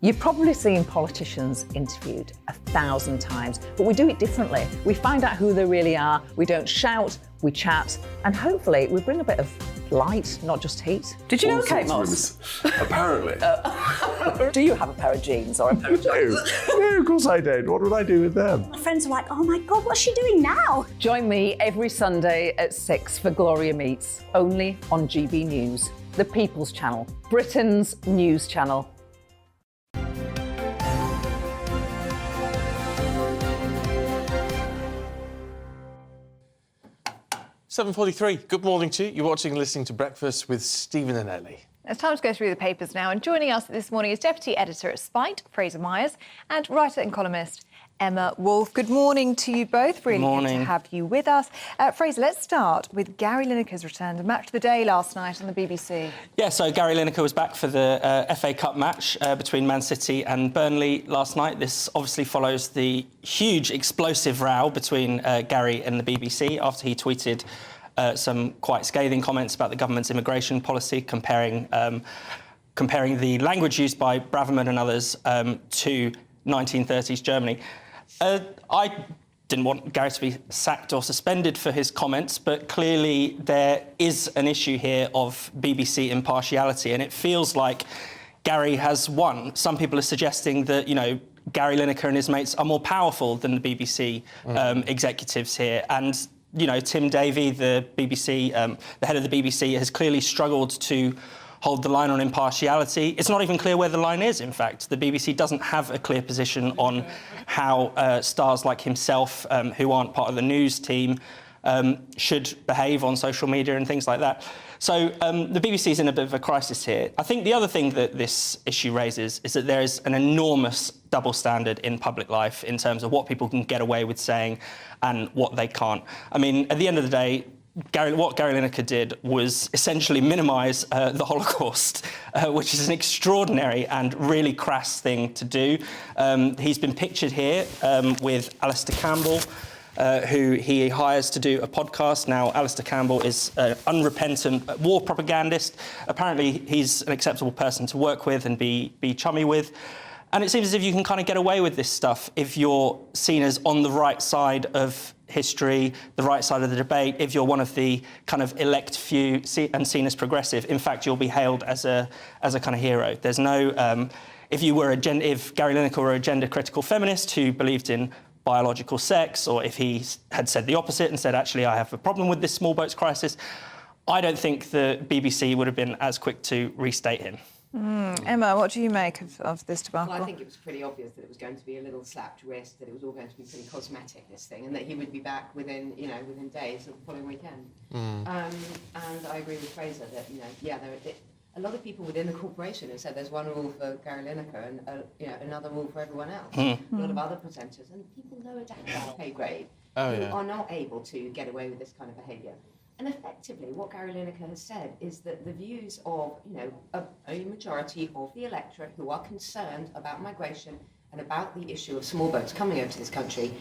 You've probably seen politicians interviewed 1,000 times, but we do it differently. We find out who they really are, we don't shout, we chat, and hopefully we bring a bit of light, not just heat. Did you know Kate Moss? Apparently. Do you have a pair of jeans or a pair of jeans? No, of course I don't. What would I do with them? My friends are like, oh my God, what's she doing now? Join me every Sunday at 6 for Gloria Meets, only on GB News, the People's Channel, Britain's news channel. 7:43. Good morning to you. You're watching and listening to Breakfast with Stephen and Ellie. It's time to go through the papers now, and joining us this morning is Deputy Editor at Spite, Fraser Myers, and writer and columnist Emma Wolfe. Good morning to you both. Really good to have you with us. Fraser, let's start with Gary Lineker's return to Match of the Day last night on the BBC. Yeah, so Gary Lineker was back for the FA Cup match between Man City and Burnley last night. This obviously follows the huge explosive row between Gary and the BBC after he tweeted some quite scathing comments about the government's immigration policy, comparing the language used by Braverman and others to 1930s Germany. I didn't want Gary to be sacked or suspended for his comments, but clearly there is an issue here of BBC impartiality, and it feels like Gary has won. Some people are suggesting that, you know, Gary Lineker and his mates are more powerful than the BBC executives here, and you know, Tim Davie, the BBC, the head of the BBC, has clearly struggled to hold the line on impartiality. It's not even clear where the line is, in fact. The BBC doesn't have a clear position on how stars like himself, who aren't part of the news team, should behave on social media and things like that. So the BBC is in a bit of a crisis here. I think the other thing that this issue raises is that there is an enormous double standard in public life in terms of what people can get away with saying and what they can't. I mean, at the end of the day, what Gary Lineker did was essentially minimise the Holocaust, which is an extraordinary and really crass thing to do. He's been pictured here with Alistair Campbell, who he hires to do a podcast. Now, Alistair Campbell is an unrepentant war propagandist. Apparently, he's an acceptable person to work with and be chummy with. And it seems as if you can kind of get away with this stuff if you're seen as on the right side of history, the right side of the debate, if you're one of the kind of elect few and seen as progressive. In fact, you'll be hailed as a kind of hero. There's no... if Gary Lineker were a gender-critical feminist who believed in biological sex, or if he had said the opposite and said, actually, I have a problem with this small boats crisis, I don't think the BBC would have been as quick to restate him. Emma, what do you make of this debacle? Well, I think it was pretty obvious that it was going to be a little slapped wrist, that it was all going to be pretty cosmetic, this thing, and that he would be back within days of the following weekend. And I agree with Fraser that, a lot of people within the corporation have said there's one rule for Gary Lineker and another rule for everyone else. A lot of other presenters and people lower down the pay grade who are not able to get away with this kind of behaviour. And effectively, what Gary Lineker has said is that the views of, a majority of the electorate who are concerned about migration and about the issue of small boats coming over to this country,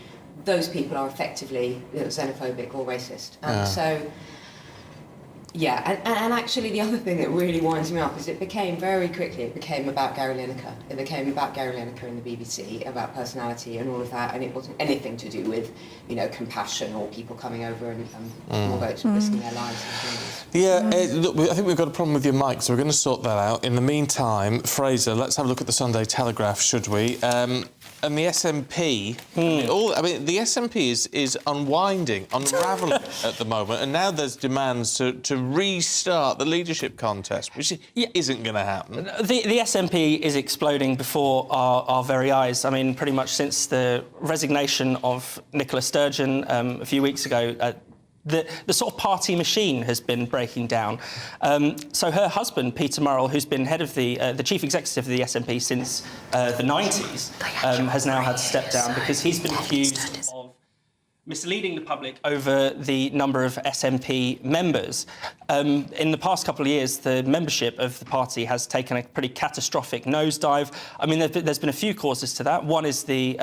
those people are effectively xenophobic or racist. And so... Yeah, and actually the other thing that really winds me up is it became about Gary Lineker. It became about Gary Lineker in the BBC, about personality and all of that, and it wasn't anything to do with, compassion or people coming over and small boats risking their lives. Look, I think we've got a problem with your mic, so we're going to sort that out. In the meantime, Fraser, let's have a look at the Sunday Telegraph, should we? And the SNP, the SNP is unravelling at the moment, and now there's demands to restart the leadership contest, which isn't going to happen. The SNP is exploding before our very eyes. I mean, pretty much since the resignation of Nicola Sturgeon a few weeks ago, the sort of party machine has been breaking down. So her husband, Peter Murrell, who's been head of the chief executive of the SNP since the 90s, has now had to step down because he's been accused of misleading the public over the number of SNP members. In the past couple of years, the membership of the party has taken a pretty catastrophic nosedive. I mean, there's been a few causes to that. One is the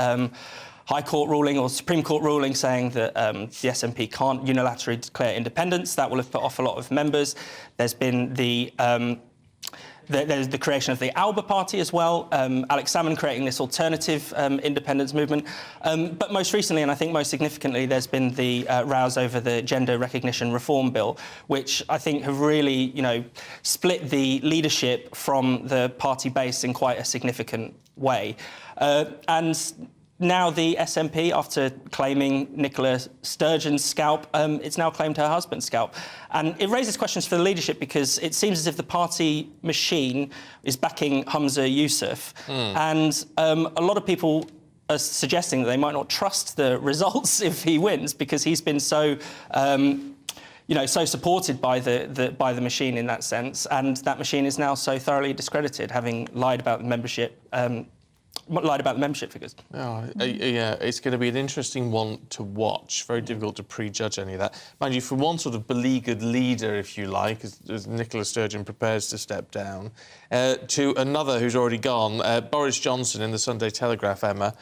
High Court ruling or Supreme Court ruling saying that the SNP can't unilaterally declare independence. That will have put off a lot of members. There's been there's the creation of the Alba Party as well, Alex Salmond creating this alternative independence movement. But most recently, and I think most significantly, there's been the rows over the Gender Recognition Reform Bill, which I think have really, split the leadership from the party base in quite a significant way. And now the SNP, after claiming Nicola Sturgeon's scalp, it's now claimed her husband's scalp. And it raises questions for the leadership because it seems as if the party machine is backing Humza Yousaf. And a lot of people are suggesting that they might not trust the results if he wins because he's been so... so supported by the machine in that sense, and that machine is now so thoroughly discredited, having lied about the membership figures. It's going to be an interesting one to watch. Very difficult to prejudge any of that. Mind you, from one sort of beleaguered leader, if you like, as Nicola Sturgeon prepares to step down, to another who's already gone, Boris Johnson in the Sunday Telegraph, Emma.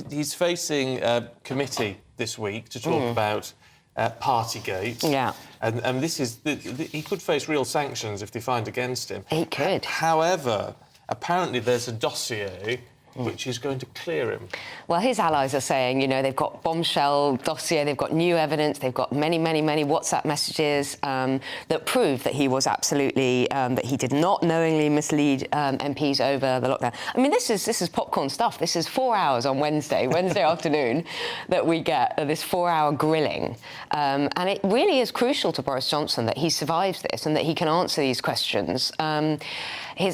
He's facing a committee this week to talk about partygate. Yeah. And this is... he could face real sanctions if they find against him. He could. However... apparently there's a dossier which is going to clear him. Well, his allies are saying, they've got bombshell dossier, they've got new evidence, they've got many, many, many WhatsApp messages that prove that he was absolutely, that he did not knowingly mislead MPs over the lockdown. I mean, this is popcorn stuff. This is 4 hours on Wednesday afternoon that we get this 4-hour grilling. And it really is crucial to Boris Johnson that he survives this and that he can answer these questions.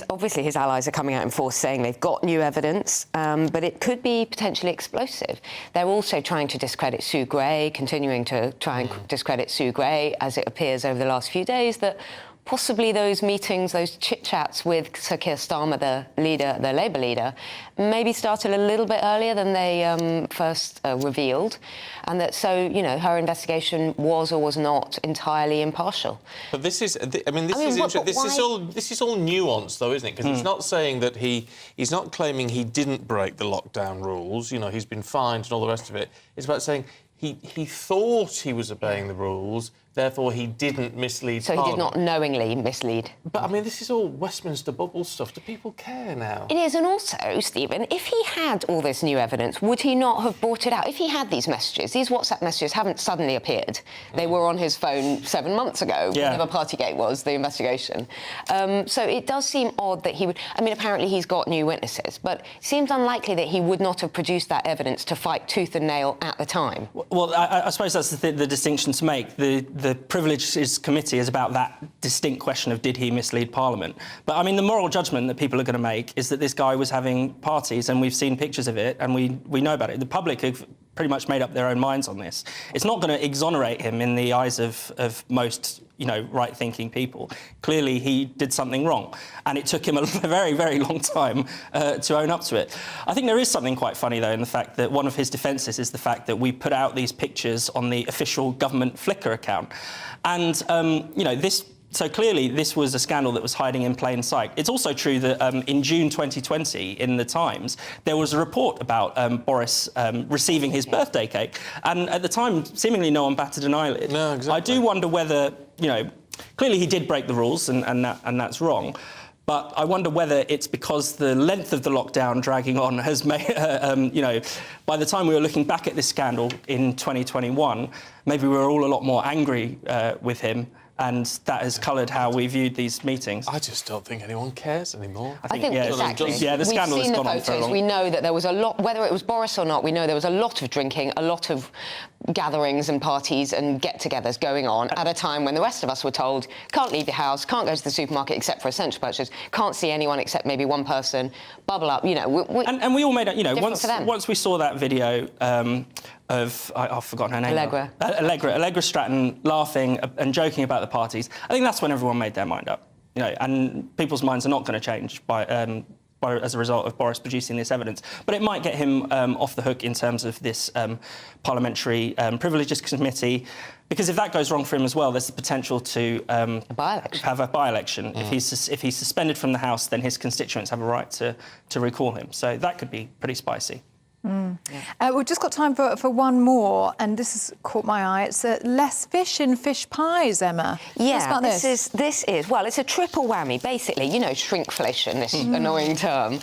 Obviously his allies are coming out in force saying they've got new evidence. violence, but it could be potentially explosive. They're also trying to discredit Sue Gray, continuing to try and discredit Sue Gray, as it appears over the last few days that possibly those meetings, those chit-chats with Sir Keir Starmer, the Labour leader, maybe started a little bit earlier than they first revealed, and that her investigation was or was not entirely impartial. But this is, I mean, this is interesting. This is all nuanced, though, isn't it? Because it's not saying that he's not claiming he didn't break the lockdown rules. He's been fined and all the rest of it. It's about saying he thought he was obeying the rules. Therefore, he didn't mislead So Parliament. he did not knowingly mislead. But, I mean, this is all Westminster bubble stuff. Do people care now? It is, and also, Stephen, if he had all this new evidence, would he not have brought it out? If he had these messages, these WhatsApp messages haven't suddenly appeared. They were on his phone 7 months ago, whenever Partygate was, the investigation. So it does seem odd that he would... I mean, apparently he's got new witnesses, but it seems unlikely that he would not have produced that evidence to fight tooth and nail at the time. Well, I suppose that's the distinction to make. The Privileges Committee is about that distinct question of did he mislead Parliament. But, I mean, the moral judgment that people are going to make is that this guy was having parties, and we've seen pictures of it, and we know about it. The public have pretty much made up their own minds on this. It's not going to exonerate him in the eyes of most, right-thinking people. Clearly, he did something wrong, and it took him a very, very long time to own up to it. I think there is something quite funny, though, in the fact that one of his defences is the fact that we put out these pictures on the official government Flickr account. And, So clearly, this was a scandal that was hiding in plain sight. It's also true that in June 2020, in The Times, there was a report about Boris receiving his birthday cake. And at the time, seemingly no one batted an eyelid. No, exactly. I do wonder whether, clearly he did break the rules, and that's wrong. But I wonder whether it's because the length of the lockdown dragging on has made, by the time we were looking back at this scandal in 2021, maybe we were all a lot more angry with him. And that has coloured how we viewed these meetings. I just don't think anyone cares anymore. I think exactly. The scandal has gone on for a long time. We know that there was a lot, whether it was Boris or not, we know there was a lot of drinking, a lot of gatherings and parties and get-togethers going on at a time when the rest of us were told, can't leave your house, can't go to the supermarket except for essential purchases, can't see anyone except maybe one person, bubble up, And we all made it, once we saw that video of, I've forgotten her name. Allegra Stratton laughing and joking about the parties. I think that's when everyone made their mind up. And people's minds are not going to change as a result of Boris producing this evidence. But it might get him off the hook in terms of this parliamentary privileges committee, because if that goes wrong for him as well, there's the potential to have a by-election. If he's suspended from the House, then his constituents have a right to recall him. So that could be pretty spicy. We've just got time for one more, and this has caught my eye. It's less fish in fish pies, Emma. Yeah, this is well, it's a triple whammy, basically. Shrinkflation, this annoying term.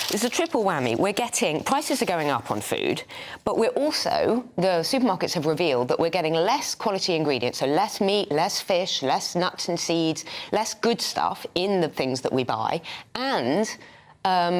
It's a triple whammy. We're getting prices are going up on food, but we're also, the supermarkets have revealed that we're getting less quality ingredients, so less meat, less fish, less nuts and seeds, less good stuff in the things that we buy, and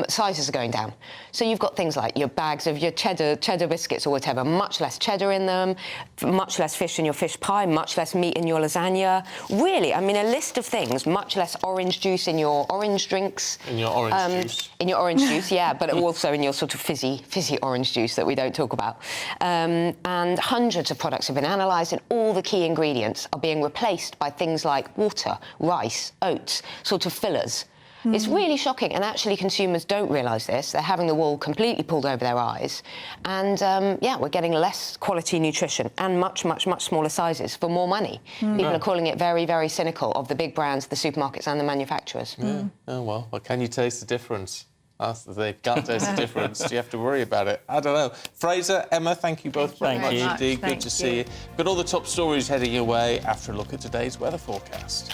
sizes are going down. So you've got things like your bags of your cheddar biscuits or whatever, much less cheddar in them, much less fish in your fish pie, much less meat in your lasagna. Really, I mean, a list of things, much less orange juice in your orange drinks. In your orange juice. In your orange juice, yeah, but also in your sort of fizzy orange juice that we don't talk about. And hundreds of products have been analysed, and all the key ingredients are being replaced by things like water, rice, oats, sort of fillers. It's really shocking, and actually consumers don't realise this. They're having the wool completely pulled over their eyes. And, we're getting less quality nutrition and much, much, much smaller sizes for more money. People are calling it very, very cynical of the big brands, the supermarkets and the manufacturers. Oh, well, can you taste the difference? They can't taste the difference. Do you have to worry about it? I don't know. Fraser, Emma, thank you both very much indeed. Good to see you. Got all the top stories heading your way after a look at today's weather forecast.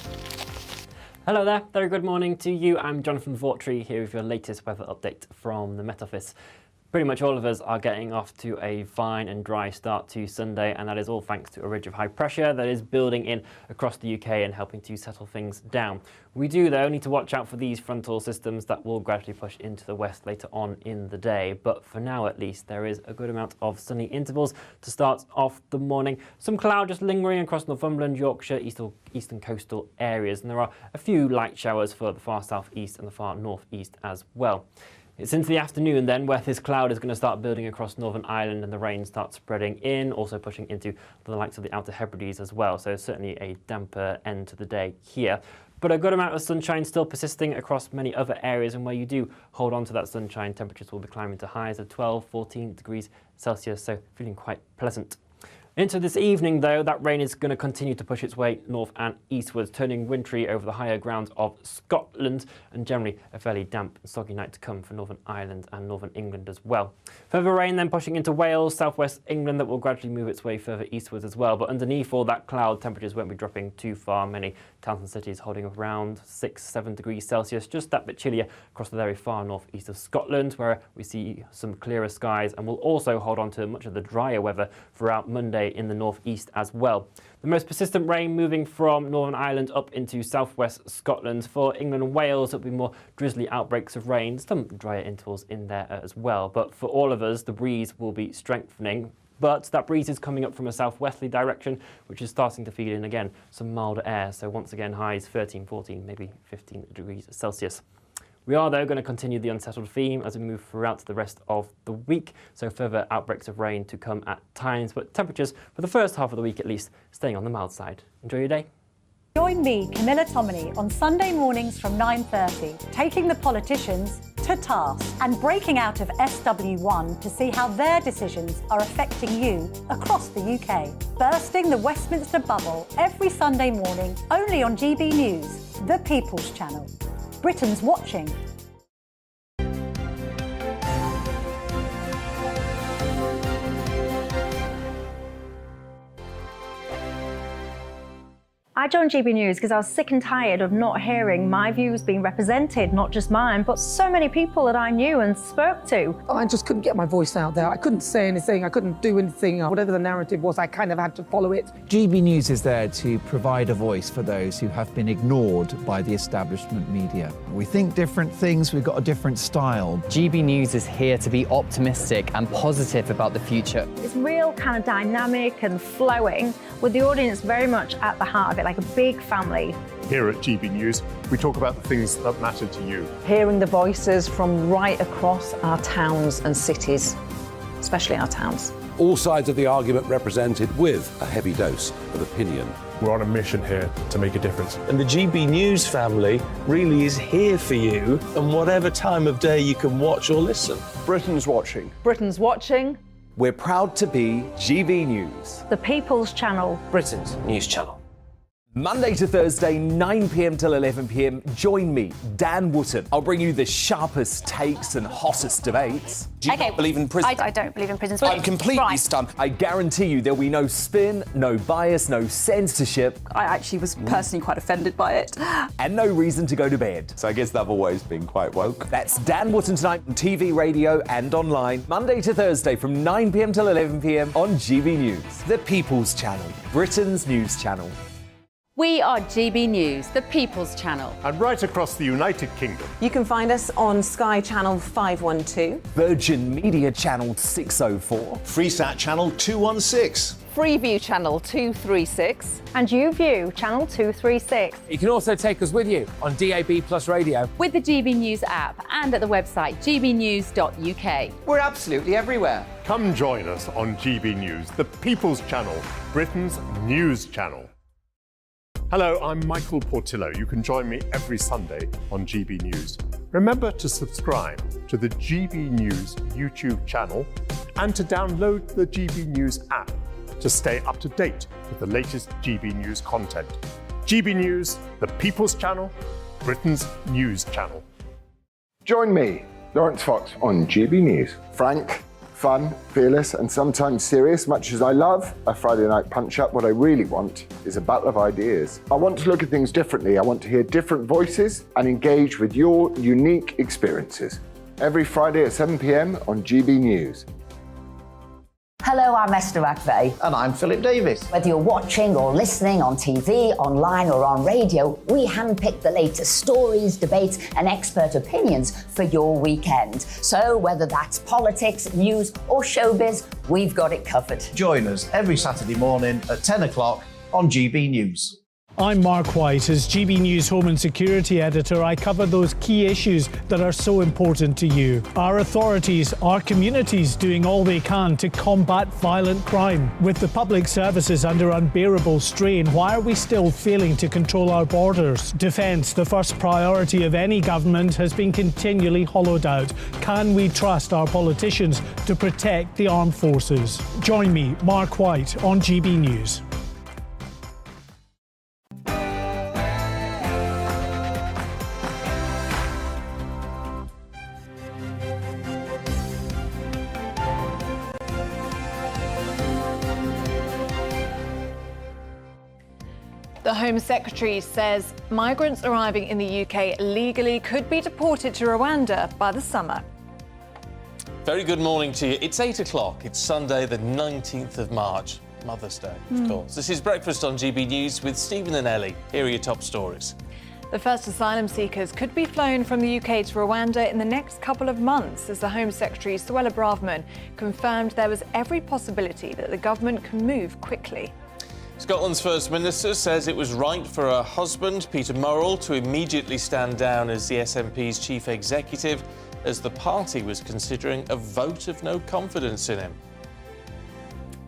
Hello there, very good morning to you. I'm Jonathan Vaughtry here with your latest weather update from the Met Office. Pretty much all of us are getting off to a fine and dry start to Sunday, and that is all thanks to a ridge of high pressure that is building in across the UK and helping to settle things down. We do, though, need to watch out for these frontal systems that will gradually push into the west later on in the day. But for now, at least, there is a good amount of sunny intervals to start off the morning. Some cloud just lingering across Northumberland, Yorkshire, eastern coastal areas, and there are a few light showers for the far southeast and the far northeast as well. It's into the afternoon then where this cloud is going to start building across Northern Ireland and the rain starts spreading in, also pushing into the likes of the Outer Hebrides as well. So certainly a damper end to the day here. But a good amount of sunshine still persisting across many other areas, and where you do hold on to that sunshine, temperatures will be climbing to highs of 12, 14 degrees Celsius, so feeling quite pleasant. Into this evening, though, that rain is going to continue to push its way north and eastwards, turning wintry over the higher grounds of Scotland, and generally a fairly damp and soggy night to come for Northern Ireland and Northern England as well. Further rain then pushing into Wales, southwest England, that will gradually move its way further eastwards as well. But underneath all that cloud, temperatures won't be dropping too far. Many towns and cities holding around 6, 7 degrees Celsius, just that bit chillier across the very far northeast of Scotland, where we see some clearer skies, and we'll also hold on to much of the drier weather throughout Monday in the northeast as well. The most persistent rain moving from Northern Ireland up into southwest Scotland. For England and Wales, there'll be more drizzly outbreaks of rain, some drier intervals in there as well. But for all of us, the breeze will be strengthening. But that breeze is coming up from a southwesterly direction, which is starting to feed in again some milder air. So once again, highs 13, 14, maybe 15 degrees Celsius. We are, though, going to continue the unsettled theme as we move throughout the rest of the week, so further outbreaks of rain to come at times, but temperatures for the first half of the week at least staying on the mild side. Enjoy your day. Join me, Camilla Tominey, on Sunday mornings from 9:30, taking the politicians to task and breaking out of SW1 to see how their decisions are affecting you across the UK. Bursting the Westminster bubble every Sunday morning, only on GB News, the People's Channel. Britain's watching. I joined GB News because I was sick and tired of not hearing my views being represented, not just mine, but so many people that I knew and spoke to. I just couldn't get my voice out there. I couldn't say anything. I couldn't do anything. Whatever the narrative was, I kind of had to follow it. GB News is there to provide a voice for those who have been ignored by the establishment media. We think different things, we've got a different style. GB News is here to be optimistic and positive about the future. It's real kind of dynamic and flowing, with the audience very much at the heart of it, like a big family. Here at GB News, we talk about the things that matter to you. Hearing the voices from right across our towns and cities, especially our towns. All sides of the argument represented with a heavy dose of opinion. We're on a mission here to make a difference. And the GB News family really is here for you, and whatever time of day you can watch or listen. Britain's watching. Britain's watching. We're proud to be GB News, the People's Channel. Britain's news channel. Monday to Thursday, 9 p.m. till 11 p.m. Join me, Dan Wootton. I'll bring you the sharpest takes and hottest debates. Do you not believe in prison? I don't believe in prisons. I'm completely stunned. I guarantee you there'll be no spin, no bias, no censorship. I actually was personally quite offended by it. And no reason to go to bed. So I guess they've always been quite woke. That's Dan Wootton tonight on TV, radio and online. Monday to Thursday from 9 p.m. till 11 p.m. on GB News. The People's Channel, Britain's news channel. We are GB News, the People's Channel. And right across the United Kingdom. You can find us on Sky Channel 512. Virgin Media Channel 604. Freesat Channel 216. Freeview Channel 236. And YouView Channel 236. You can also take us with you on DAB Plus Radio. With the GB News app and at the website gbnews.uk. We're absolutely everywhere. Come join us on GB News, the People's Channel, Britain's news channel. Hello, I'm Michael Portillo. You can join me every Sunday on GB News. Remember to subscribe to the GB News YouTube channel and to download the GB News app to stay up to date with the latest GB News content. GB News, the People's Channel, Britain's news channel. Join me, Lawrence Fox, on GB News. Frank, fun, fearless, and sometimes serious. Much as I love a Friday night punch-up, what I really want is a battle of ideas. I want to look at things differently. I want to hear different voices and engage with your unique experiences. Every Friday at 7 p.m. on GB News. Hello, I'm Esther McVeigh. And I'm Philip Davis. Whether you're watching or listening on TV, online or on radio, we handpick the latest stories, debates and expert opinions for your weekend. So whether that's politics, news or showbiz, we've got it covered. Join us every Saturday morning at 10 o'clock on GB News. I'm Mark White. As GB News Home and Security Editor, I cover those key issues that are so important to you. Our authorities, our communities doing all they can to combat violent crime. With the public services under unbearable strain, why are we still failing to control our borders? Defence, the first priority of any government, has been continually hollowed out. Can we trust our politicians to protect the armed forces? Join me, Mark White, on GB News. The Home Secretary says migrants arriving in the UK legally could be deported to Rwanda by the summer. Very good morning to you. It's 8 o'clock. It's Sunday, the 19th of March. Mother's Day, of course. This is Breakfast on GB News with Stephen and Ellie. Here are your top stories. The first asylum seekers could be flown from the UK to Rwanda in the next couple of months, as the Home Secretary, Suella Braverman, confirmed there was every possibility that the government can move quickly. Scotland's First Minister says it was right for her husband, Peter Murrell, to immediately stand down as the SNP's chief executive as the party was considering a vote of no confidence in him.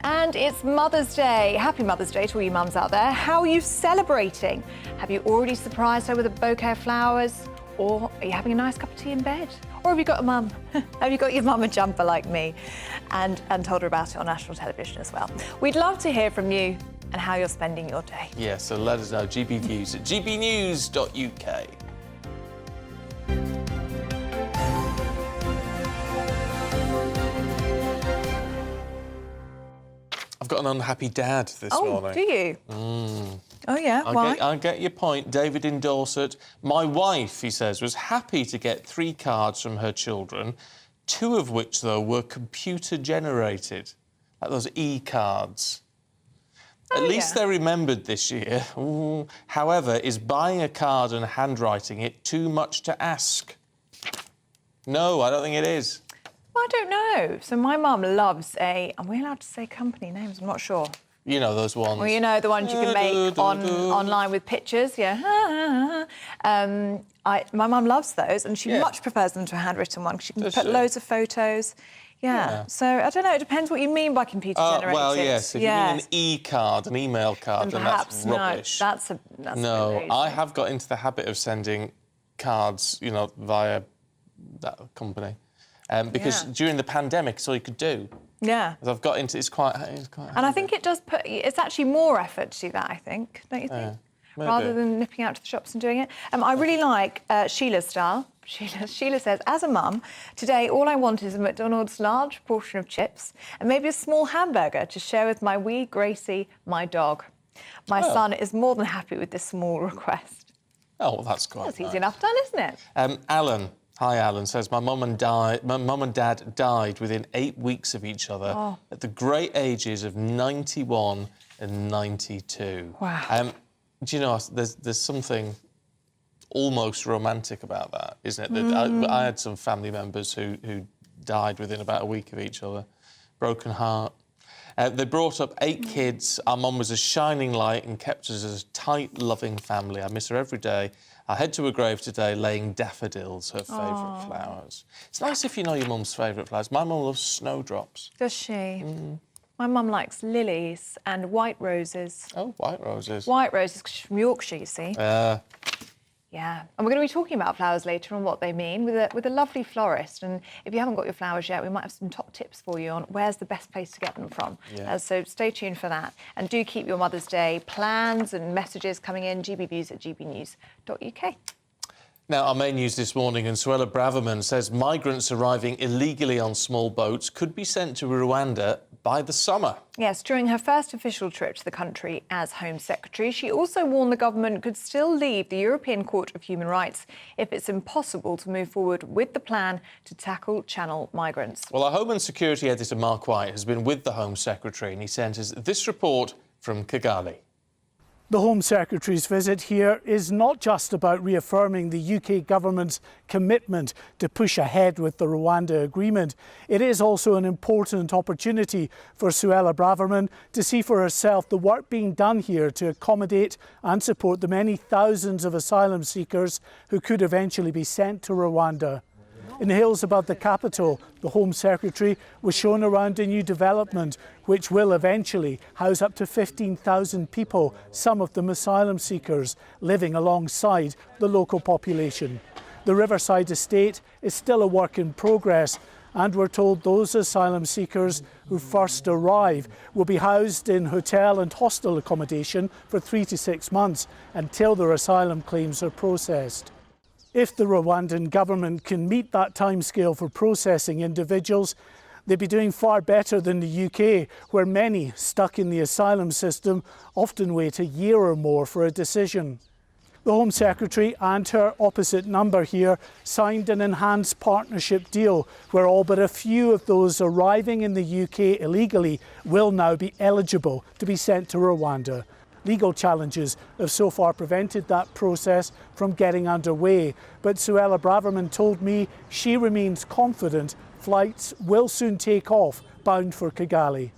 And it's Mother's Day. Happy Mother's Day to all you mums out there. How are you celebrating? Have you already surprised her with a bouquet of flowers? Or are you having a nice cup of tea in bed? Or have you got a mum? Have you got your mum a jumper like me? And told her about it on national television as well. We'd love to hear from you and how you're spending your day. Yeah, so let us know. GB News at gbnews.uk. I've got an unhappy dad this morning. Oh, do you? Oh, yeah, why? I get your point. David in Dorset. My wife, he says, was happy to get 3 cards from her children, 2 of which, though, were computer-generated, like those e-cards. At least they're remembered this year. Ooh. However, is buying a card and handwriting it too much to ask? No, I don't think it is. Well, I don't know. So my mum loves are we allowed to say company names? I'm not sure. You know those ones. Well, you know the ones you can make online with pictures, yeah. My mum loves those, and she much prefers them to a handwritten one, because you can put loads of photos. Yeah. So, I don't know, it depends what you mean by computer-generated. Well, yes, if you mean an e-card, an email card, then that's rubbish. No, that's no, I have got into the habit of sending cards, you know, via that company. Because during the pandemic, it's all you could do. Yeah. As I've got into it's quite and I think it does it's actually more effort to do that, I think, don't you think? Rather than nipping out to the shops and doing it. I really like Sheila's style. Sheila says, as a mum, today all I want is a McDonald's large portion of chips and maybe a small hamburger to share with my wee Gracie, my dog. My son is more than happy with this small request. Oh, well, that's quite That's easy enough done, isn't it? Alan. Hi, Alan, says, my mum and dad died within 8 weeks of each other at the great ages of 91 and 92. Wow. Do you know, there's something almost romantic about that, isn't it? I had some family members who died within about a week of each other. Broken heart. They brought up 8 kids. Our mum was a shining light and kept us as a tight, loving family. I miss her every day. I head to her grave today laying daffodils, her favourite flowers. It's nice if you know your mum's favourite flowers. My mum loves snowdrops. Does she? My mum likes lilies and white roses. Oh, white roses. White roses, 'cause she's from Yorkshire, you see. Yeah, and we're going to be talking about flowers later and what they mean with a lovely florist. And if you haven't got your flowers yet, we might have some top tips for you on where's the best place to get them from. So stay tuned for that. And do keep your Mother's Day plans and messages coming in, gbviews at gbnews.uk. Now, our main news this morning, and Suella Braverman says migrants arriving illegally on small boats could be sent to Rwanda by the summer. Yes, during her first official trip to the country as Home Secretary, she also warned the government could still leave the European Court of Human Rights if it's impossible to move forward with the plan to tackle Channel migrants. Well, our Home and Security Editor, Mark White, has been with the Home Secretary, and he sent us this report from Kigali. The Home Secretary's visit here is not just about reaffirming the UK government's commitment to push ahead with the Rwanda agreement. It is also an important opportunity for Suella Braverman to see for herself the work being done here to accommodate and support the many thousands of asylum seekers who could eventually be sent to Rwanda. In the hills above the capital, the Home Secretary was shown around a new development which will eventually house up to 15,000 people, some of them asylum seekers, living alongside the local population. The Riverside estate is still a work in progress, and we're told those asylum seekers who first arrive will be housed in hotel and hostel accommodation for 3 to 6 months until their asylum claims are processed. If the Rwandan government can meet that timescale for processing individuals, they'd be doing far better than the UK, where many stuck in the asylum system often wait a year or more for a decision. The Home Secretary and her opposite number here signed an enhanced partnership deal where all but a few of those arriving in the UK illegally will now be eligible to be sent to Rwanda. Legal challenges have so far prevented that process from getting underway, but Suella Braverman told me she remains confident flights will soon take off, bound for Kigali.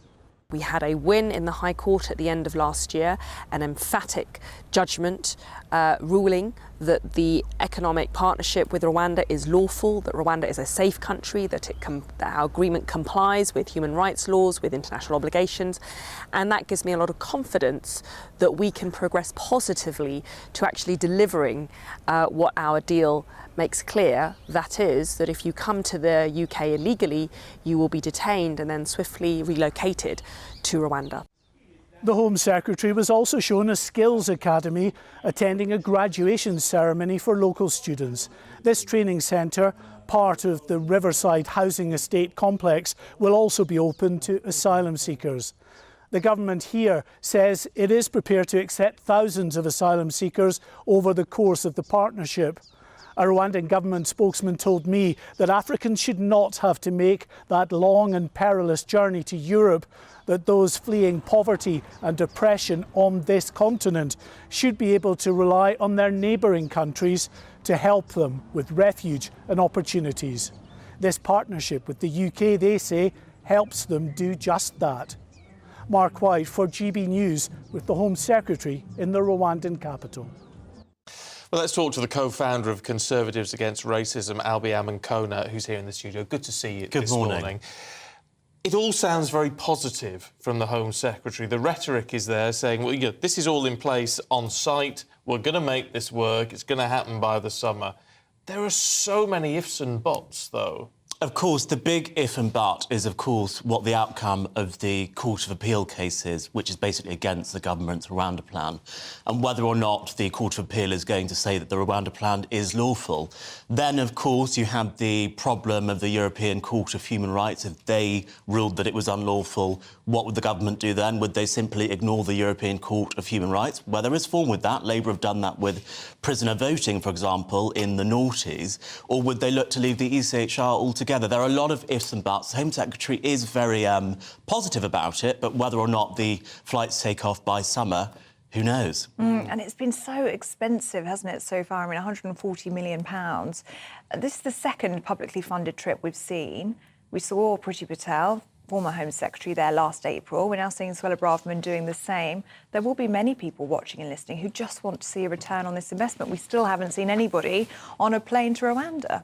We had a win in the High Court at the end of last year, an emphatic judgment ruling that the economic partnership with Rwanda is lawful, that Rwanda is a safe country, that our agreement complies with human rights laws, with international obligations, and that gives me a lot of confidence that we can progress positively to actually delivering what our deal makes clear, that is, that if you come to the UK illegally, you will be detained and then swiftly relocated to Rwanda. The Home Secretary was also shown a skills academy, attending a graduation ceremony for local students. This training centre, part of the Riverside housing estate complex, will also be open to asylum seekers. The government here says it is prepared to accept thousands of asylum seekers over the course of the partnership. A Rwandan government spokesman told me that Africans should not have to make that long and perilous journey to Europe, that those fleeing poverty and depression on this continent should be able to rely on their neighbouring countries to help them with refuge and opportunities. This partnership with the UK, they say, helps them do just that. Mark White for GB News with the Home Secretary in the Rwandan capital. Well, let's talk to the co-founder of Conservatives Against Racism, Albi Amankona, who's here in the studio. Good to see you this morning. It all sounds very positive from the Home Secretary. The rhetoric is there saying, well, this is all in place on site. We're going to make this work. It's going to happen by the summer. There are so many ifs and buts, though. Of course, the big if and but is, of course, what the outcome of the Court of Appeal case is, which is basically against the government's Rwanda plan, and whether or not the Court of Appeal is going to say that the Rwanda plan is lawful. Then, of course, you have the problem of the European Court of Human Rights. If they ruled that it was unlawful, what would the government do then? Would they simply ignore the European Court of Human Rights? Well, there is form with that. Labour have done that with prisoner voting, for example, in the noughties. Or would they look to leave the ECHR altogether? There are a lot of ifs and buts. The Home Secretary is very positive about it, but whether or not the flights take off by summer, who knows? And it's been so expensive, hasn't it, so far? I mean, £140 million. This is the second publicly funded trip we've seen. We saw Priti Patel, former Home Secretary, there last April. We're now seeing Suella Braverman doing the same. There will be many people watching and listening who just want to see a return on this investment. We still haven't seen anybody on a plane to Rwanda.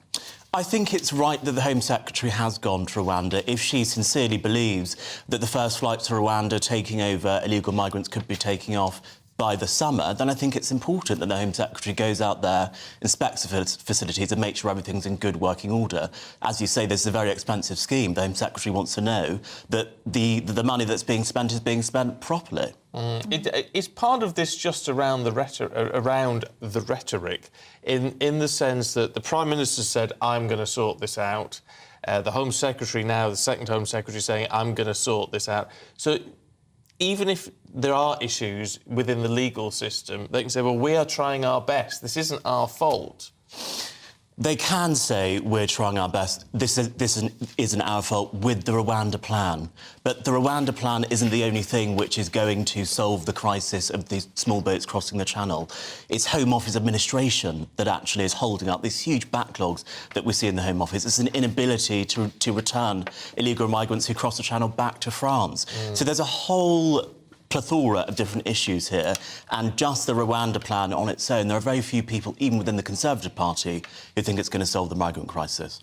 I think it's right that the Home Secretary has gone to Rwanda if she sincerely believes that the first flight to Rwanda taking over illegal migrants could be taking off by the summer. Then I think it's important that the Home Secretary goes out there, inspects the facilities and makes sure everything's in good working order. As you say, this is a very expensive scheme. The Home Secretary wants to know that the money that's being spent is being spent properly. Is part of this just around the rhetoric, in the sense that the Prime Minister said, I'm going to sort this out. The Home Secretary now, the second Home Secretary, saying, I'm going to sort this out. So even if there are issues within the legal system, they can say, well, we are trying our best. This isn't our fault. They can say we're trying our best. This isn't our fault with the Rwanda plan. But the Rwanda plan isn't the only thing which is going to solve the crisis of these small boats crossing the Channel. It's Home Office administration that actually is holding up these huge backlogs that we see in the Home Office. It's an inability to return illegal migrants who cross the Channel back to France. So there's a whole plethora of different issues here, and just the Rwanda plan on its own, there are very few people, even within the Conservative Party, who think it's going to solve the migrant crisis.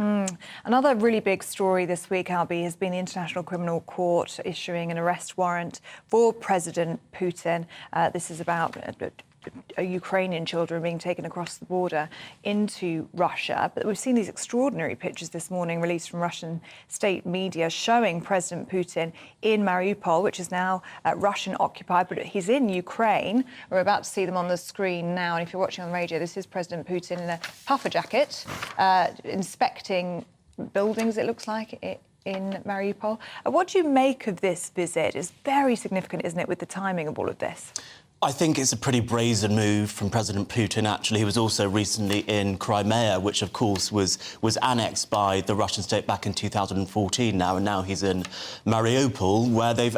Another really big story this week, Albie, has been the International Criminal Court issuing an arrest warrant for President Putin. This is about Ukrainian children being taken across the border into Russia. But we've seen these extraordinary pictures this morning released from Russian state media showing President Putin in Mariupol, which is now Russian occupied, but he's in Ukraine. We're about to see them on the screen now. And if you're watching on the radio, this is President Putin in a puffer jacket, inspecting buildings, it looks like, in Mariupol. What do you make of this visit? It's very significant, isn't it, with the timing of all of this? I think it's a pretty brazen move from President Putin, actually. He was also recently in Crimea, which, of course, was annexed by the Russian state back in 2014 now, and now he's in Mariupol, where they've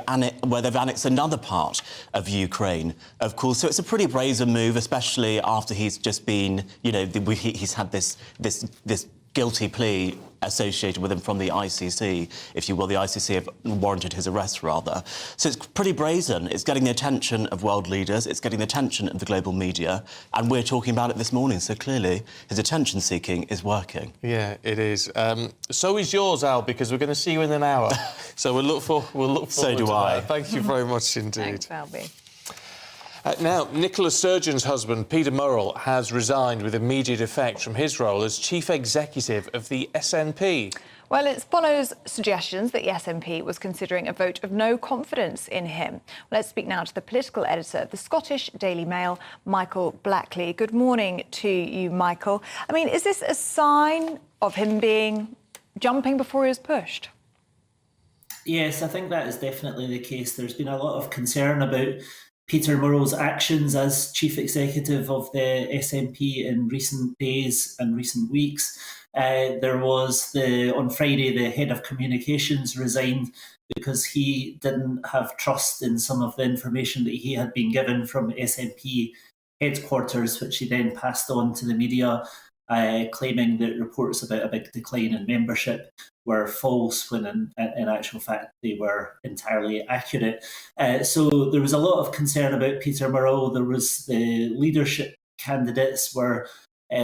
annexed another part of Ukraine, of course. So it's a pretty brazen move, especially after he's just been, you know, he's had this guilty plea associated with him from the ICC, if you will. The ICC have warranted his arrest, rather. So it's pretty brazen. It's getting the attention of world leaders. It's getting the attention of the global media. And we're talking about it this morning. So clearly, his attention-seeking is working. Yeah, it is. So is yours, Al, because we're going to see you in an hour. So we'll look forward so do to I. that. Thank you very much indeed. Thanks, Albie. Now, Nicola Sturgeon's husband, Peter Murrell, has resigned with immediate effect from his role as chief executive of the SNP. Well, it follows suggestions that the SNP was considering a vote of no confidence in him. Let's speak now to the political editor of the Scottish Daily Mail, Michael Blackley. Good morning to you, Michael. I mean, is this a sign of him jumping before he was pushed? Yes, I think that is definitely the case. There's been a lot of concern about Peter Murrell's actions as chief executive of the SNP in recent days and recent weeks. There was on Friday, the head of communications resigned because he didn't have trust in some of the information that he had been given from SNP headquarters, which he then passed on to the media, claiming that reports about a big decline in membership were false when in actual fact they were entirely accurate. So there was a lot of concern about Peter Murrell. There was the leadership candidates were,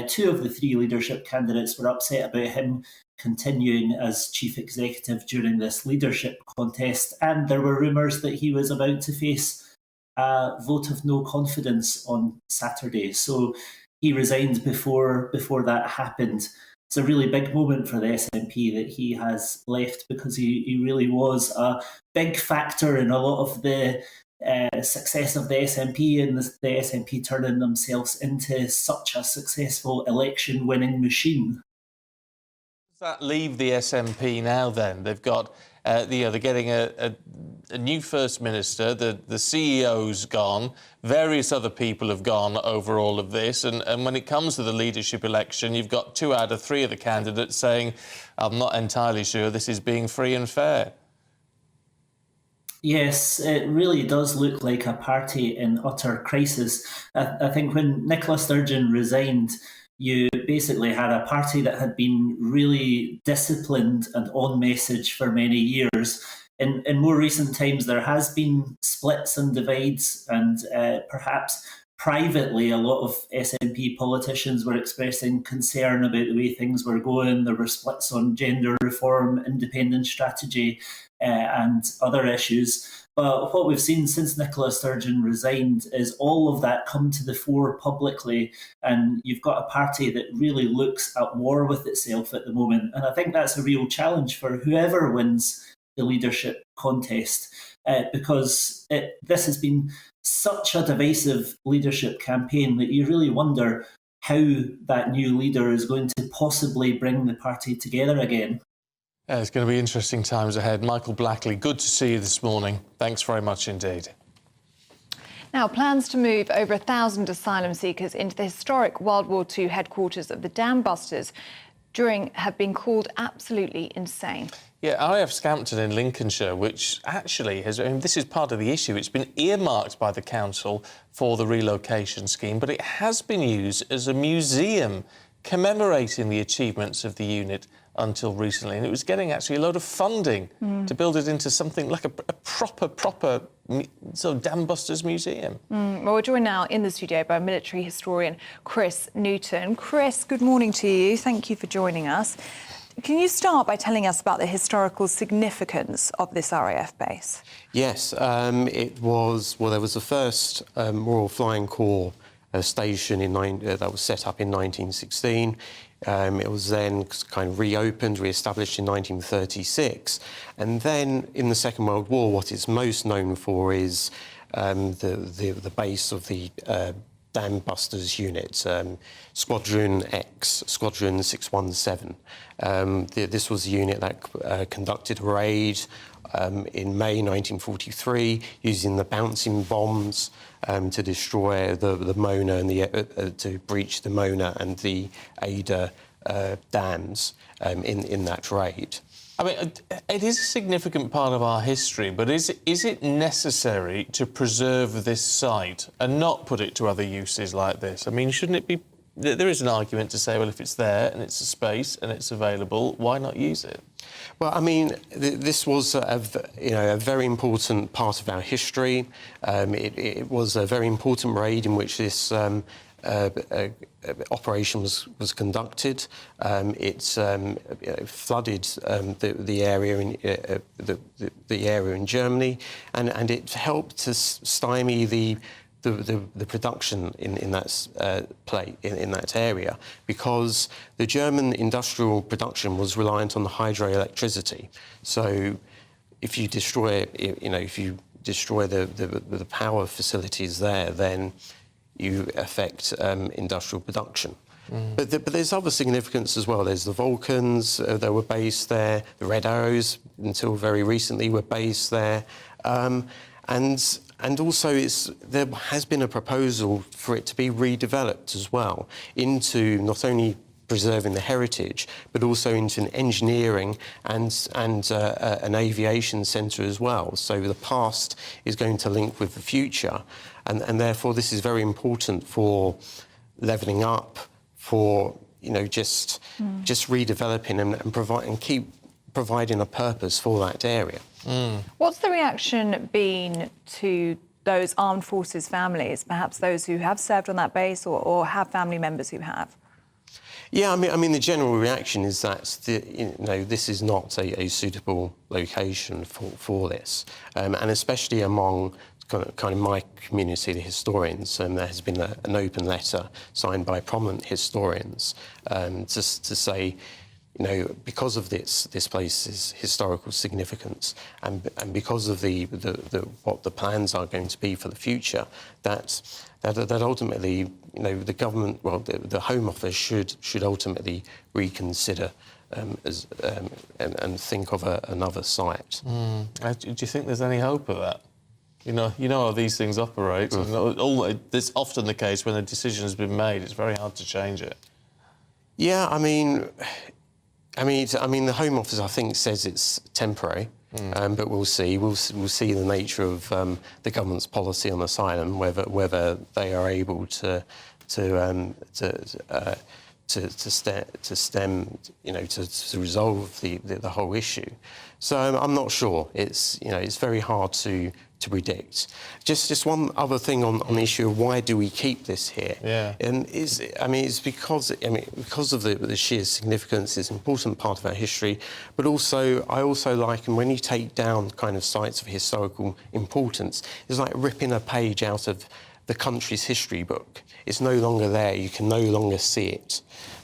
two of the three leadership candidates were upset about him continuing as chief executive during this leadership contest. And there were rumours that he was about to face a vote of no confidence on Saturday. So he resigned before that happened. It's a really big moment for the SNP that he has left, because he really was a big factor in a lot of the success of the SNP and the SNP turning themselves into such a successful election-winning machine. Does that leave the SNP now, then? They've got, they're getting a new First Minister, the CEO's gone, various other people have gone over all of this, and when it comes to the leadership election, you've got 2 out of 3 of the candidates saying, I'm not entirely sure this is being free and fair. Yes, it really does look like a party in utter crisis. I think when Nicola Sturgeon resigned, you basically had a party that had been really disciplined and on message for many years. In more recent times, there has been splits and divides, and perhaps privately, a lot of SNP politicians were expressing concern about the way things were going. There were splits on gender reform, independent strategy, and other issues. But what we've seen since Nicola Sturgeon resigned is all of that come to the fore publicly, and you've got a party that really looks at war with itself at the moment. And I think that's a real challenge for whoever wins the leadership contest, because this has been such a divisive leadership campaign that you really wonder how that new leader is going to possibly bring the party together again. It's going to be interesting times ahead. Michael Blackley, good to see you this morning. Thanks very much indeed. Now, plans to move over 1,000 asylum seekers into the historic World War II headquarters of the Dambusters have been called absolutely insane. Yeah, RAF Scampton in Lincolnshire, which actually has... I mean, this is part of the issue. It's been earmarked by the council for the relocation scheme, but it has been used as a museum commemorating the achievements of the unit until recently. And it was getting actually a load of funding to build it into something like a proper sort of Dambusters museum. Well, we're joined now in the studio by military historian Chris Newton. Chris, good morning to you. Thank you for joining us. Can you start by telling us about the historical significance of this RAF base? Yes, it was... Well, there was the first Royal Flying Corps station that was set up in 1916. It was then kind of reopened, re-established in 1936. And then in the Second World War, what it's most known for is the base of the Dambusters unit, Squadron X, Squadron 617. This was the unit that conducted a raid in May 1943 using the bouncing bombs to destroy the Mona and to breach the Mona and the Ada dams in that raid. I mean, it is a significant part of our history, but is it necessary to preserve this site and not put it to other uses like this? I mean, shouldn't it be... There is an argument to say, well, if it's there and it's a space and it's available, why not use it? Well, I mean, this was a very important part of our history. It was a very important raid in which this operation was conducted. It flooded the area in Germany, and it helped to stymie the production in that area, because the German industrial production was reliant on the hydroelectricity. So, if you destroy the power facilities there, then you affect industrial production. But there's other significance as well. There's the Vulcans that were based there. The Red Arrows, until very recently, were based there. And also, there has been a proposal for it to be redeveloped as well into not only preserving the heritage, but also into an engineering and an aviation centre as well. So the past is going to link with the future, and therefore this is very important for levelling up, for just redeveloping and keep providing a purpose for that area. What's the reaction been to those armed forces families, perhaps those who have served on that base or have family members who have? Yeah, I mean, the general reaction is that this is not a suitable location for this, and especially among kind of my community, the historians. There has been an open letter signed by prominent historians just to say, because of this place's historical significance, and because of what the plans are going to be for the future, that ultimately, the government, the Home Office should ultimately reconsider and think of another site. Do you think there's any hope of that? You know how these things operate. It's often the case when a decision has been made, it's very hard to change it. Yeah, I mean, the Home Office, I think, says it's temporary, but we'll see. We'll see the nature of the government's policy on asylum, whether they are able to resolve the whole issue. So I'm not sure. It's very hard to predict. Just one other thing on the issue of why do we keep this here? Yeah. And it's because of the sheer significance. It's an important part of our history, but also I also like, and when you take down kind of sites of historical importance, it's like ripping a page out of the country's history book. It's no longer there. You can no longer see it.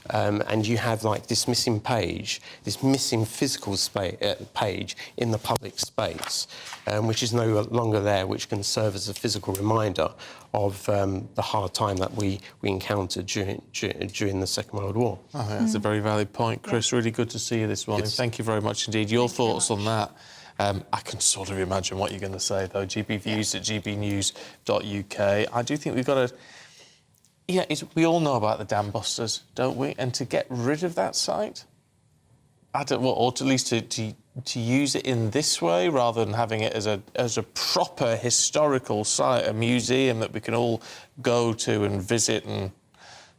And you have like this missing page, this missing physical page in the public space, which is no longer there, which can serve as a physical reminder of the hard time that we encountered during the Second World War. I think that's a very valid point, Chris. Really good to see you this morning. Thank you very much indeed. Your thoughts on that? I can sort of imagine what you're going to say, though. GBviews at gbnews.uk. I do think we've got to... Yeah, we all know about the Dambusters, don't we? And to get rid of that site, I don't, well, or at least to use it in this way rather than having it as a proper historical site, a museum that we can all go to and visit and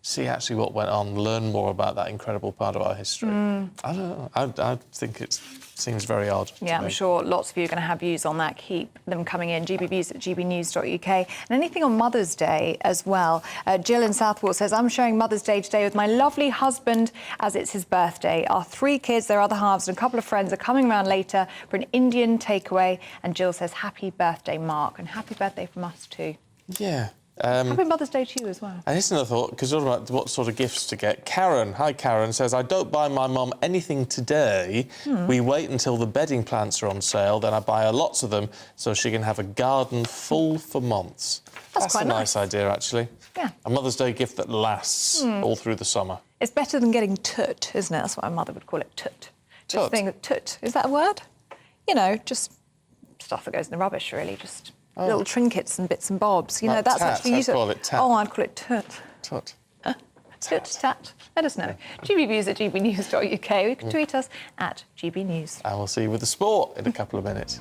see actually what went on, learn more about that incredible part of our history. I don't know. I think it seems very odd. Yeah, I'm sure lots of you are going to have views on that. Keep them coming in. GBviews at gbnews.uk. And anything on Mother's Day as well. Jill in Southport says, I'm showing Mother's Day today with my lovely husband as it's his birthday. Our 3 kids, their other halves and a couple of friends are coming around later for an Indian takeaway. And Jill says, happy birthday, Mark. And happy birthday from us too. Yeah. Happy Mother's Day to you as well. And here's another thought, because all about what sort of gifts to get. Karen, hi Karen, says, I don't buy my mum anything today. We wait until the bedding plants are on sale, then I buy her lots of them so she can have a garden full for months. That's quite a nice idea, actually. Yeah. A Mother's Day gift that lasts all through the summer. It's better than getting tut, isn't it? That's what my mother would call it, tut. Tut? Tut. Is that a word? You know, just stuff that goes in the rubbish, really. Just little trinkets and bits and bobs. You know, Like that's tat, actually used. I'd call it tat. Oh, I'd call it tut. Tut. Tut, tat. Let us know. GBviews at gbnews.uk. You can tweet us at GBnews. And we'll see you with the sport in a couple of minutes.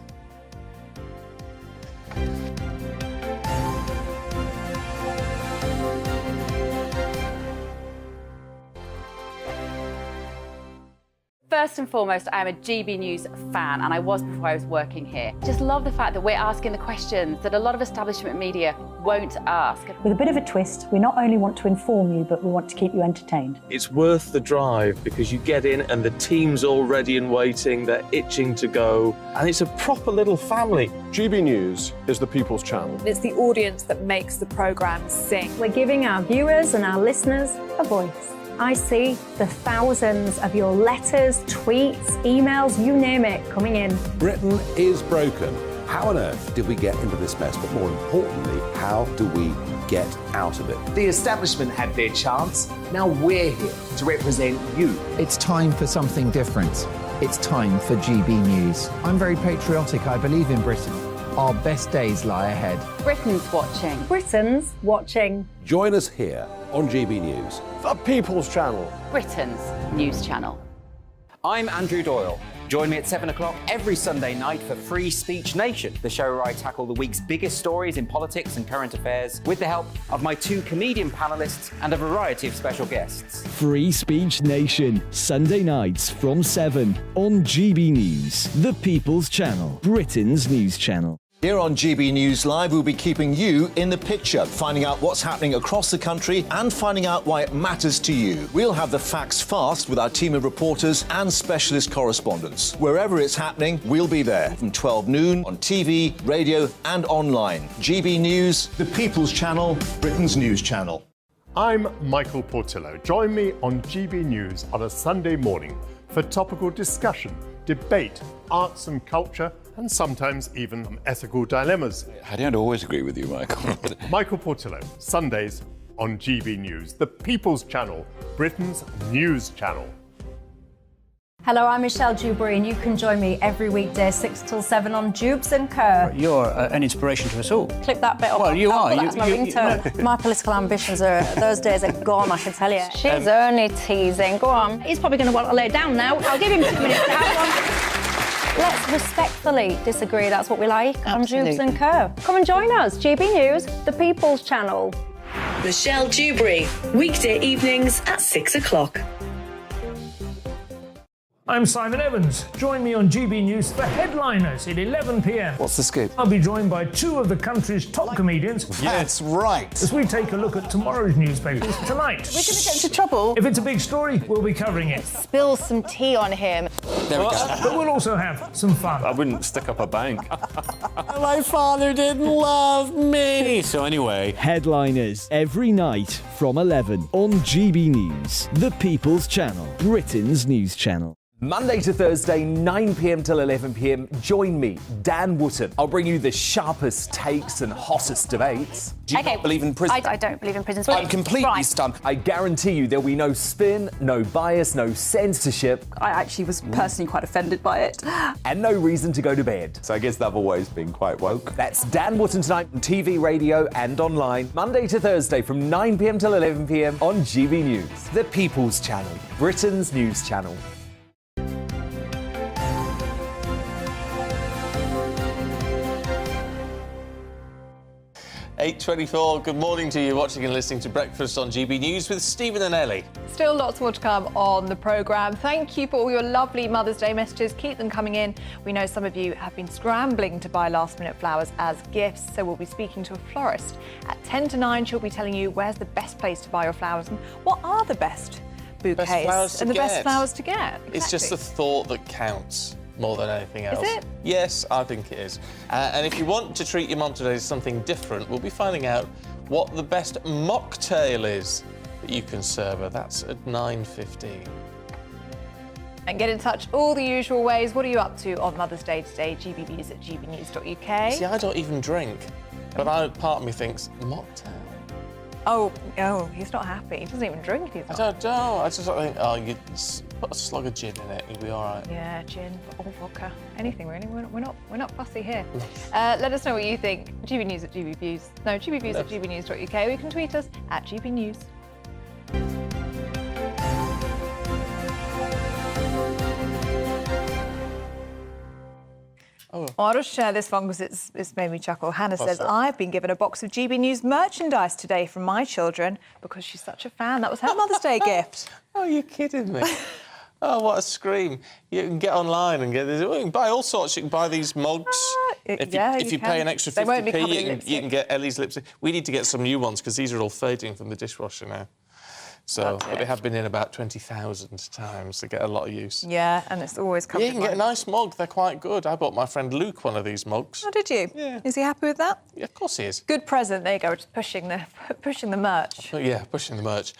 First and foremost, I'm a GB News fan, and I was before I was working here. Just love the fact that we're asking the questions that a lot of establishment media won't ask. With a bit of a twist, we not only want to inform you, but we want to keep you entertained. It's worth the drive because you get in and the team's all ready and waiting, they're itching to go, and it's a proper little family. GB News is the People's Channel. It's the audience that makes the programme sing. We're giving our viewers and our listeners a voice. I see the thousands of your letters, tweets, emails, you name it, coming in. Britain is broken. How on earth did we get into this mess? But more importantly, how do we get out of it? The establishment had their chance. Now we're here to represent you. It's time for something different. It's time for GB News. I'm very patriotic. I believe in Britain. Our best days lie ahead. Britain's watching. Britain's watching. Join us here on GB News. The People's Channel. Britain's news channel. I'm Andrew Doyle. Join me at 7 o'clock every Sunday night for Free Speech Nation, the show where I tackle the week's biggest stories in politics and current affairs with the help of my 2 comedian panellists and a variety of special guests. Free Speech Nation, Sunday nights from 7 on GB News, the People's Channel, Britain's news channel. Here on GB News Live, we'll be keeping you in the picture, finding out what's happening across the country and finding out why it matters to you. We'll have the facts fast with our team of reporters and specialist correspondents. Wherever it's happening, we'll be there from 12 noon on TV, radio and online. GB News, the People's Channel, Britain's news channel. I'm Michael Portillo. Join me on GB News on a Sunday morning for topical discussion, debate, arts and culture, and sometimes even ethical dilemmas. I don't always agree with you, Michael. Michael Portillo, Sundays on GB News, the People's Channel, Britain's news channel. Hello, I'm Michelle Dewberry, and you can join me every weekday 6 till 7 on Jubes and Kerr. You're an inspiration to us all. Clip that bit off. Well, you are. That's my ringtone. My political ambitions those days are gone, I can tell you. She's only teasing. Go on. He's probably going to want to lay down now. I'll give him 2 minutes to have one. Let's respectfully disagree. That's what we like on Jubes and Kerr. Come and join us. GB News, the People's Channel. Michelle Dewberry, weekday evenings at 6 o'clock. I'm Simon Evans. Join me on GB News for Headliners at 11 p.m. What's the scoop? I'll be joined by 2 of the country's top comedians. That's right. As we take a look at tomorrow's newspapers tonight. We're going to get into trouble. If it's a big story, we'll be covering it. Spill some tea on him. There we go. But we'll also have some fun. I wouldn't stick up a bank. My father didn't love me. So anyway... Headliners every night from 11 on GB News, the People's Channel, Britain's news channel. Monday to Thursday, 9 p.m. till 11 p.m. Join me, Dan Wootton. I'll bring you the sharpest takes and hottest debates. Do you not believe in prison? I don't believe in prison. I'm completely stunned. I guarantee you there'll be no spin, no bias, no censorship. I actually was personally quite offended by it. And no reason to go to bed. So I guess they've always been quite woke. That's Dan Wootton tonight on TV, radio and online. Monday to Thursday from 9 p.m. till 11 p.m. on GB News. The People's Channel, Britain's news channel. 8:24. Good morning to you, watching and listening to Breakfast on GB News with Stephen and Ellie. Still lots more to come on the programme. Thank you for all your lovely Mother's Day messages. Keep them coming in. We know some of you have been scrambling to buy last-minute flowers as gifts, so we'll be speaking to a florist. At 10 to 9, she'll be telling you where's the best place to buy your flowers and what are the best bouquets and the best flowers to get. Exactly. It's just the thought that counts more than anything else. Is it? Yes, I think it is. And if you want to treat your mum today to something different, we'll be finding out what the best mocktail is that you can serve her. That's at 9:15. And get in touch all the usual ways. What are you up to on Mother's Day today? GBnews at gbnews.uk. See, I don't even drink, but part of me thinks, mocktail? Oh, he's not happy. He doesn't even drink. He's not. I don't know. I just think, you put a slug of gin in it, you'll be all right. Yeah, gin or vodka, anything really. We're not fussy here. Let us know what you think. GBnews at GBnews. No, GBnews at gbnews.uk. Or you can tweet us at GBnews. I'll just share this one because it's made me chuckle. Hannah says, I've been given a box of GB News merchandise today from my children because she's such a fan. That was her Mother's Day gift. Oh, you're kidding me. Oh, what a scream. You can get online and get this. You can buy all sorts. You can buy these mugs. If you pay an extra 50p, you can get Ellie's lipstick. We need to get some new ones because these are all fading from the dishwasher now. So, but they have been in about 20,000 times. They get a lot of use. Yeah, and it's always covered. Yeah, you can get a nice mug. They're quite good. I bought my friend Luke one of these mugs. Oh, did you? Yeah. Is he happy with that? Yeah, of course he is. Good present. There you go. Just pushing the merch. Oh, yeah, pushing the merch.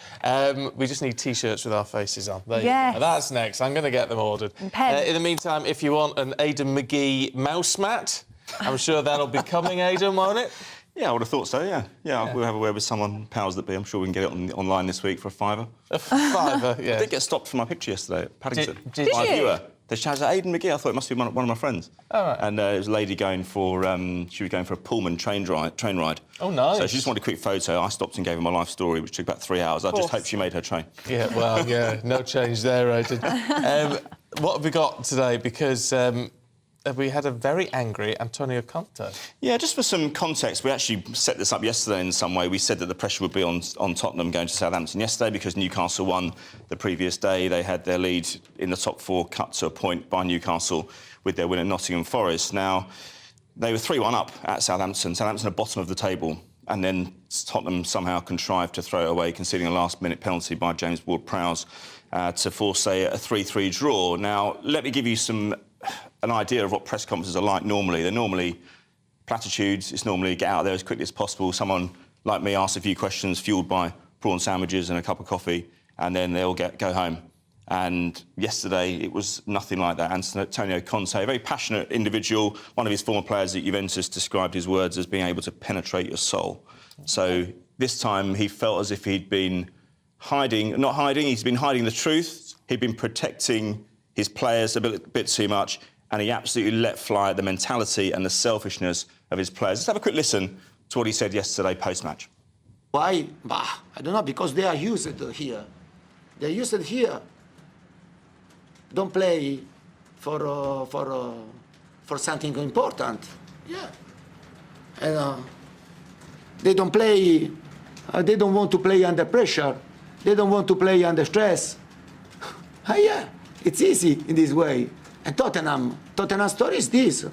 We just need T-shirts with our faces on. There yes. you go. That's next. I'm going to get them ordered. And pens. In the meantime, if you want an Aidan McGee mouse mat, I'm sure that'll be coming, Aidan, won't it? Yeah, I would have thought so, yeah. We'll have a word with someone, powers that be. I'm sure we can get it online this week for a £5. A £5, yeah. I did get stopped for my picture yesterday at Paddington. Did you? Viewer. They shouted at Aidan McGee. I thought it must be one of my friends. Oh, right. And it was a lady going for, she was going for a Pullman train ride. Oh, nice. So she just wanted a quick photo. I stopped and gave her my life story, which took about 3 hours. I just hope she made her train. Yeah, well, yeah, no change there, Aidan. What have we got today? Because we had a very angry Antonio Conte. Yeah, just for some context, we actually set this up yesterday in some way. We said that the pressure would be on Tottenham going to Southampton yesterday because Newcastle won the previous day. They had their lead in the top four cut to a point by Newcastle with their win at Nottingham Forest. Now, they were 3-1 up at Southampton. Southampton at the bottom of the table. And then Tottenham somehow contrived to throw it away, conceding a last-minute penalty by James Ward-Prowse to force a 3-3 draw. Now, let me give you an idea of what press conferences are like normally. They're normally platitudes. It's normally get out there as quickly as possible. Someone like me asks a few questions fuelled by prawn sandwiches and a cup of coffee, and then they'll go home. And yesterday, it was nothing like that. Antonio Conte, a very passionate individual, one of his former players at Juventus described his words as being able to penetrate your soul. So this time, he felt as if he'd been he's been hiding the truth. He'd been protecting his players a bit too much, and he absolutely let fly at the mentality and the selfishness of his players. Let's have a quick listen to what he said yesterday post-match. Why? I don't know, because they are used here. They're used here. Don't play for something important. Yeah. And they don't play. They don't want to play under pressure. They don't want to play under stress. Yeah. It's easy in this way. And Tottenham story is this.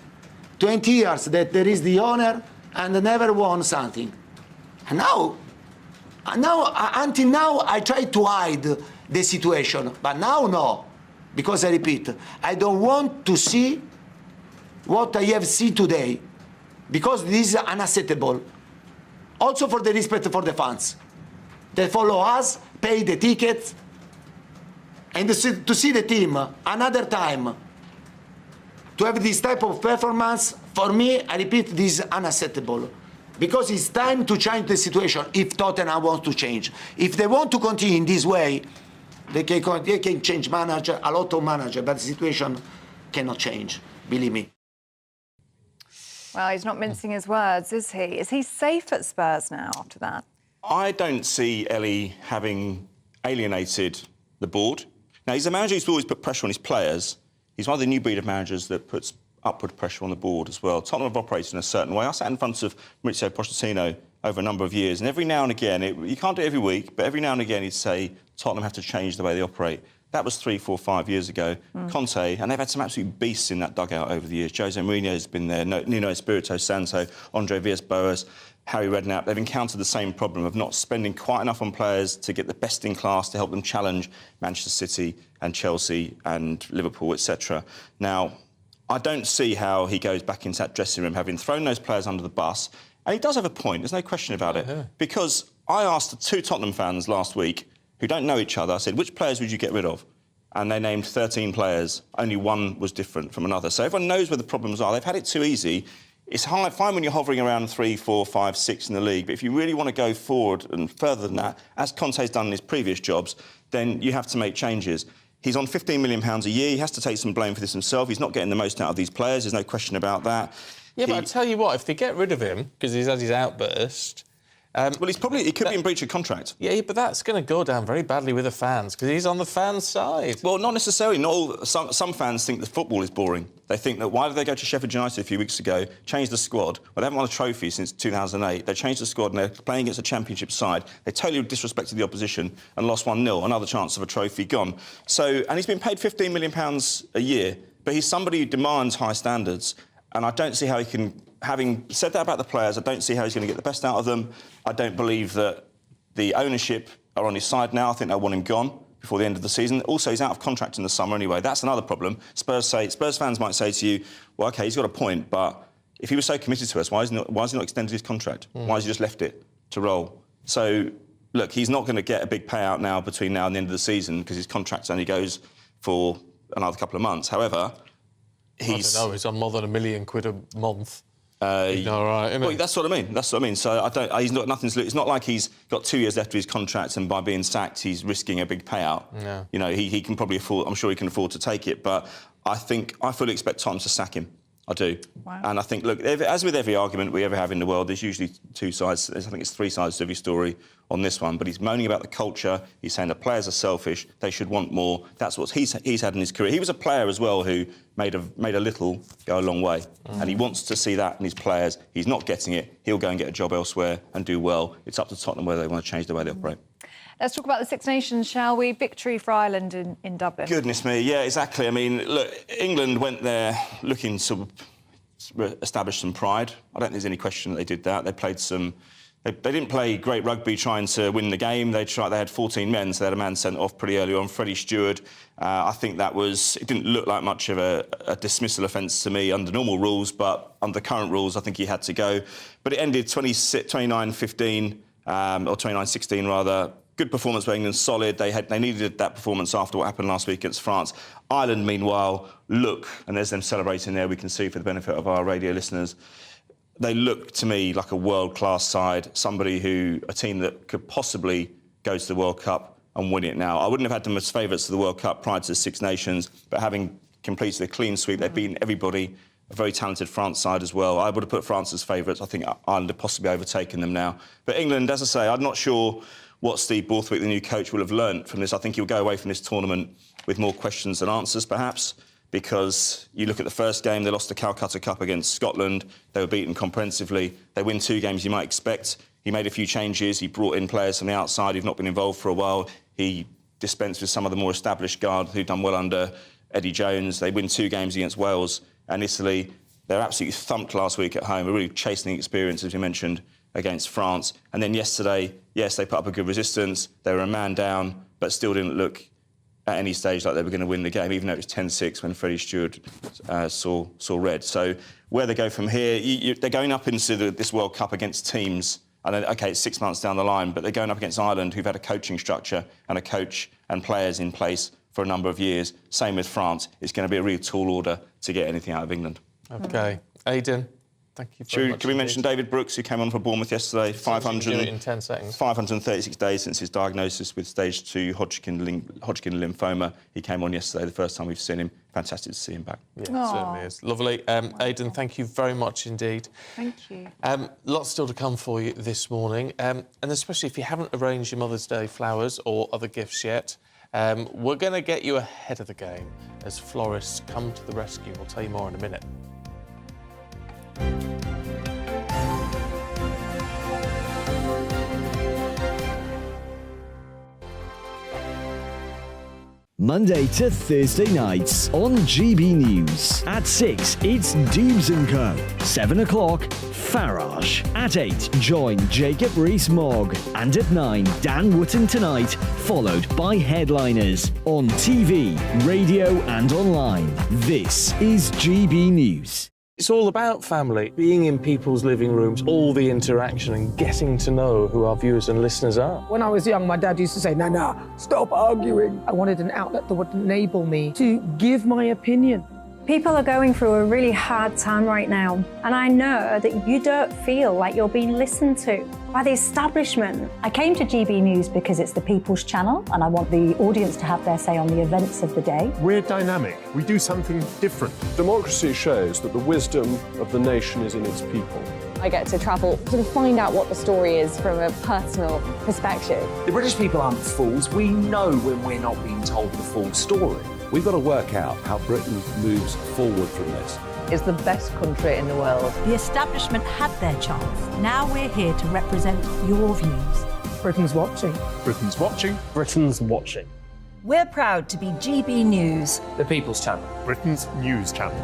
20 years that there is the owner and never won something. And now, until now, I try to hide the situation. But now, no. Because I repeat, I don't want to see what I have seen today. Because this is unacceptable. Also for the respect for the fans. They follow us, pay the tickets. And to see the team another time, to have this type of performance, for me, I repeat, this is unacceptable. Because it's time to change the situation if Tottenham wants to change. If they want to continue in this way, they can change manager, a lot of manager, but the situation cannot change, believe me. Well, he's not mincing his words, is he? Is he safe at Spurs now after that? I don't see Ellie having alienated the board. Now, he's a manager who's always put pressure on his players. He's one of the new breed of managers that puts upward pressure on the board as well. Tottenham have operated in a certain way. I sat in front of Maurizio Pochettino over a number of years, and every now and again, you can't do it every week, but every now and again he'd say Tottenham have to change the way they operate. That was 3, 4, 5 years ago. Conte, and they've had some absolute beasts in that dugout over the years. Jose Mourinho's been there, Nuno Espirito Santo, Andre Villas-Boas, Harry Redknapp. They've encountered the same problem of not spending quite enough on players to get the best in class to help them challenge Manchester City and Chelsea and Liverpool, etc. Now, I don't see how he goes back into that dressing room having thrown those players under the bus. And he does have a point, there's no question about it. Because I asked the 2 Tottenham fans last week who don't know each other, I said, which players would you get rid of? And they named 13 players. Only one was different from another. So everyone knows where the problems are. They've had it too easy. It's hard, fine when you're hovering around 3, 4, 5, 6 in the league, but if you really want to go forward and further than that, as Conte's done in his previous jobs, then you have to make changes. He's on £15 million a year. He has to take some blame for this himself. He's not getting the most out of these players. There's no question about that. Yeah, but I tell you what, if they get rid of him because he's had his outburst. Well, he could be in breach of contract. Yeah, but that's going to go down very badly with the fans because he's on the fans' side. Well, not necessarily. Some fans think that football is boring. They think that why did they go to Sheffield United a few weeks ago, change the squad? Well, they haven't won a trophy since 2008. They changed the squad and they're playing against a championship side. They totally disrespected the opposition and lost 1-0. Another chance of a trophy gone. And he's been paid £15 million a year, but he's somebody who demands high standards. And I don't see how he can, having said that about the players, I don't see how he's going to get the best out of them. I don't believe that the ownership are on his side now. I think they want him gone before the end of the season. Also, he's out of contract in the summer anyway. That's another problem. Spurs fans might say to you, well, OK, he's got a point, but if he was so committed to us, why has he not extended his contract? Why has he just left it to roll? So, look, he's not going to get a big payout now between now and the end of the season because his contract only goes for another couple of months. However, I don't know, he's on more than £1 million a month. All right, isn't well, that's what I mean. So he's not nothing to lose. It's not like he's got 2 years left of his contract and by being sacked he's risking a big payout. No. You know, he can probably afford. I'm sure he can afford to take it. But I fully expect Tottenham to sack him. I do. Wow. And I think, look, as with every argument we ever have in the world, there's usually 2 sides. I think it's 3 sides to every story on this one. But he's moaning about the culture. He's saying the players are selfish. They should want more. That's what he's had in his career. He was a player as well who made a little go a long way. And he wants to see that in his players. He's not getting it. He'll go and get a job elsewhere and do well. It's up to Tottenham whether they want to change the way they operate. Let's talk about the Six Nations, shall we? Victory for Ireland in Dublin. Goodness me, yeah, exactly. I mean, look, England went there looking to establish some pride. I don't think there's any question that they did that. They played some... They didn't play great rugby trying to win the game. They had 14 men, so they had a man sent off pretty early on. Freddie Stewart, I think it didn't look like much of a dismissal offence to me under normal rules, but under current rules, I think he had to go. But it ended 29-15, or 29-16 rather. Good performance by England, solid. They needed that performance after what happened last week against France. Ireland, meanwhile, and there's them celebrating there, we can see for the benefit of our radio listeners. They look to me like a world-class side, a team that could possibly go to the World Cup and win it now. I wouldn't have had them as favourites to the World Cup prior to the Six Nations, but having completed a clean sweep, they've beaten everybody, a very talented France side as well. I would have put France as favourites. I think Ireland have possibly overtaken them now. But England, as I say, I'm not sure what Steve Borthwick, the new coach, will have learnt from this. I think he'll go away from this tournament with more questions than answers, perhaps, because you look at the first game, they lost the Calcutta Cup against Scotland. They were beaten comprehensively. They win 2 games you might expect. He made a few changes. He brought in players from the outside who've not been involved for a while. He dispensed with some of the more established guard who've done well under Eddie Jones. They win 2 games against Wales and Italy. They're absolutely thumped last week at home. A really chastening experience, as you mentioned, against France. And then yesterday, yes, they put up a good resistance. They were a man down, but still didn't look at any stage like they were going to win the game, even though it was 10-6 when Freddie Stewart saw red. So where they go from here, they're going up into this World Cup against teams. And OK, it's 6 months down the line, but they're going up against Ireland, who've had a coaching structure and a coach and players in place for a number of years. Same with France. It's going to be a real tall order to get anything out of England. OK. Aidan, thank you very much. Can we mention David Brooks, who came on for Bournemouth yesterday? 536 days since his diagnosis with stage 2 Hodgkin lymphoma. He came on yesterday, the first time we've seen him. Fantastic to see him back. Yeah, it certainly is. Lovely. Aidan, thank you very much indeed. Thank you. Lots still to come for you this morning, and especially if you haven't arranged your Mother's Day flowers or other gifts yet, we're going to get you ahead of the game as florists come to the rescue. We'll tell you more in a minute. Monday to Thursday nights on GB News. At 6, it's Dubes & Co. 7 o'clock, Farage. At 8, join Jacob Rees-Mogg. And at 9, Dan Wootton Tonight, followed by headliners. On TV, radio and online. This is GB News. It's all about family, being in people's living rooms, all the interaction and getting to know who our viewers and listeners are. When I was young, my dad used to say, no, stop arguing. I wanted an outlet that would enable me to give my opinion. People are going through a really hard time right now, and I know that you don't feel like you're being listened to by the establishment. I came to GB News because it's the People's Channel, and I want the audience to have their say on the events of the day. We're dynamic. We do something different. Democracy shows that the wisdom of the nation is in its people. I get to travel to find out what the story is from a personal perspective. The British people aren't fools. We know when we're not being told the full story. We've got to work out how Britain moves forward from this. It's the best country in the world. The establishment had their chance. Now we're here to represent your views. Britain's watching. Britain's watching. Britain's watching. We're proud to be GB News. The People's Channel. Britain's news channel.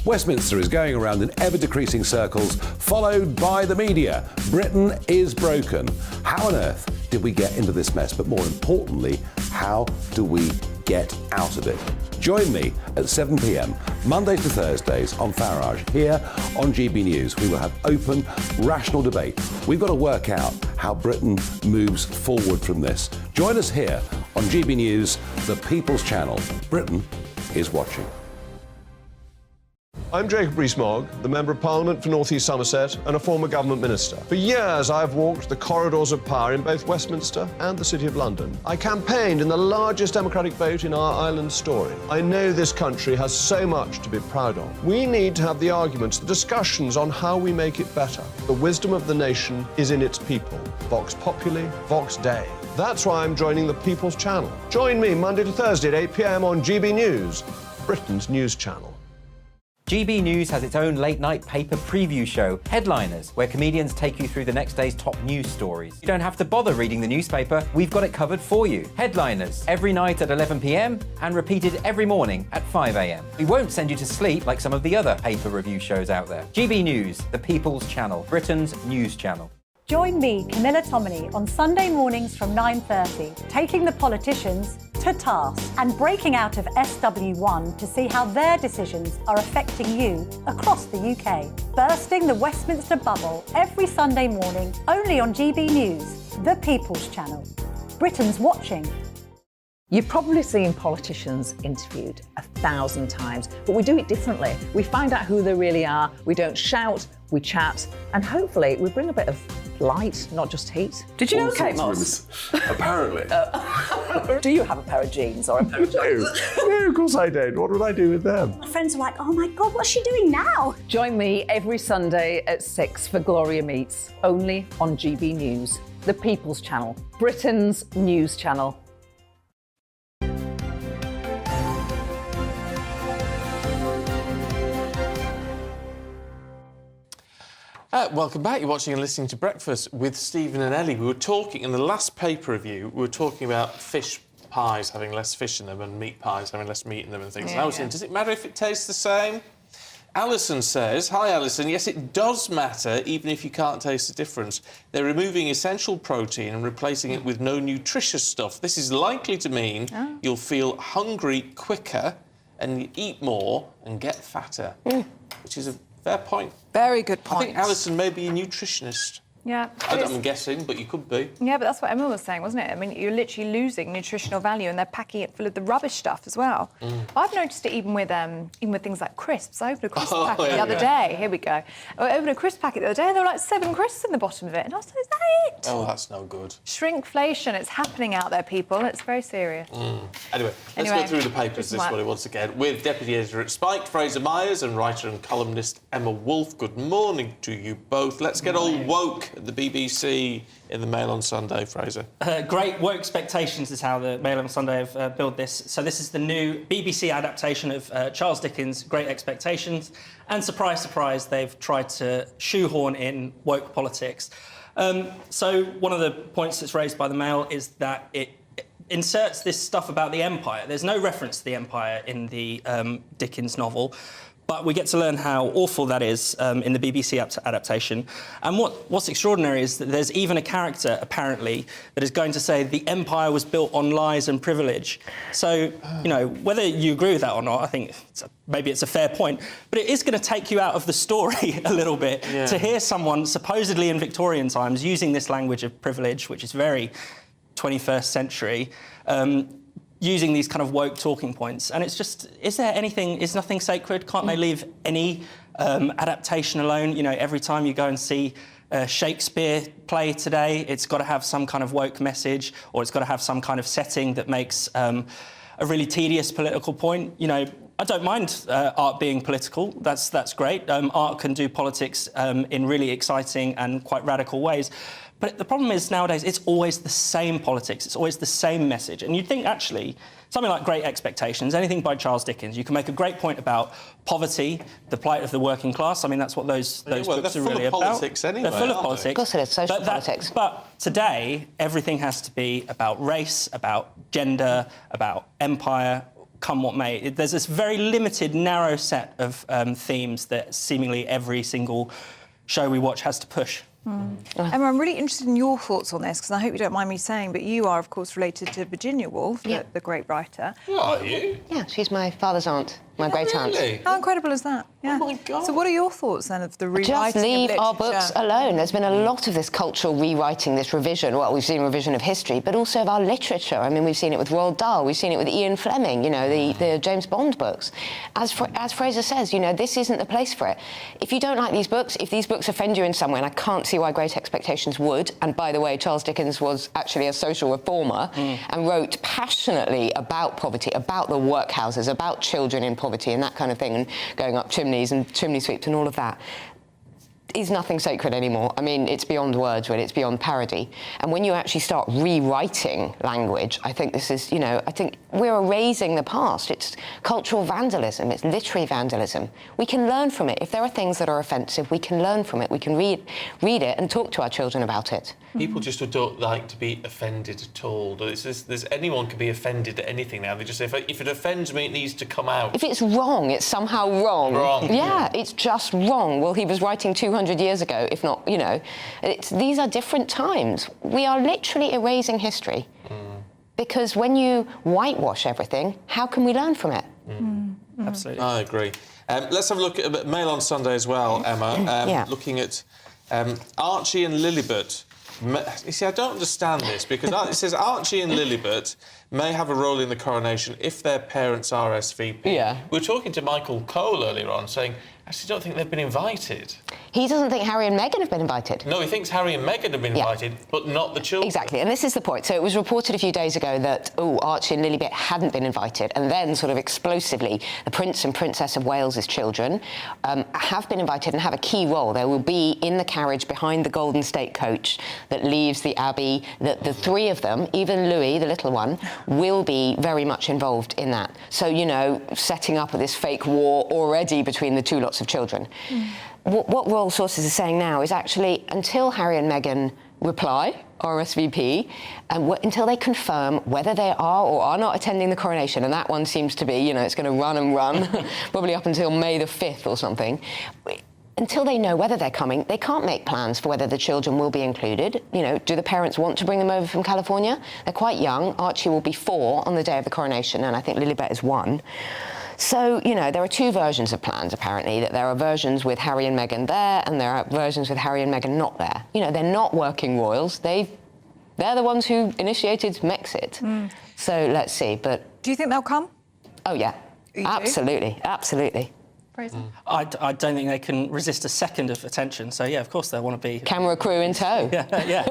Westminster is going around in ever-decreasing circles, followed by the media. Britain is broken. How on earth did we get into this mess? But more importantly, how do we get out of it? Join me at 7 p.m, Mondays to Thursdays on Farage. Here on GB News, we will have open, rational debate. We've got to work out how Britain moves forward from this. Join us here on GB News, the People's Channel. Britain is watching. I'm Jacob Rees-Mogg, the Member of Parliament for North East Somerset and a former government minister. For years, I've walked the corridors of power in both Westminster and the City of London. I campaigned in the largest democratic vote in our island story. I know this country has so much to be proud of. We need to have the arguments, the discussions on how we make it better. The wisdom of the nation is in its people. Vox Populi, Vox Dei. That's why I'm joining the People's Channel. Join me Monday to Thursday at 8 p.m. on GB News, Britain's news channel. GB News has its own late-night paper preview show, Headliners, where comedians take you through the next day's top news stories. You don't have to bother reading the newspaper, we've got it covered for you. Headliners, every night at 11 p.m. and repeated every morning at 5 a.m. We won't send you to sleep like some of the other paper review shows out there. GB News, the People's Channel, Britain's news channel. Join me, Camilla Tominey, on Sunday mornings from 9:30, taking the politicians to task and breaking out of SW1 to see how their decisions are affecting you across the UK. Bursting the Westminster bubble every Sunday morning, only on GB News, the People's Channel. Britain's watching. You've probably seen politicians interviewed 1,000 times, but we do it differently. We find out who they really are, we don't shout, we chat, and hopefully we bring a bit of light, not just heat. Did you know Kate Moss? Apparently. Do you have a pair of jeans or a pair of jeans? No, of course I don't. What would I do with them? My friends are like, oh my God, what's she doing now? Join me every Sunday at 6 for Gloria Meets, only on GB News, the People's Channel, Britain's news channel. Welcome back. You're watching and listening to Breakfast with Stephen and Ellie. We were talking, in the last paper review, we were talking about fish pies having less fish in them and meat pies having less meat in them and things. And I was saying, does it matter if it tastes the same? Alison says, hi Alison, yes it does matter even if you can't taste the difference. They're removing essential protein and replacing it with no nutritious stuff. This is likely to mean you'll feel hungry quicker and you eat more and get fatter, which is a fair point. Very good point. I think Alison may be a nutritionist. Yeah. I'm guessing, but you could be. Yeah, but that's what Emma was saying, wasn't it? I mean, you're literally losing nutritional value, and they're packing it full of the rubbish stuff as well. I've noticed it even with things like crisps. I opened a crisp packet the other day. Here we go. I opened a crisp packet the other day, and there were like 7 crisps in the bottom of it, and I was like, "Is that it?" Oh, that's no good. Shrinkflation. It's happening out there, people. It's very serious. Anyway, let's go through the papers this morning once again with Deputy Editor at Spike, Fraser Myers, and writer and columnist Emma Wolfe. Good morning to you both. Let's get all woke at the BBC in the Mail on Sunday, Fraser. Great woke expectations is how the Mail on Sunday have billed this. So this is the new BBC adaptation of Charles Dickens' Great Expectations. And surprise, surprise, they've tried to shoehorn in woke politics. So one of the points that's raised by the Mail is that it inserts this stuff about the Empire. There's no reference to the Empire in the Dickens novel, but we get to learn how awful that is in the BBC adaptation. And what's extraordinary is that there's even a character, apparently, that is going to say the Empire was built on lies and privilege. So, you know, whether you agree with that or not, I think maybe it's a fair point, but it is going to take you out of the story a little bit to hear someone supposedly in Victorian times using this language of privilege, which is very 21st century, using these kind of woke talking points. And it's just, is nothing sacred? Can't they leave any adaptation alone? You know, every time you go and see a Shakespeare play today, it's got to have some kind of woke message, or it's got to have some kind of setting that makes a really tedious political point. You know, I don't mind art being political. That's great. Art can do politics in really exciting and quite radical ways. But the problem is nowadays it's always the same politics, it's always the same message. And you'd think, actually, something like Great Expectations, anything by Charles Dickens, you can make a great point about poverty, the plight of the working class. I mean, that's what those books are really about. Politics anyway, they're full of politics. Of course it is, social politics. But today, everything has to be about race, about gender, about empire, come what may. There's this very limited, narrow set of themes that seemingly every single show we watch has to push. Emma, I'm really interested in your thoughts on this, because I hope you don't mind me saying, but you are, of course, related to Virginia Woolf, the great writer. Are you? Yeah, she's my father's aunt, my great-aunt. Really? How incredible is that? Yeah. Oh, my God. So what are your thoughts, then, of the rewriting Just leave of our literature? books alone. There's been a lot of this cultural rewriting, this revision. Well, we've seen revision of history, but also of our literature. I mean, we've seen it with Roald Dahl, we've seen it with Ian Fleming, you know, the James Bond books. As Fraser says, you know, this isn't the place for it. If you don't like these books, if these books offend you in some way, and I can't see why Great Expectations would, and by the way, Charles Dickens was actually a social reformer and wrote passionately about poverty, about the workhouses, about children in poverty and that kind of thing, and going up chimneys and chimney sweeps and all of that, is nothing sacred anymore. I mean, it's beyond words, really. It's beyond parody. And when you actually start rewriting language, I think this is, you know, I think we're erasing the past. It's cultural vandalism. It's literary vandalism. We can learn from it. If there are things that are offensive, we can learn from it. We can read it and talk to our children about it. People just don't like to be offended at all. Anyone can be offended at anything now. They just say, if it offends me, it needs to come out. If it's wrong, it's somehow wrong. Yeah, it's just wrong. Well, he was writing 200 years ago, if not, you know. These are different times. We are literally erasing history. Because when you whitewash everything, how can we learn from it? Absolutely. I agree. Let's have a look at Mail on Sunday as well, Emma. Looking at Archie and Lilibet. You see, I don't understand this, because it says Archie and Lilibet may have a role in the coronation if their parents are RSVP. Yeah. We were talking to Michael Cole earlier on, saying, I actually don't think they've been invited. He doesn't think Harry and Meghan have been invited. No, he thinks Harry and Meghan have been invited, but not the children. Exactly, and this is the point. So it was reported a few days ago that, Archie and Lilibet hadn't been invited, and then sort of explosively, the Prince and Princess of Wales's children have been invited and have a key role. They will be in the carriage behind the Golden State coach that leaves the Abbey. The three of them, even Louis, the little one, will be very much involved in that. So, you know, setting up this fake war already between the two lots of children. What royal sources are saying now is actually, until Harry and Meghan reply, RSVP, and until they confirm whether they are or are not attending the coronation, and that one seems to be, you know, it's going to run and run, probably up until May the 5th or something. Until they know whether they're coming, they can't make plans for whether the children will be included. You know, do the parents want to bring them over from California? They're quite young. Archie will be 4 on the day of the coronation, and I think Lilibet is 1. So, you know, there are two versions of plans, apparently, that there are versions with Harry and Meghan there, and there are versions with Harry and Meghan not there. You know, they're not working royals. They're the ones who initiated Mexit. So let's see, but... Do you think they'll come? Oh, yeah. You do? Absolutely, absolutely. Fraser? I don't think they can resist a second of attention. So, yeah, of course they'll want to be... Camera crew in tow. Yeah.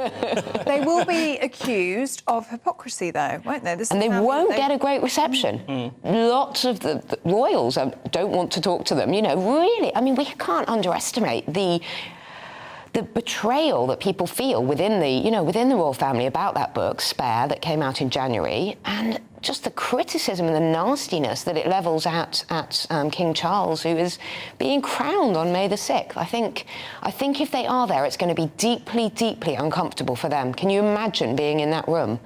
They will be accused of hypocrisy, though, won't they? And they won't get a great reception. Lots of the royals don't want to talk to them. You know, really, I mean, we can't underestimate the betrayal that people feel within the royal family about that book, Spare, that came out in January, and just the criticism and the nastiness that it levels at King Charles, who is being crowned on May the 6th. I think if they are there, it's going to be deeply, deeply uncomfortable for them. Can you imagine being in that room?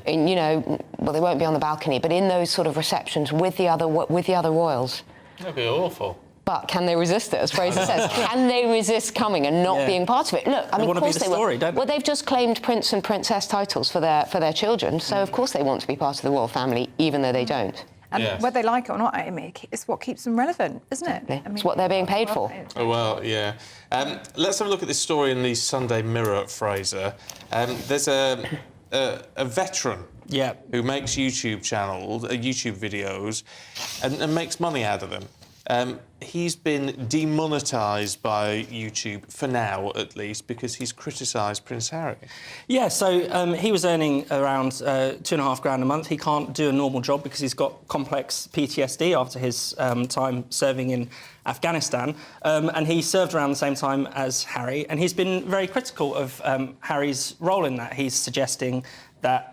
In, you know, well, they won't be on the balcony, but in those sort of receptions with the other royals. That'd be awful. But can they resist it, as Fraser says? Can they resist coming and not being part of it? Look, I mean, of course they will. Well, they've just claimed prince and princess titles for their children, so of course they want to be part of the royal family, even though they don't. And whether they like it or not, Amy, it's what keeps them relevant, isn't it? I mean, it's what they're being paid for. Oh, well, yeah. Let's have a look at this story in the Sunday Mirror, Fraser. There's a veteran who makes YouTube channels, YouTube videos, and makes money out of them. He's been demonetised by YouTube, for now at least, because he's criticised Prince Harry. Yeah, so he was earning around £2,500 a month. He can't do a normal job because he's got complex PTSD after his time serving in Afghanistan. And he served around the same time as Harry, and he's been very critical of Harry's role in that. He's suggesting that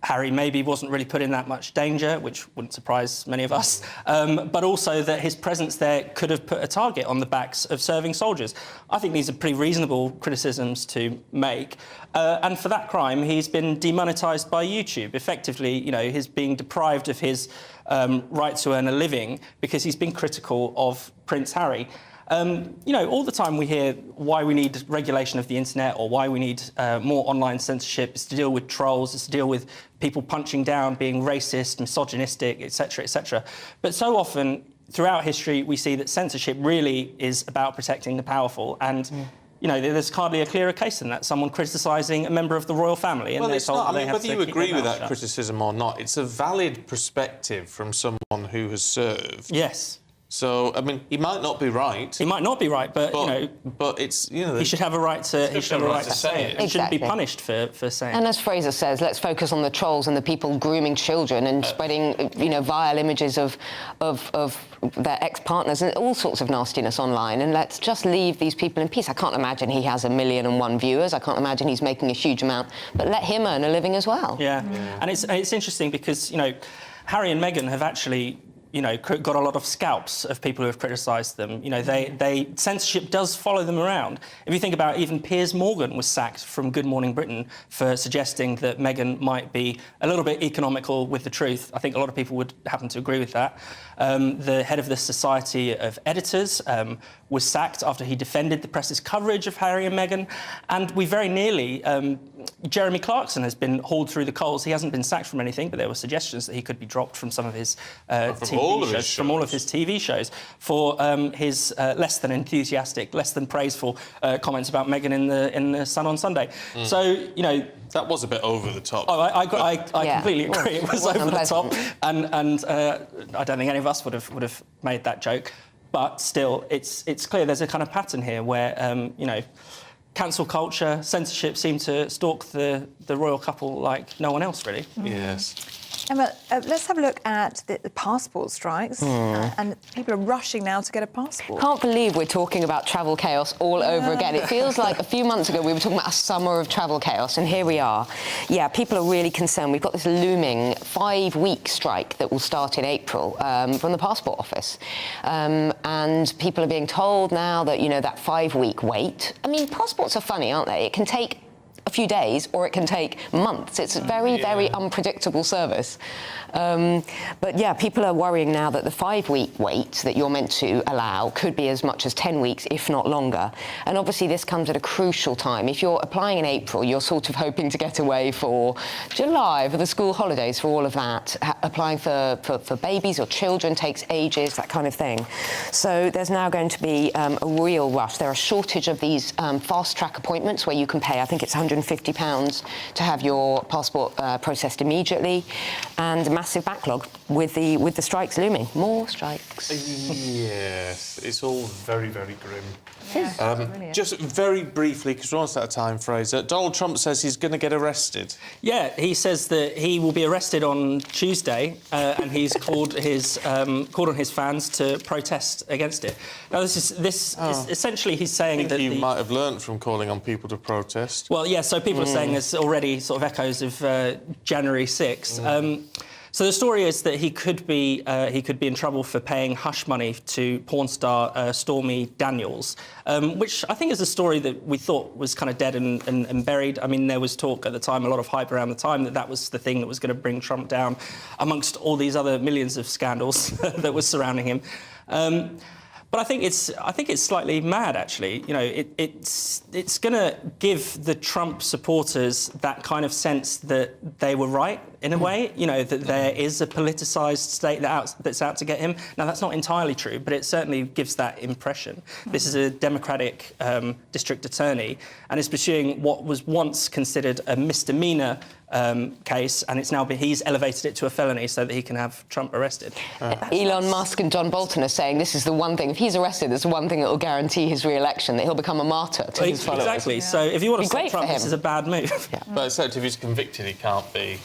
Harry maybe wasn't really put in that much danger, which wouldn't surprise many of us, but also that his presence there could have put a target on the backs of serving soldiers. I think these are pretty reasonable criticisms to make. And for that crime, he's been demonetised by YouTube. Effectively, you know, he's being deprived of his right to earn a living because he's been critical of Prince Harry. You know, all the time we hear why we need regulation of the internet or why we need more online censorship. It's to deal with trolls, it's to deal with people punching down, being racist, misogynistic, etc., etc. But so often throughout history we see that censorship really is about protecting the powerful, and you know, there's hardly a clearer case than that. Someone criticising a member of the royal family, and well, they're it's told not. I they mean, have whether to you keep agree their with mouth that shut. criticism or not, it's a valid perspective from someone who has served. Yes. So, I mean, he might not be right. He might not be right, but you know, but it's, you know, he should have a right to. He should have a right to say it. He shouldn't be Exactly. punished for saying. And as Fraser says, let's focus on the trolls and the people grooming children and spreading, you know, vile images of their ex-partners and all sorts of nastiness online. And let's just leave these people in peace. I can't imagine he has 1,000,001 viewers. I can't imagine he's making a huge amount. But let him earn a living as well. Yeah. And it's interesting because, you know, Harry and Meghan have actually, you know, got a lot of scalps of people who have criticised them. You know, censorship does follow them around. If you think about it, even Piers Morgan was sacked from Good Morning Britain for suggesting that Meghan might be a little bit economical with the truth. I think a lot of people would happen to agree with that. The head of the Society of Editors was sacked after he defended the press's coverage of Harry and Meghan. And we very nearly... Jeremy Clarkson has been hauled through the coals. He hasn't been sacked from anything, but there were suggestions that he could be dropped from some of his from all of his TV shows for his less than enthusiastic, less than praiseful comments about Meghan in the Sun on Sunday. So, you know, that was a bit over the top. Oh, I completely agree. It was over the top, and I don't think any of us would have made that joke. But still, it's clear there's a kind of pattern here where you know, cancel culture, censorship seem to stalk the royal couple like no one else, really. Yes. Emma, let's have a look at the passport strikes. And people are rushing now to get a passport. Can't believe we're talking about travel chaos all over again. It feels like a few months ago we were talking about a summer of travel chaos, and here we are. Yeah, people are really concerned. We've got this looming 5-week strike that will start in April from the passport office. And people are being told now that, you know, that 5-week wait... I mean, passports are funny, aren't they? It can take a few days or it can take months. It's a very, very unpredictable service. But yeah, people are worrying now that the 5-week wait that you're meant to allow could be as much as 10 weeks, if not longer. And obviously this comes at a crucial time. If you're applying in April, you're sort of hoping to get away for July, for the school holidays, for all of that. Applying for babies or children takes ages, that kind of thing. So there's now going to be a real rush. There are a shortage of these fast-track appointments where you can pay, I think it's £150 to have your passport processed immediately, and a massive backlog with the strikes looming. More strikes. Yes, it's all very, very grim. Yeah, just very briefly, because we're almost out of time, Fraser, Donald Trump says he's going to get arrested. Yeah, he says that he will be arrested on Tuesday, and he's called on his fans to protest against it. Now, this is essentially he's saying that you might have learnt from calling on people to protest. Well, yeah. So people are saying there's already sort of echoes of January 6th. So the story is that he could be in trouble for paying hush money to porn star Stormy Daniels, which I think is a story that we thought was kind of dead and buried. I mean, there was talk at the time, a lot of hype around the time, that was the thing that was going to bring Trump down, amongst all these other millions of scandals that was surrounding him. But I think it's slightly mad, actually. You know, it's going to give the Trump supporters that kind of sense that they were right in a way. You know, that there is a politicised state that's out to get him. Now, that's not entirely true, but it certainly gives that impression. This is a Democratic district attorney, and is pursuing what was once considered a misdemeanor case, and he's elevated it to a felony so that he can have Trump arrested. Elon Musk and John Bolton are saying this is the one thing, if he's arrested, it's the one thing that will guarantee his re-election, that he'll become a martyr to his followers. Exactly. So if you want to stop Trump, this is a bad move. But except if he's convicted, he can't be.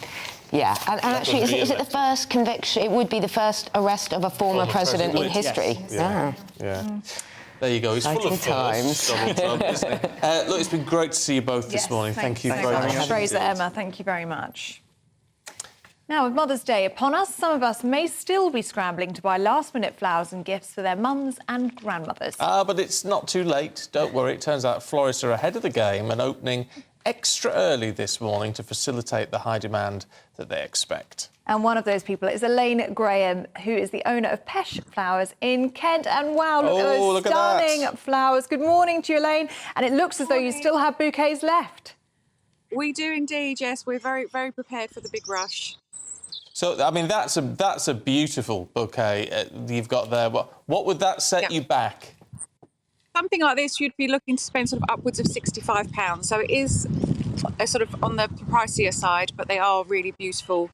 Yeah, and actually, is it the first conviction? It would be the first arrest of a former president in history. Yes. Yeah. There you go. He's full of times. Donald Trump, isn't he? Look, it's been great to see you both this morning. Thank you very much. Fraser, Emma, thank you very much. Now, with Mother's Day upon us, some of us may still be scrambling to buy last-minute flowers and gifts for their mums and grandmothers. But it's not too late. Don't worry. It turns out florists are ahead of the game and opening extra early this morning to facilitate the high demand that they expect. And one of those people is Elaine Graham, who is the owner of Pesh Flowers in Kent. And wow, look at those stunning flowers. Good morning to you, Elaine. And it looks as though you still have bouquets left. We do indeed, yes. We're very, very prepared for the big rush. So, I mean, that's a beautiful bouquet you've got there. What would that set you back? Something like this, you'd be looking to spend sort of upwards of £65. So it is sort of on the pricier side, but they are really beautiful,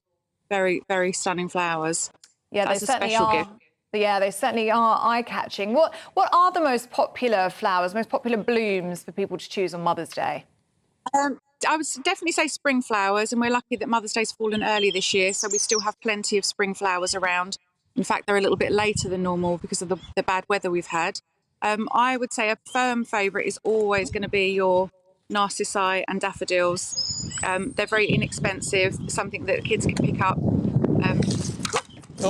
very, very stunning flowers. Yeah, that's they a certainly special are. gift. Yeah, they certainly are eye-catching. What are the most popular flowers, most popular blooms for people to choose on Mother's Day? I would definitely say spring flowers, and we're lucky that Mother's Day's fallen early this year, so we still have plenty of spring flowers around. In fact, they're a little bit later than normal because of the bad weather we've had. I would say a firm favourite is always going to be your narcissi and daffodils. They're very inexpensive, something that kids can pick up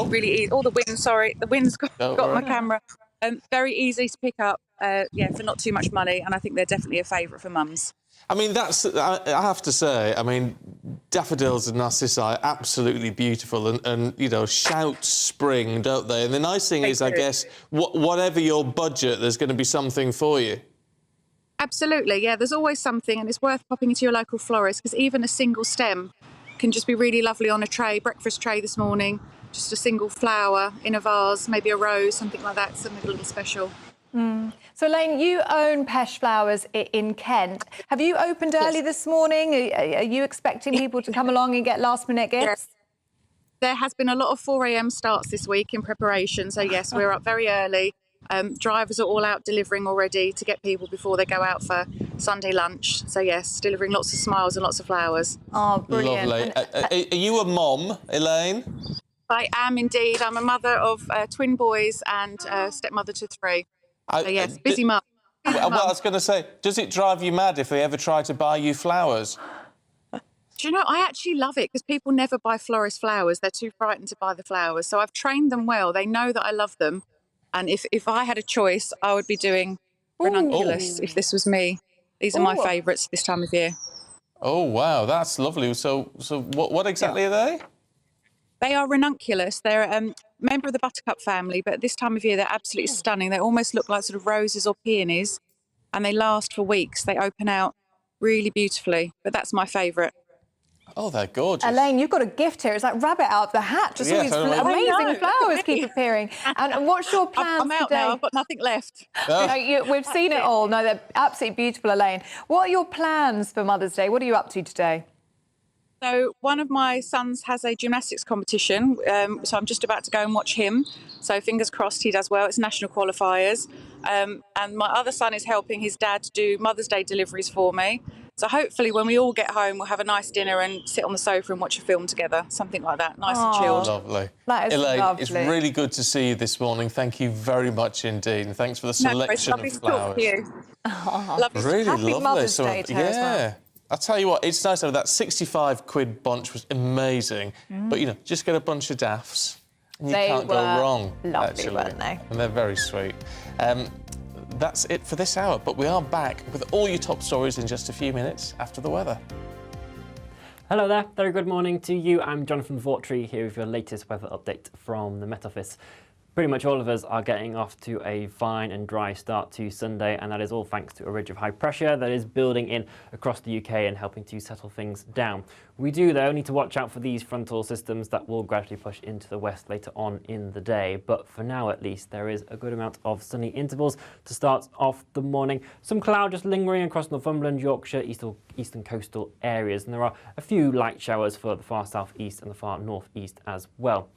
really easy. The wind's got my camera. Very easy to pick up, for not too much money, and I think they're definitely a favourite for mums. I mean, I have to say, I mean, daffodils and narcissi are absolutely beautiful and you know, shout spring, don't they? And the nice thing is, I guess, whatever your budget, there's going to be something for you. Absolutely, yeah, there's always something, and it's worth popping into your local florist, because even a single stem can just be really lovely on a tray, breakfast tray this morning, just a single flower in a vase, maybe a rose, something like that, something a little special. So, Elaine, you own Pesh Flowers in Kent. Have you opened early this morning? Are you expecting people to come along and get last-minute gifts? Yes. There has been a lot of 4 a.m. starts this week in preparation, so yes, we're up very early. Drivers are all out delivering already to get people before they go out for Sunday lunch. So yes, delivering lots of smiles and lots of flowers. Oh, brilliant. Lovely. Are you a mom, Elaine? I am indeed. I'm a mother of twin boys and stepmother to 3. So yes, busy mum. Well, I was going to say, does it drive you mad if they ever try to buy you flowers? Do you know, I actually love it because people never buy florist flowers. They're too frightened to buy the flowers. So I've trained them well. They know that I love them. And if I had a choice, I would be doing ranunculus if this was me. These are my favourites this time of year. Oh, wow, that's lovely. So what exactly are they? They are ranunculus. They're a member of the buttercup family, but this time of year they're absolutely stunning. They almost look like sort of roses or peonies, and they last for weeks. They open out really beautifully, but that's my favourite. Oh, they're gorgeous. Elaine, you've got a gift here. It's like rabbit out of the hat. Just all these amazing flowers keep appearing. And what's your plans I'm out today? now. I've got nothing left. No, we've seen it all. No, they're absolutely beautiful, Elaine. What are your plans for Mother's Day? What are you up to today? So one of my sons has a gymnastics competition, so I'm just about to go and watch him. So fingers crossed he does well. It's national qualifiers. And my other son is helping his dad do Mother's Day deliveries for me. So hopefully when we all get home, we'll have a nice dinner and sit on the sofa and watch a film together, something like that, nice and chilled. Lovely. That is Elaine, lovely. it's really good to see you this morning. Thank you very much indeed. And thanks for the selection it's lovely of to talk flowers. to you. Lovely. Really Happy lovely. Mother's Day to her as well. Yeah. I'll tell you what, it's nice to have that 65 quid bunch was amazing. But, you know, just get a bunch of daffs and you can't go wrong. Lovely, actually. weren't they? And they're very sweet. That's it for this hour, but we are back with all your top stories in just a few minutes after the weather. Hello there, very good morning to you. I'm Jonathan Vaughtry here with your latest weather update from the Met Office. Pretty much all of us are getting off to a fine and dry start to Sunday, and that is all thanks to a ridge of high pressure that is building in across the UK and helping to settle things down. We do, though, need to watch out for these frontal systems that will gradually push into the west later on in the day. But for now, at least, there is a good amount of sunny intervals to start off the morning. Some cloud just lingering across Northumberland, Yorkshire, eastern coastal areas, and there are a few light showers for the far southeast and the far northeast as well.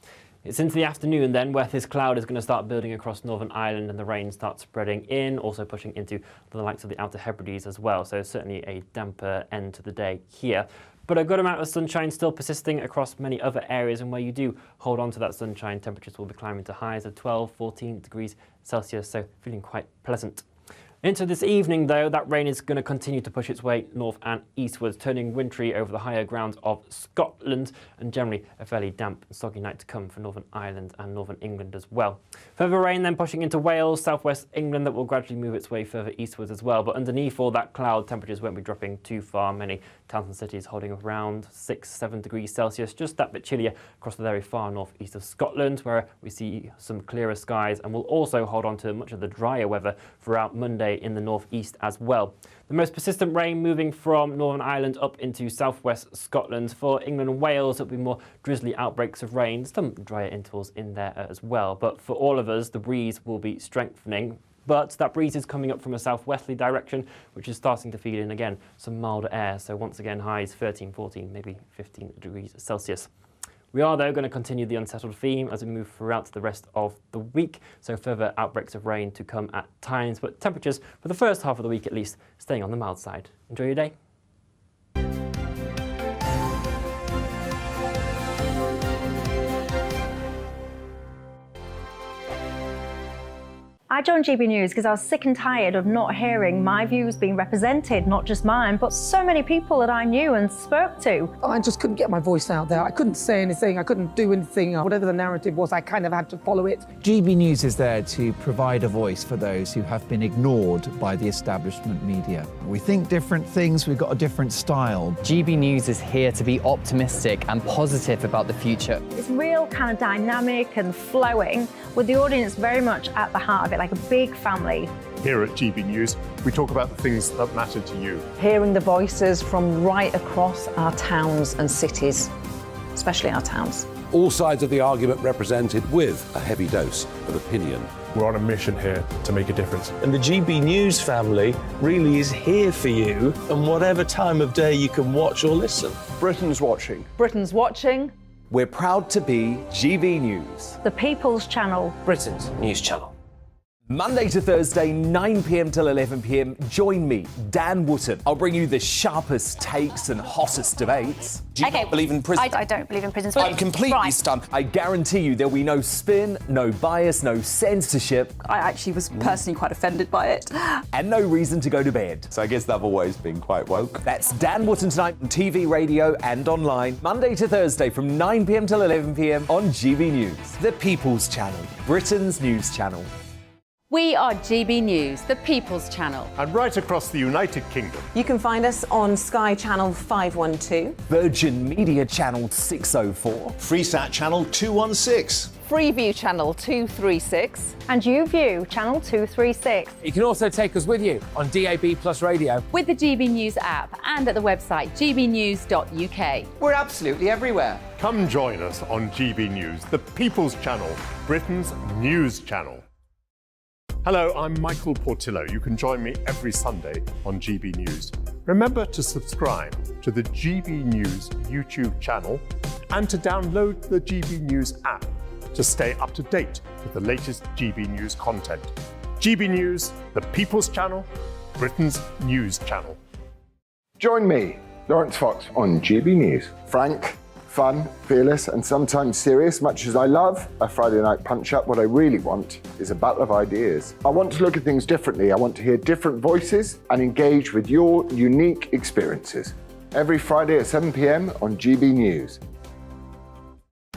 It's into the afternoon then where this cloud is going to start building across Northern Ireland and the rain starts spreading in, also pushing into the likes of the Outer Hebrides as well. So certainly a damper end to the day here. But a good amount of sunshine still persisting across many other areas, and where you do hold on to that sunshine, temperatures will be climbing to highs of 12, 14 degrees Celsius, so feeling quite pleasant. Into this evening, though, that rain is going to continue to push its way north and eastwards, turning wintry over the higher grounds of Scotland, and generally a fairly damp and soggy night to come for Northern Ireland and Northern England as well. Further rain then pushing into Wales, southwest England, that will gradually move its way further eastwards as well. But underneath all that cloud, temperatures won't be dropping too far. Many towns and cities holding around 6, 7 degrees Celsius, just that bit chillier across the very far northeast of Scotland, where we see some clearer skies, and we'll also hold on to much of the drier weather throughout Monday in the northeast as well. The most persistent rain moving from Northern Ireland up into southwest Scotland. For England and Wales, it'll be more drizzly outbreaks of rain, some drier intervals in there as well. But for all of us, the breeze will be strengthening. But that breeze is coming up from a southwesterly direction, which is starting to feed in again some milder air. So once again, highs 13, 14, maybe 15 degrees Celsius. We are, though, going to continue the unsettled theme as we move throughout the rest of the week. So further outbreaks of rain to come at times, but temperatures for the first half of the week at least staying on the mild side. Enjoy your day. I joined GB News because I was sick and tired of not hearing my views being represented, not just mine, but so many people that I knew and spoke to. I just couldn't get my voice out there. I couldn't say anything. I couldn't do anything. Whatever the narrative was, I kind of had to follow it. GB News is there to provide a voice for those who have been ignored by the establishment media. We think different things, we've got a different style. GB News is here to be optimistic and positive about the future. It's real kind of dynamic and flowing, with the audience very much at the heart of it, like a big family. Here at GB News, we talk about the things that matter to you. Hearing the voices from right across our towns and cities, especially our towns. All sides of the argument represented with a heavy dose of opinion. We're on a mission here to make a difference. And the GB News family really is here for you, and whatever time of day you can watch or listen. Britain's watching. Britain's watching. We're proud to be GB News, The People's Channel. Britain's news channel. Monday to Thursday, 9 p.m. till 11 p.m. Join me, Dan Wootton. I'll bring you the sharpest takes and hottest debates. Do you not believe in prison? I don't believe in prison. I'm completely stunned. I guarantee you there'll be no spin, no bias, no censorship. I actually was personally quite offended by it. And no reason to go to bed. So I guess they've always been quite woke. That's Dan Wootton tonight on TV, radio and online. Monday to Thursday from 9 p.m. till 11 p.m. on GB News. The People's Channel, Britain's news channel. We are GB News, the People's Channel. And right across the United Kingdom. You can find us on Sky Channel 512, Virgin Media Channel 604, Freesat Channel 216, Freeview Channel 236, and YouView Channel 236. You can also take us with you on DAB Plus Radio, with the GB News app and at the website gbnews.uk. We're absolutely everywhere. Come join us on GB News, the People's Channel, Britain's news channel. Hello, I'm Michael Portillo. You can join me every Sunday on GB News. Remember to subscribe to the GB News YouTube channel and to download the GB News app to stay up to date with the latest GB News content. GB News, the People's Channel, Britain's news channel. Join me, Lawrence Fox, on GB News. Frank, fun, fearless, and sometimes serious. Much as I love a Friday night punch-up, what I really want is a battle of ideas. I want to look at things differently. I want to hear different voices and engage with your unique experiences. Every Friday at 7 p.m. on GB News.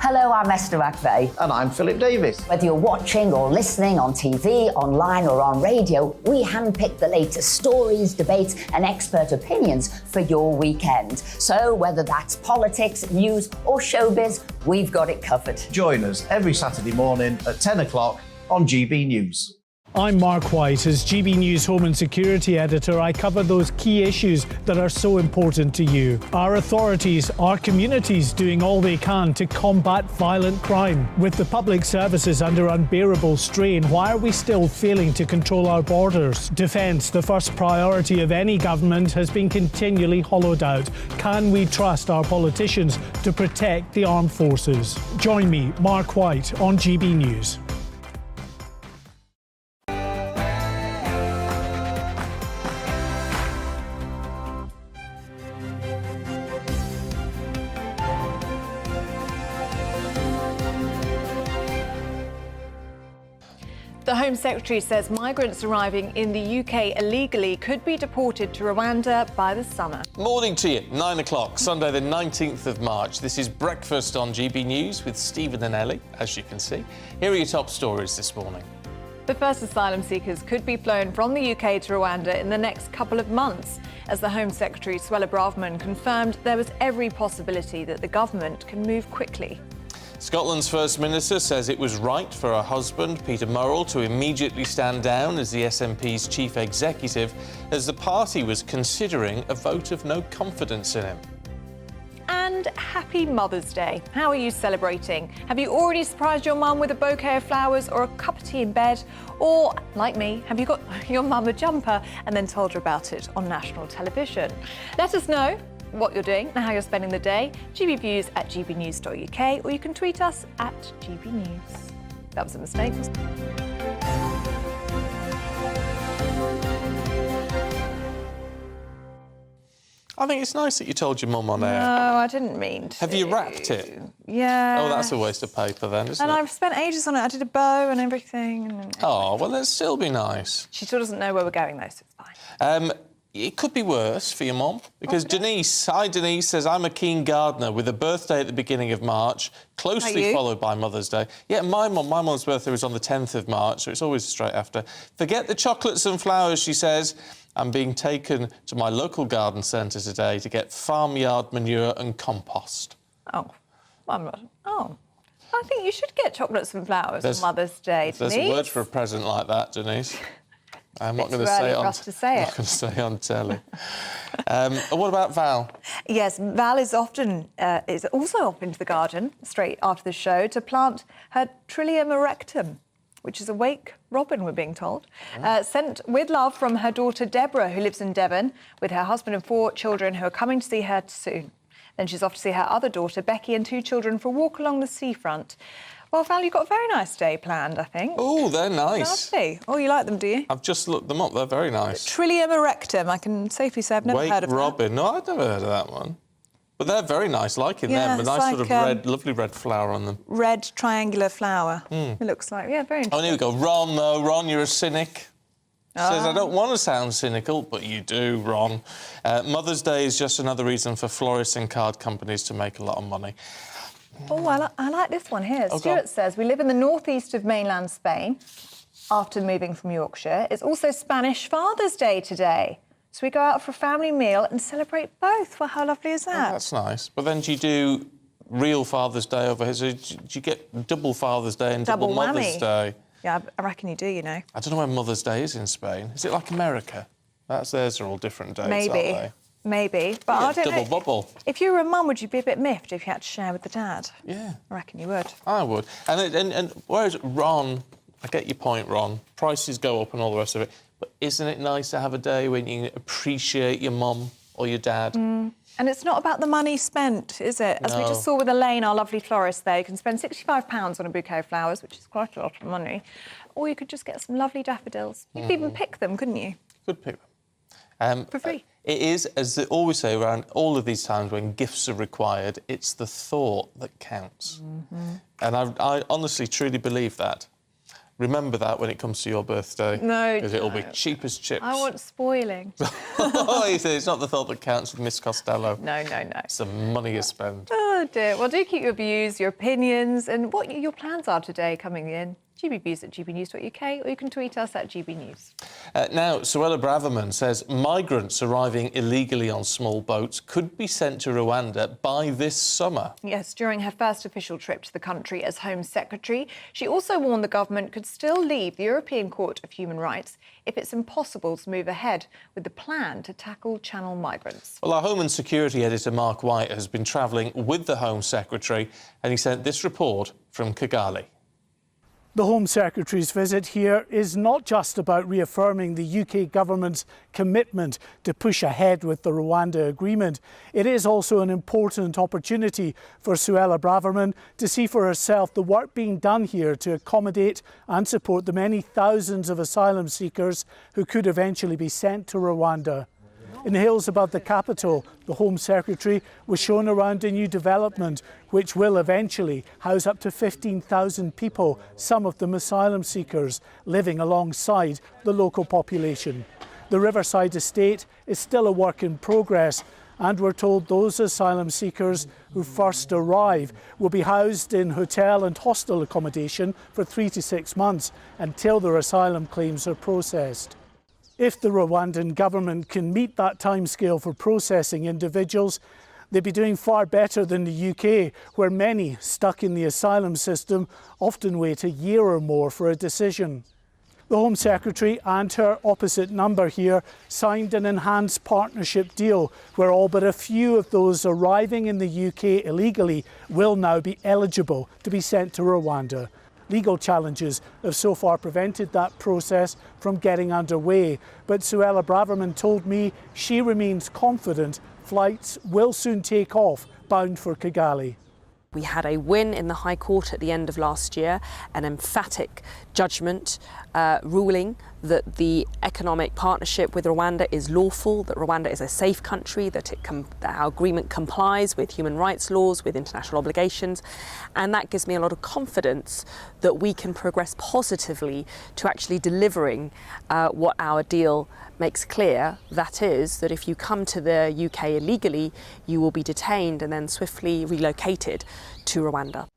Hello, I'm Esther McVeigh. And I'm Philip Davis. Whether you're watching or listening on TV, online or on radio, we handpick the latest stories, debates and expert opinions for your weekend. So whether that's politics, news or showbiz, we've got it covered. Join us every Saturday morning at 10 o'clock on GB News. I'm Mark White. As GB News Home and Security Editor, I cover those key issues that are so important to you. Our authorities, our communities doing all they can to combat violent crime. With the public services under unbearable strain, why are we still failing to control our borders? Defence, the first priority of any government, has been continually hollowed out. Can we trust our politicians to protect the armed forces? Join me, Mark White, on GB News. The Home Secretary says migrants arriving in the UK illegally could be deported to Rwanda by the summer. Morning to you, 9 o'clock, Sunday the 19th of March. This is Breakfast on GB News with Stephen and Ellie, as you can see. Here are your top stories this morning. The first asylum seekers could be flown from the UK to Rwanda in the next couple of months, as the Home Secretary, Suella Braverman, confirmed there was every possibility that the government can move quickly. Scotland's First Minister says it was right for her husband, Peter Murrell, to immediately stand down as the SNP's chief executive as the party was considering a vote of no confidence in him. And happy Mother's Day. How are you celebrating? Have you already surprised your mum with a bouquet of flowers or a cup of tea in bed? Or, like me, have you got your mum a jumper and then told her about it on national television? Let us know what you're doing and how you're spending the day. GB Views at gbnews.uk, or you can tweet us at GB News. That was a mistake. I think it's nice that you told your mum on air. No, I didn't mean to. Have you wrapped it? Yeah. Oh, that's a waste of paper then, isn't and it? I've spent ages on it. I did a bow and everything. And Oh, well, that'd still be nice. She still doesn't know where we're going, though, so it's fine. It could be worse for your mum, because Denise says, I'm a keen gardener with a birthday at the beginning of March, closely followed by Mother's Day. Yeah, my mum's birthday was on the 10th of March, so it's always straight after. Forget the chocolates and flowers, she says. I'm being taken to my local garden centre today to get farmyard manure and compost. Oh, I'm not. Oh, I think you should get chocolates and flowers on Mother's Day, There's Denise. a word for a present like that, Denise. I'm not going to It's say early it for on. us to say I'm it. not going to say it on telly. What about Val? Yes, Val is also off into the garden straight after the show to plant her Trillium erectum, which is a wake robin, we're being told. Sent with love from her daughter Deborah, who lives in Devon, with her husband and 4 children who are coming to see her soon. Then she's off to see her other daughter, Becky, and 2 children for a walk along the seafront. Well, Val, you've got a very nice day planned, I think. Oh, they're nice. Lovely. Oh, you like them, do you? I've just looked them up. They're very nice. Trillium erectum. I can safely say I've never heard of Robin. No, I've never heard of that one. But they're very nice, liking Yeah, them. A it's nice sort of like, lovely red flower on them. that. Red triangular flower. It looks like, yeah, very interesting. Oh, and here we go. Ron, though. Ron, you're a cynic. Says, I don't want to sound cynical, but you do, Ron. Mother's Day is just another reason for florists and card companies to make a lot of money. Oh, I like this one here. Oh, Stuart says, we live in the northeast of mainland Spain. after moving from Yorkshire. It's also Spanish Father's Day today. So we go out for a family meal and celebrate both. Well, how lovely is that? Oh, that's nice. But then do you do real Father's Day over here? So do you get double Father's Day and double Mother's Day? Yeah, I reckon you do, you know. I don't know when Mother's Day is in Spain. Is it like America? Theirs are all different dates, aren't they? Maybe. But I don't know. Double bubble. If you were a mum, would you be a bit miffed if you had to share with the dad? Yeah. I reckon you would. I would. And whereas Ron, I get your point, Ron, prices go up and all the rest of it, but isn't it nice to have a day when you appreciate your mum or your dad? And it's not about the money spent, is it? As we just saw with Elaine, our lovely florist there, you can spend £65 on a bouquet of flowers, which is quite a lot of money, or you could just get some lovely daffodils. You could even pick them, couldn't you? Could pick them. For free. It is, as they always say around all of these times when gifts are required, it's the thought that counts. And I honestly, truly believe that. Remember that when it comes to your birthday. No, because it'll be cheap as chips. I want spoiling. It's not the thought that counts with Miss Costello. No. It's the money you spend. Oh, dear. Well, do keep your views, your opinions, and what your plans are today coming in. gbviews@gbnews.uk, or you can tweet us at GBNews. Now, Suella Braverman says migrants arriving illegally on small boats could be sent to Rwanda by this summer. Yes, during her first official trip to the country as Home Secretary, she also warned the government could still leave the European Court of Human Rights if it's impossible to move ahead with the plan to tackle channel migrants. Well, our Home and Security editor, Mark White, has been travelling with the Home Secretary, and he sent this report from Kigali. The Home Secretary's visit here is not just about reaffirming the UK government's commitment to push ahead with the Rwanda agreement. It is also an important opportunity for Suella Braverman to see for herself the work being done here to accommodate and support the many thousands of asylum seekers who could eventually be sent to Rwanda. In the hills above the capital, the Home Secretary was shown around a new development which will eventually house up to 15,000 people, some of them asylum seekers, living alongside the local population. The Riverside estate is still a work in progress, and we're told those asylum seekers who first arrive will be housed in hotel and hostel accommodation for 3 to 6 months until their asylum claims are processed. If the Rwandan government can meet that timescale for processing individuals, they'd be doing far better than the UK, where many stuck in the asylum system often wait a year or more for a decision. The Home Secretary and her opposite number here signed an enhanced partnership deal where all but a few of those arriving in the UK illegally will now be eligible to be sent to Rwanda. Legal challenges have so far prevented that process from getting underway, but Suella Braverman told me she remains confident flights will soon take off, bound for Kigali. We had a win in the High Court at the end of last year, an emphatic judgment ruling that the economic partnership with Rwanda is lawful, that Rwanda is a safe country, that our agreement complies with human rights laws, with international obligations, and that gives me a lot of confidence that we can progress positively to actually delivering what our deal makes clear, that is, that if you come to the UK illegally, you will be detained and then swiftly relocated to Rwanda.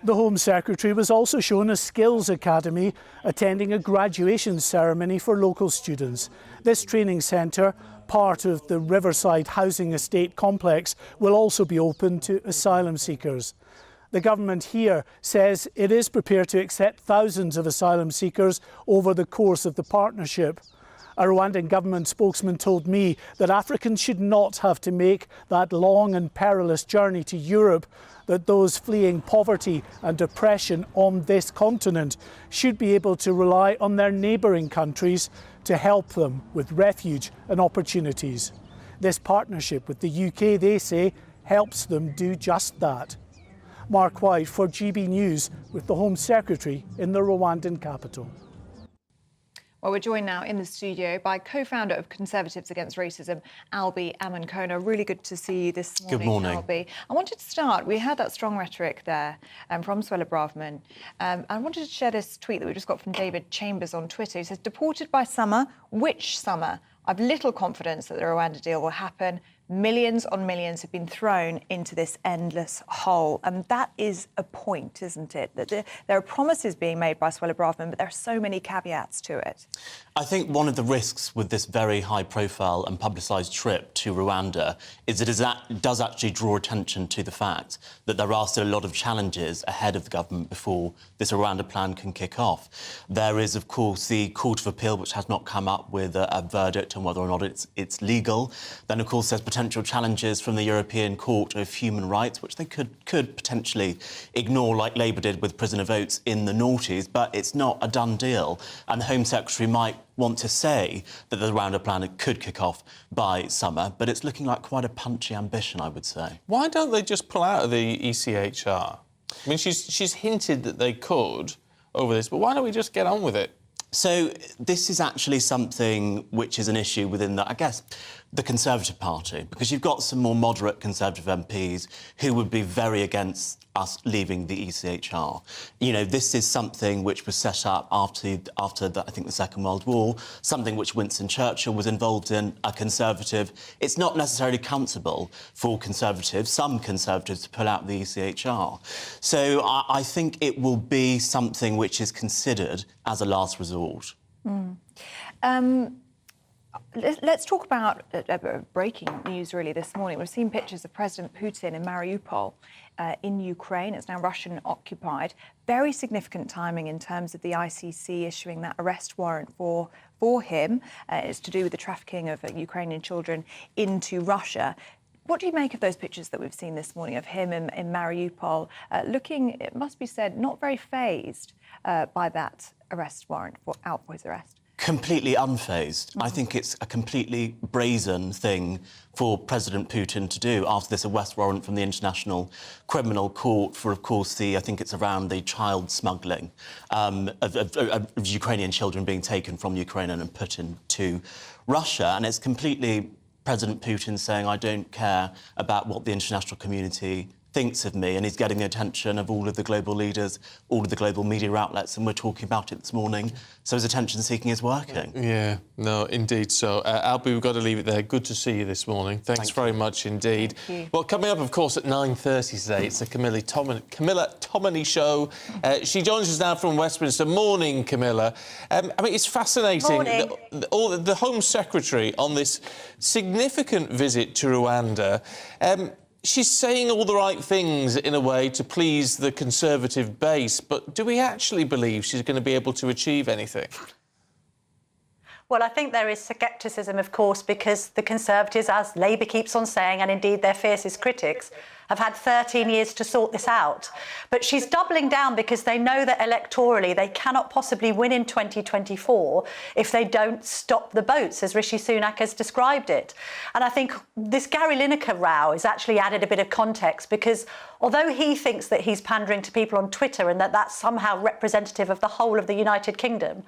The Home Secretary was also shown a skills academy, attending a graduation ceremony for local students. This training centre, part of the Riverside housing estate complex, will also be open to asylum seekers. The government here says it is prepared to accept thousands of asylum seekers over the course of the partnership. A Rwandan government spokesman told me that Africans should not have to make that long and perilous journey to Europe, that those fleeing poverty and depression on this continent should be able to rely on their neighbouring countries to help them with refuge and opportunities. This partnership with the UK, they say, helps them do just that. Mark White for GB News with the Home Secretary in the Rwandan capital. Well, we're joined now in the studio by co-founder of Conservatives Against Racism, Albie Amankona. Really good to see you this morning, Good morning. Albie. I wanted to start, we heard that strong rhetoric there from Suella Braverman. I wanted to share this tweet that we just got from David Chambers on Twitter. He says, deported by summer, which summer? I've little confidence that the Rwanda deal will happen. Millions on millions have been thrown into this endless hole. And that is a point, isn't it? That there are promises being made by Suella Braverman, but there are so many caveats to it. I think one of the risks with this very high-profile and publicised trip to Rwanda is that it does actually draw attention to the fact that there are still a lot of challenges ahead of the government before this Rwanda plan can kick off. There is, of course, the Court of Appeal, which has not come up with a verdict on whether or not it's legal. Then, of course, there's potential challenges from the European Court of Human Rights, which they could potentially ignore, like Labour did with prisoner votes in the noughties, but it's not a done deal. And the Home Secretary might want to say that the Rwanda plan could kick off by summer, but it's looking like quite a punchy ambition, I would say. Why don't they just pull out of the ECHR? I mean, she's hinted that they could over this, but why don't we just get on with it? So this is actually something which is an issue within the, I guess, the Conservative Party, because you've got some more moderate Conservative MPs who would be very against us leaving the ECHR. You know, this is something which was set up after I think, the Second World War, something which Winston Churchill was involved in, a Conservative. It's not necessarily comfortable for Conservatives, some Conservatives, to pull out the ECHR. So I think it will be something which is considered as a last resort. Let's talk about breaking news, really, this morning. We've seen pictures of President Putin in Mariupol in Ukraine. It's now Russian-occupied. Very significant timing in terms of the ICC issuing that arrest warrant for him. It's to do with the trafficking of Ukrainian children into Russia. What do you make of those pictures that we've seen this morning of him in Mariupol, looking, it must be said, not very fazed by that arrest warrant out for his arrest? Completely unfazed. I think it's a completely brazen thing for President Putin to do after this arrest warrant from the International Criminal Court for, of course, I think it's around the child smuggling of Ukrainian children being taken from Ukraine and put into Russia. And it's completely President Putin saying, I don't care about what the international community thinks of me, and he's getting the attention of all of the global leaders, all of the global media outlets, and we're talking about it this morning. So his attention-seeking is working. Yeah, no, indeed so. Albie, we've got to leave it there. Good to see you this morning. Thanks very much indeed. Thank you. Well, coming up, of course, at 9:30 today, it's the Camilla Tominey show. She joins us now from Westminster. Morning, Camilla. I mean, it's fascinating. Morning. The Home Secretary on this significant visit to Rwanda. She's saying all the right things, in a way, to please the Conservative base, but do we actually believe she's going to be able to achieve anything? Well, I think there is scepticism, of course, because the Conservatives, as Labour keeps on saying, and indeed their fiercest critics, have had 13 years to sort this out. But she's doubling down because they know that electorally they cannot possibly win in 2024 if they don't stop the boats, as Rishi Sunak has described it. And I think this Gary Lineker row has actually added a bit of context, because although he thinks that he's pandering to people on Twitter and that that's somehow representative of the whole of the United Kingdom,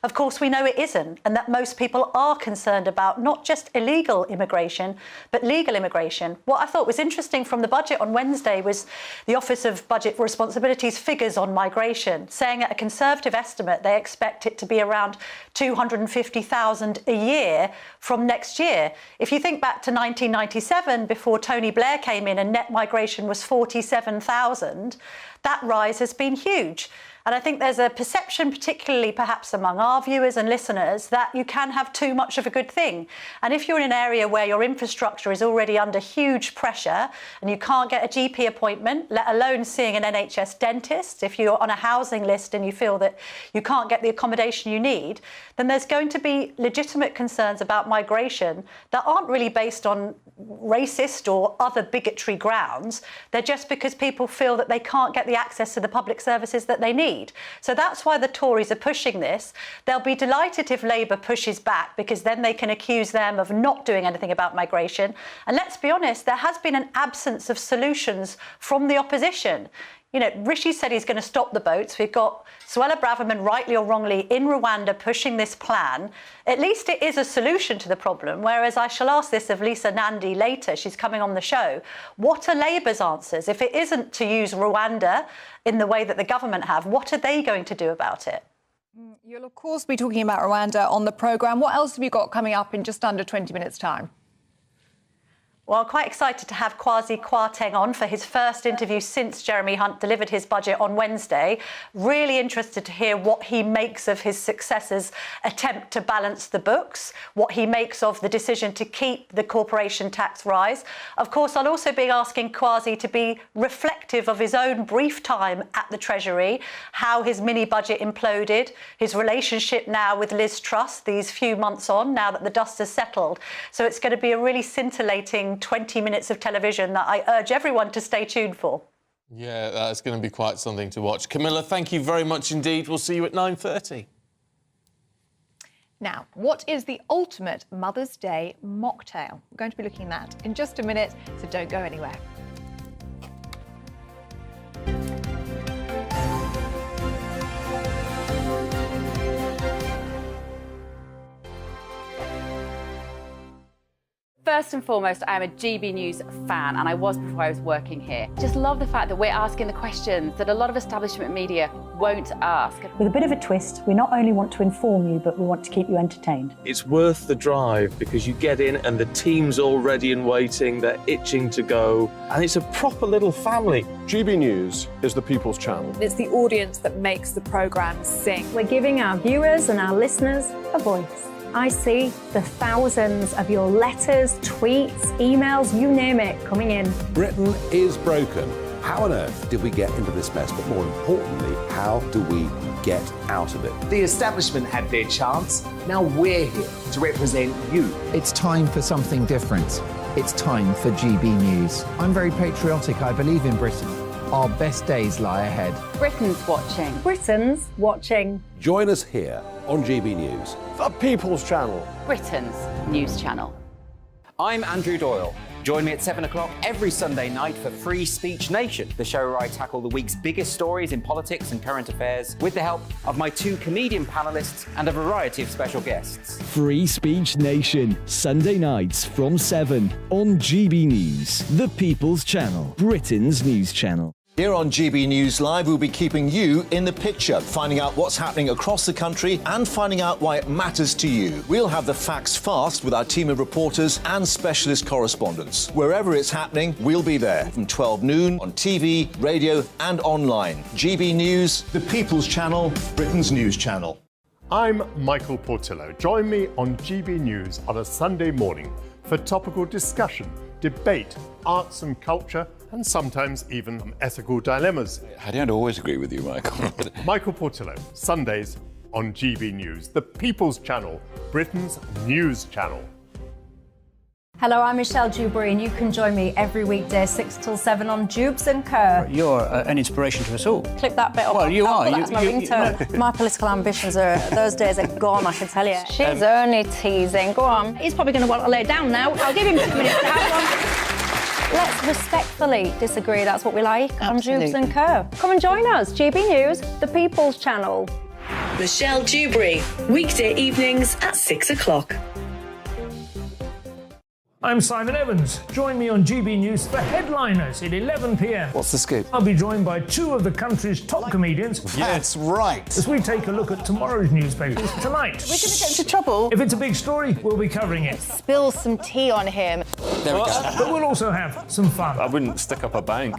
of course we know it isn't, and that most people are concerned about not just illegal immigration, but legal immigration. What I thought was interesting from the budget on Wednesday was the Office of Budget Responsibility's figures on migration, saying at a Conservative estimate they expect it to be around 250,000 a year from next year. If you think back to 1997, before Tony Blair came in and net migration was 47,000, that rise has been huge. And I think there's a perception, particularly perhaps among our viewers and listeners, that you can have too much of a good thing. And if you're in an area where your infrastructure is already under huge pressure and you can't get a GP appointment, let alone seeing an NHS dentist, if you're on a housing list and you feel that you can't get the accommodation you need, then there's going to be legitimate concerns about migration that aren't really based on racist or other bigotry grounds. They're just because people feel that they can't get the access to the public services that they need. So that's why the Tories are pushing this. They'll be delighted if Labour pushes back, because then they can accuse them of not doing anything about migration. And let's be honest, there has been an absence of solutions from the opposition. You know, Rishi said he's going to stop the boats. We've got Suella Braverman, rightly or wrongly, in Rwanda pushing this plan. At least it is a solution to the problem, whereas I shall ask this of Lisa Nandy later. She's coming on the show. What are Labour's answers? If it isn't to use Rwanda in the way that the government have, what are they going to do about it? You'll, of course, be talking about Rwanda on the programme. What else have you got coming up in just under 20 minutes' time? Well, quite excited to have Kwasi Kwarteng on for his first interview since Jeremy Hunt delivered his budget on Wednesday. Really interested to hear what he makes of his successor's attempt to balance the books, what he makes of the decision to keep the corporation tax rise. Of course, I'll also be asking Kwasi to be reflective of his own brief time at the Treasury, how his mini-budget imploded, his relationship now with Liz Truss these few months on, now that the dust has settled. So it's going to be a really scintillating 20 minutes of television that I urge everyone to stay tuned for. Yeah, that's going to be quite something to watch. Camilla, thank you very much indeed. We'll see you at 9:30. Now, what is the ultimate Mother's Day mocktail? We're going to be looking at that in just a minute, so don't go anywhere. First and foremost, I am a GB News fan, and I was before I was working here. Just love the fact that we're asking the questions that a lot of establishment media won't ask. With a bit of a twist, we not only want to inform you, but we want to keep you entertained. It's worth the drive because you get in and the team's all ready and waiting, they're itching to go, and it's a proper little family. GB News is the People's Channel. It's the audience that makes the programme sing. We're giving our viewers and our listeners a voice. I see the thousands of your letters, tweets, emails, you name it, coming in. Britain is broken. How on earth did we get into this mess? But more importantly, how do we get out of it? The establishment had their chance. Now we're here to represent you. It's time for something different. It's time for GB News. I'm very patriotic. I believe in Britain. Our best days lie ahead. Britain's watching. Britain's watching. Join us here on GB News. The People's Channel. Britain's news channel. I'm Andrew Doyle. Join me at 7 o'clock every Sunday night for Free Speech Nation, the show where I tackle the week's biggest stories in politics and current affairs with the help of my two comedian panellists and a variety of special guests. Free Speech Nation, Sunday nights from 7 on GB News, the People's Channel, Britain's news channel. Here on GB News Live, we'll be keeping you in the picture, finding out what's happening across the country and finding out why it matters to you. We'll have the facts fast with our team of reporters and specialist correspondents. Wherever it's happening, we'll be there from 12 noon on TV, radio and online. GB News, the People's Channel, Britain's news channel. I'm Michael Portillo. Join me on GB News on a Sunday morning for topical discussion, debate, arts and culture, and sometimes even ethical dilemmas. I don't always agree with you, Michael. Michael Portillo, Sundays on GB News, the People's Channel, Britain's news channel. Hello, I'm Michelle Dewberry, and you can join me every weekday 6 till 7 on Jubes and Kerr. You're an inspiration to us all. Clip that bit off. Well, you are. That's my ringtone. My political ambitions those days are gone, I can tell you. She's only teasing. Go on. He's probably going to want to lay down now. I'll give him 2 minutes to have one. Let's respectfully disagree. That's what we like on Jubes and Kerr. Come and join us. GB News, the People's Channel. Michelle Dewberry, weekday evenings at 6 o'clock. I'm Simon Evans. Join me on GB News for Headliners at 11 p.m. What's the scoop? I'll be joined by two of the country's top comedians. That's right. As we take a look at tomorrow's newspapers tonight. We're going to get into trouble. If it's a big story, we'll be covering it. Spill some tea on him. There we go. But we'll also have some fun. I wouldn't stick up a bank.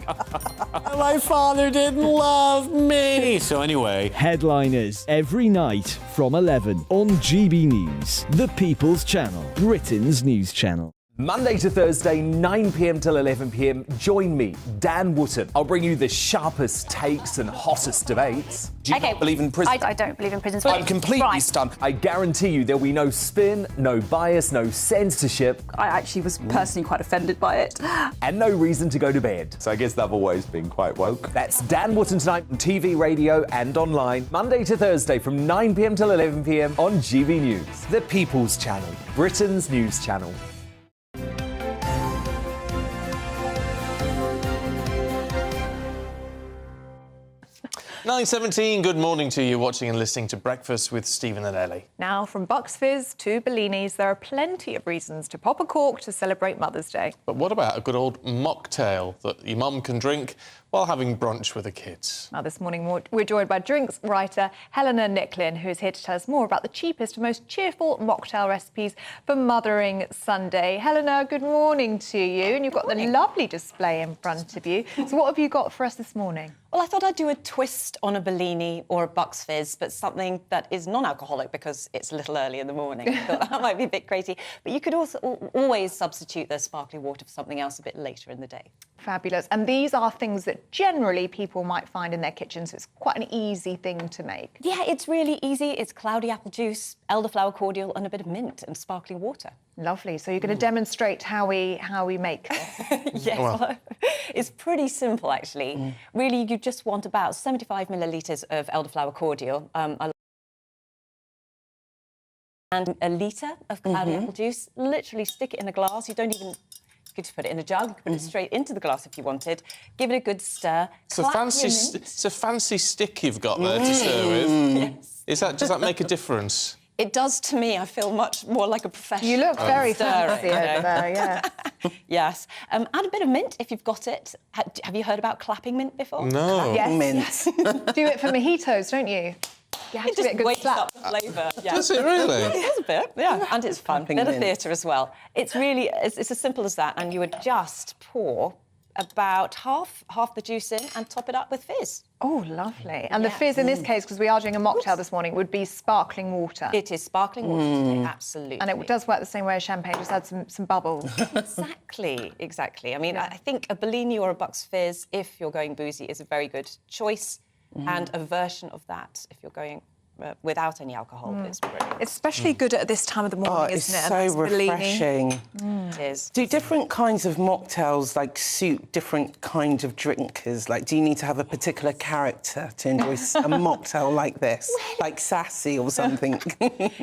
My father didn't love me. So anyway. Headliners every night from 11 on GB News, the People's Channel, Britain's news channel. Monday to Thursday, 9 p.m. till 11 p.m. Join me, Dan Wootton. I'll bring you the sharpest takes and hottest debates. Do you not believe in prison? I don't believe in prisons. I'm completely stunned. I guarantee you there'll be no spin, no bias, no censorship. I actually was personally quite offended by it. And no reason to go to bed. So I guess they've always been quite woke. That's Dan Wootton tonight on TV, radio and online. Monday to Thursday from 9 p.m. till 11 p.m. on GB News. The People's Channel, Britain's news channel. 9:17, good morning to you, watching and listening to Breakfast with Stephen and Ellie. Now, from Bucks Fizz to Bellinis, there are plenty of reasons to pop a cork to celebrate Mother's Day. But what about a good old mocktail that your mum can drink while having brunch with the kids. Now, this morning, we're joined by drinks writer Helena Nicklin, who is here to tell us more about the cheapest and most cheerful mocktail recipes for Mothering Sunday. Helena, good morning to you. And you've got the lovely display in front of you. So what have you got for us this morning? Well, I thought I'd do a twist on a Bellini or a Bucks Fizz, but something that is non-alcoholic because it's a little early in the morning. I thought that might be a bit crazy. But you could also always substitute the sparkling water for something else a bit later in the day. Fabulous. And these are things that generally people might find in their kitchens. So it's quite an easy thing to make. Yeah, it's really easy. It's cloudy apple juice, elderflower cordial, and a bit of mint and sparkling water. Lovely. So you're going to demonstrate how we make this? Yes, well, it's pretty simple, actually. Really, you just want about 75 millilitres of elderflower cordial, and a litre of cloudy apple juice. Literally stick it in a glass. You don't even... You could just put it in a jug, you could put it straight into the glass if you wanted. Give it a good stir. It's a fancy stick you've got there to stir with. Yes. Does that make a difference? It does to me. I feel much more like a professional. You look very fancy over there, yeah. Yes. Add a bit of mint if you've got it. Have you heard about clapping mint before? No. Yes. Do it for mojitos, don't you? You have to just get a good wakes slap. up the flavour. Yeah. Does it really? It is a bit, yeah. And it's fun. Bit of theatre as well. It's really, it's as simple as that. And you would just pour about half the juice in and top it up with fizz. Oh, lovely. And the fizz in this case, because we are doing a mocktail this morning, would be sparkling water. It is sparkling water today, absolutely. And it does work the same way as champagne, just add some bubbles. Exactly. I mean, I think a Bellini or a Bucks Fizz, if you're going boozy, is a very good choice. And a version of that, if you're going without any alcohol, is brilliant. It's especially good at this time of the morning, isn't it? It's so refreshing. It is. Do different kinds of mocktails suit different kinds of drinkers? Do you need to have a particular character to enjoy a mocktail like this, like sassy or something?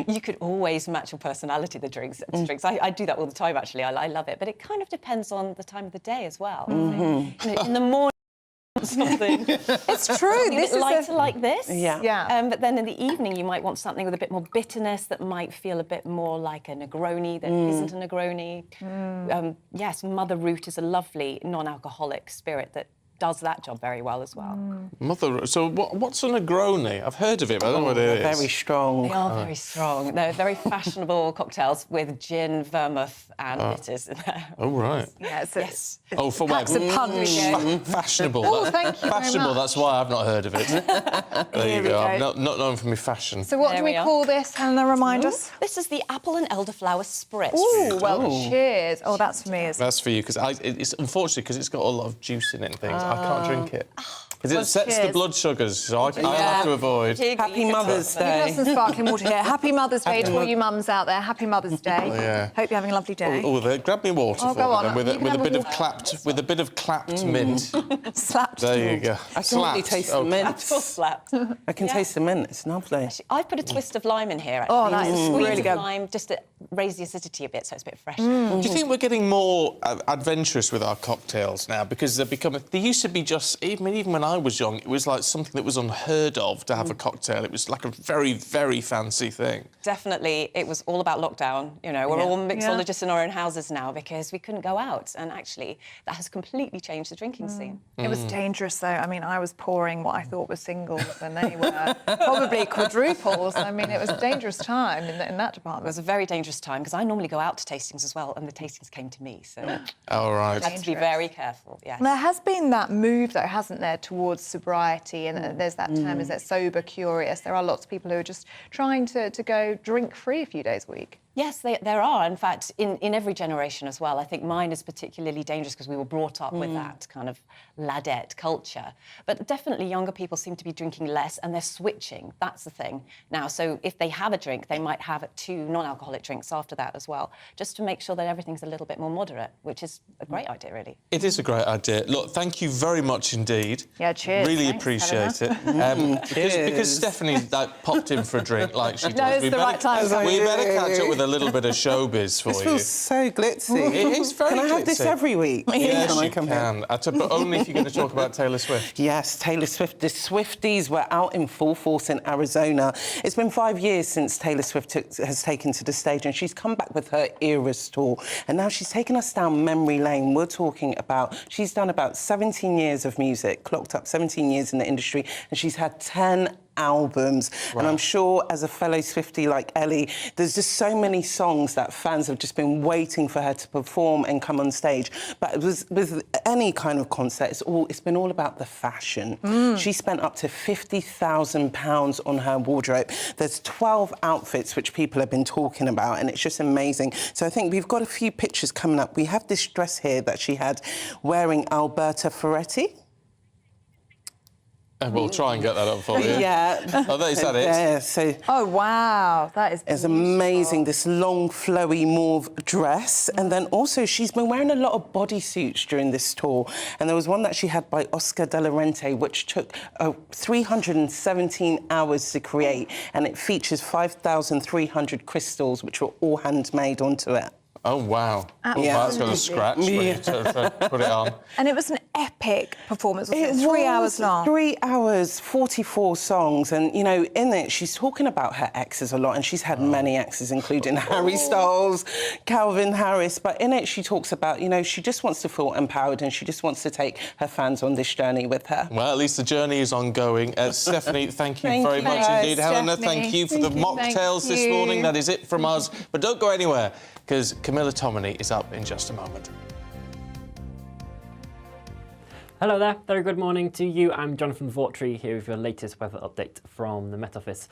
You could always match your personality to drinks. I do that all the time, actually. I love it, but it kind of depends on the time of the day as well. In the morning. Something. It's true. This is lighter like this. Yeah. But then in the evening, you might want something with a bit more bitterness that might feel a bit more like a Negroni that isn't a Negroni. Yes, Mother Root is a lovely non-alcoholic spirit that does that job very well as well. So what's a Negroni? I've heard of it, but I don't know what it is. Very strong. They are very strong. They're very fashionable cocktails with gin, vermouth and bitters in there. Oh, right. Yeah, yes. Oh, for Perhaps a pun. Fashionable. Oh, thank you Fashionable, very much. that's why I've not heard of it. There you go. I'm not known for my fashion. So what do we call this, Helena? Remind us. This is the apple and elderflower spritz. Oh, well, cheers. Oh, that's for me. That's for you, because it's unfortunately because it's got a lot of juice in it and things. I can't drink it. Because it sets the blood sugars, so I have to avoid. Happy Mother's Day. Give us some sparkling water here. Happy Mother's Day to all you mums out there. Happy Mother's Day. Yeah. Hope you're having a lovely day. Grab me water for go me on. then, with a bit of clapped mint. Slapped. There you go. I can really taste the mint. Slapped. I can taste the mint. It's lovely. I've put a twist of lime in here. Actually. Oh, that is really good. Lime just to raise the acidity a bit, so it's a bit fresh. Do you think we're getting more adventurous with our cocktails now? Because they used to be just even when I was young, it was like something that was unheard of to have a cocktail. It was like a very, very fancy thing. Definitely, it was all about lockdown. You know, we're all mixologists in our own houses now because we couldn't go out, and actually that has completely changed the drinking scene. It was dangerous, though. I mean, I was pouring what I thought were singles, and they were probably quadruples. I mean, it was a dangerous time in that department. It was a very dangerous time because I normally go out to tastings as well, and the tastings came to me. So, all right, I had to be very careful. Yes. There has been that move, though, hasn't there, towards sobriety, and there's that term, is that sober curious. There are lots of people who are just trying to go drink-free a few days a week. Yes, there are. In fact, in every generation as well. I think mine is particularly dangerous because we were brought up with that kind of ladette culture. But definitely younger people seem to be drinking less and they're switching. That's the thing now. So if they have a drink, they might have 2 non-alcoholic drinks after that as well, just to make sure that everything's a little bit more moderate, which is a great idea, really. It is a great idea. Look, thank you very much indeed. Yeah, cheers. Really Thanks, appreciate it. Because Stephanie popped in for a drink like she does. No, it's the right time. We better catch up with her a little bit of showbiz for This you. feels so glitzy. It is very Can I have this glitzy. every week? Yes, Can I you come can. here? But only if you're going to talk about Taylor Swift. Yes, Taylor Swift. The Swifties were out in full force in Arizona. It's been 5 years since Taylor Swift has taken to the stage, and she's come back with her Eras tour. And now she's taken us down memory lane. We're talking about, she's done about 17 years of music, clocked up 17 years in the industry, and she's had 10 albums. Wow. And I'm sure, as a fellow Swiftie like Ellie, there's just so many songs that fans have just been waiting for her to perform and come on stage. But it was, with any kind of concert, it's been all about the fashion. She spent up to £50,000 on her wardrobe. There's 12 outfits which people have been talking about, and it's just amazing. So I think we've got a few pictures coming up. We have this dress here that she had wearing Alberta Ferretti. We'll try and get that up for you. Yeah. Oh, is that it? Yeah, so Oh, wow. That is it's amazing, this long, flowy mauve dress. And then also, she's been wearing a lot of bodysuits during this tour. And there was one that she had by Oscar de la Renta, which took 317 hours to create. And it features 5,300 crystals, which were all handmade onto it. Oh, wow. Absolutely. Well, that's got a scratch when you put it on. And it was an epic performance, wasn't it? 3 hours long. 3 hours, 44 songs. And, you know, in it, she's talking about her exes a lot, and she's had many exes, including Harry Styles, Calvin Harris. But in it, she talks about, you know, she just wants to feel empowered, and she just wants to take her fans on this journey with her. Well, at least the journey is ongoing. Stephanie, thank you very much indeed. Helena, thank you for the mocktails this morning. That is it from us. But don't go anywhere, because Camilla Tominey is up in just a moment. Hello there, very good morning to you. I'm Jonathan Vaughtry here with your latest weather update from the Met Office.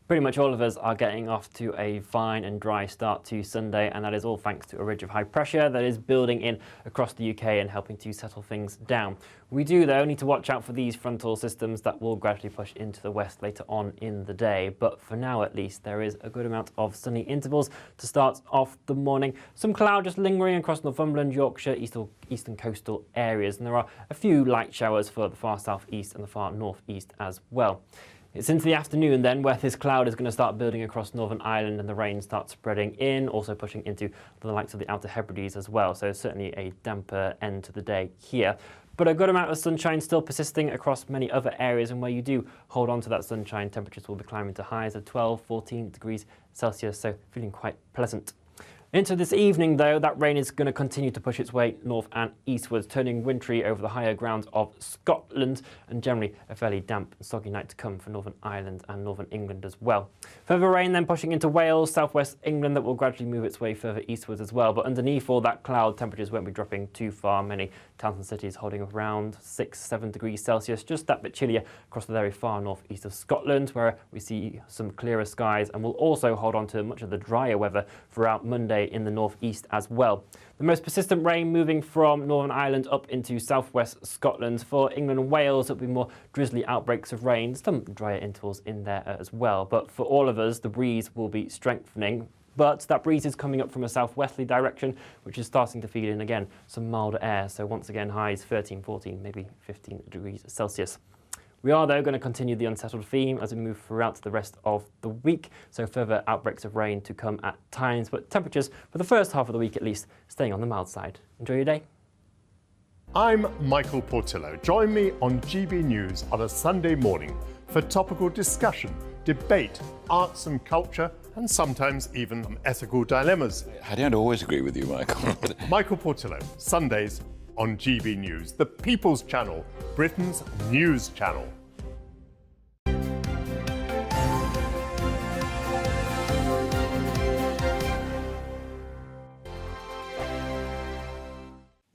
Pretty much all of us are getting off to a fine and dry start to Sunday, and that is all thanks to a ridge of high pressure that is building in across the UK and helping to settle things down. We do, though, need to watch out for these frontal systems that will gradually push into the west later on in the day. But for now, at least, there is a good amount of sunny intervals to start off the morning. Some cloud just lingering across Northumberland, Yorkshire, eastern coastal areas, and there are a few light showers for the far southeast and the far northeast as well. It's into the afternoon then where this cloud is going to start building across Northern Ireland and the rain starts spreading in, also pushing into the likes of the Outer Hebrides as well. So certainly a damper end to the day here. But a good amount of sunshine still persisting across many other areas, and where you do hold on to that sunshine, temperatures will be climbing to highs of 12, 14 degrees Celsius, so feeling quite pleasant. Into this evening, though, that rain is going to continue to push its way north and eastwards, turning wintry over the higher grounds of Scotland, and generally a fairly damp and soggy night to come for Northern Ireland and Northern England as well. Further rain then pushing into Wales, southwest England, that will gradually move its way further eastwards as well. But underneath all that cloud, temperatures won't be dropping too far. Many towns and cities holding around 6, 7 degrees Celsius, just that bit chillier across the very far northeast of Scotland, where we see some clearer skies, and will also hold on to much of the drier weather throughout Monday in the northeast as well. The most persistent rain moving from Northern Ireland up into southwest Scotland. For England and Wales, it'll be more drizzly outbreaks of rain, some drier intervals in there as well. But for all of us, the breeze will be strengthening. But that breeze is coming up from a southwesterly direction, which is starting to feed in again some milder air. So once again, highs 13, 14, maybe 15 degrees Celsius. We are, though, going to continue the unsettled theme as we move throughout the rest of the week. So further outbreaks of rain to come at times, but temperatures for the first half of the week at least staying on the mild side. Enjoy your day. I'm Michael Portillo. Join me on GB News on a Sunday morning for topical discussion, debate, arts and culture, and sometimes even ethical dilemmas. I don't always agree with you, Michael. Michael Portillo, Sundays on GB News, the People's Channel, Britain's news channel.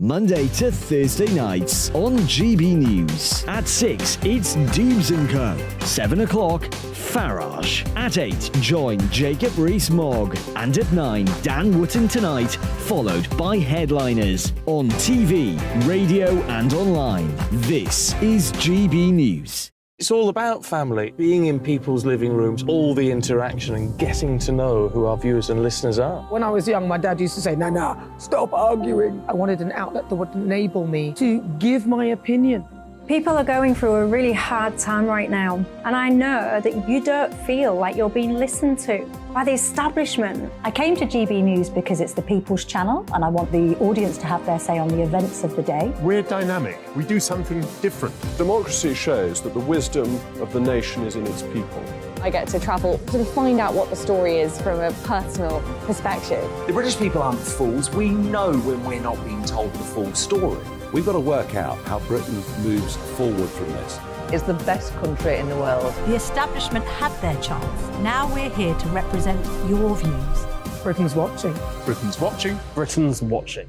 Monday to Thursday nights on GB News. At 6, it's Dubes & Co. 7 o'clock, Farage. At 8, join Jacob Rees-Mogg. And at 9, Dan Wootton Tonight, followed by headliners. On TV, radio and online. This is GB News. It's all about family, being in people's living rooms, all the interaction and getting to know who our viewers and listeners are. When I was young, my dad used to say, Nana, stop arguing. I wanted an outlet that would enable me to give my opinion. People are going through a really hard time right now, and I know that you don't feel like you're being listened to by the establishment. I came to GB News because it's the people's channel, and I want the audience to have their say on the events of the day. We're dynamic. We do something different. Democracy shows that the wisdom of the nation is in its people. I get to travel to find out what the story is from a personal perspective. The British people aren't fools. We know when we're not being told the full story. We've got to work out how Britain moves forward from this. Is the best country in the world. The establishment had their chance. Now we're here to represent your views. Britain's watching. Britain's watching. Britain's watching.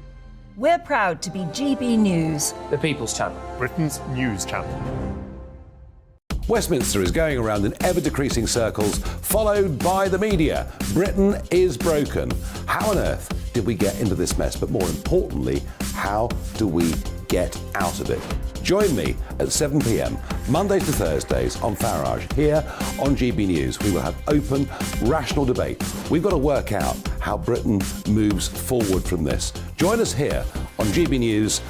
We're proud to be GB News. The People's Channel. Britain's news channel. Westminster is going around in ever-decreasing circles, followed by the media. Britain is broken. How on earth did we get into this mess? But more importantly, how do we get out of it? Join me at 7 p.m, Mondays to Thursdays on Farage, here on GB News. We will have open, rational debate. We've got to work out how Britain moves forward from this. Join us here on GB News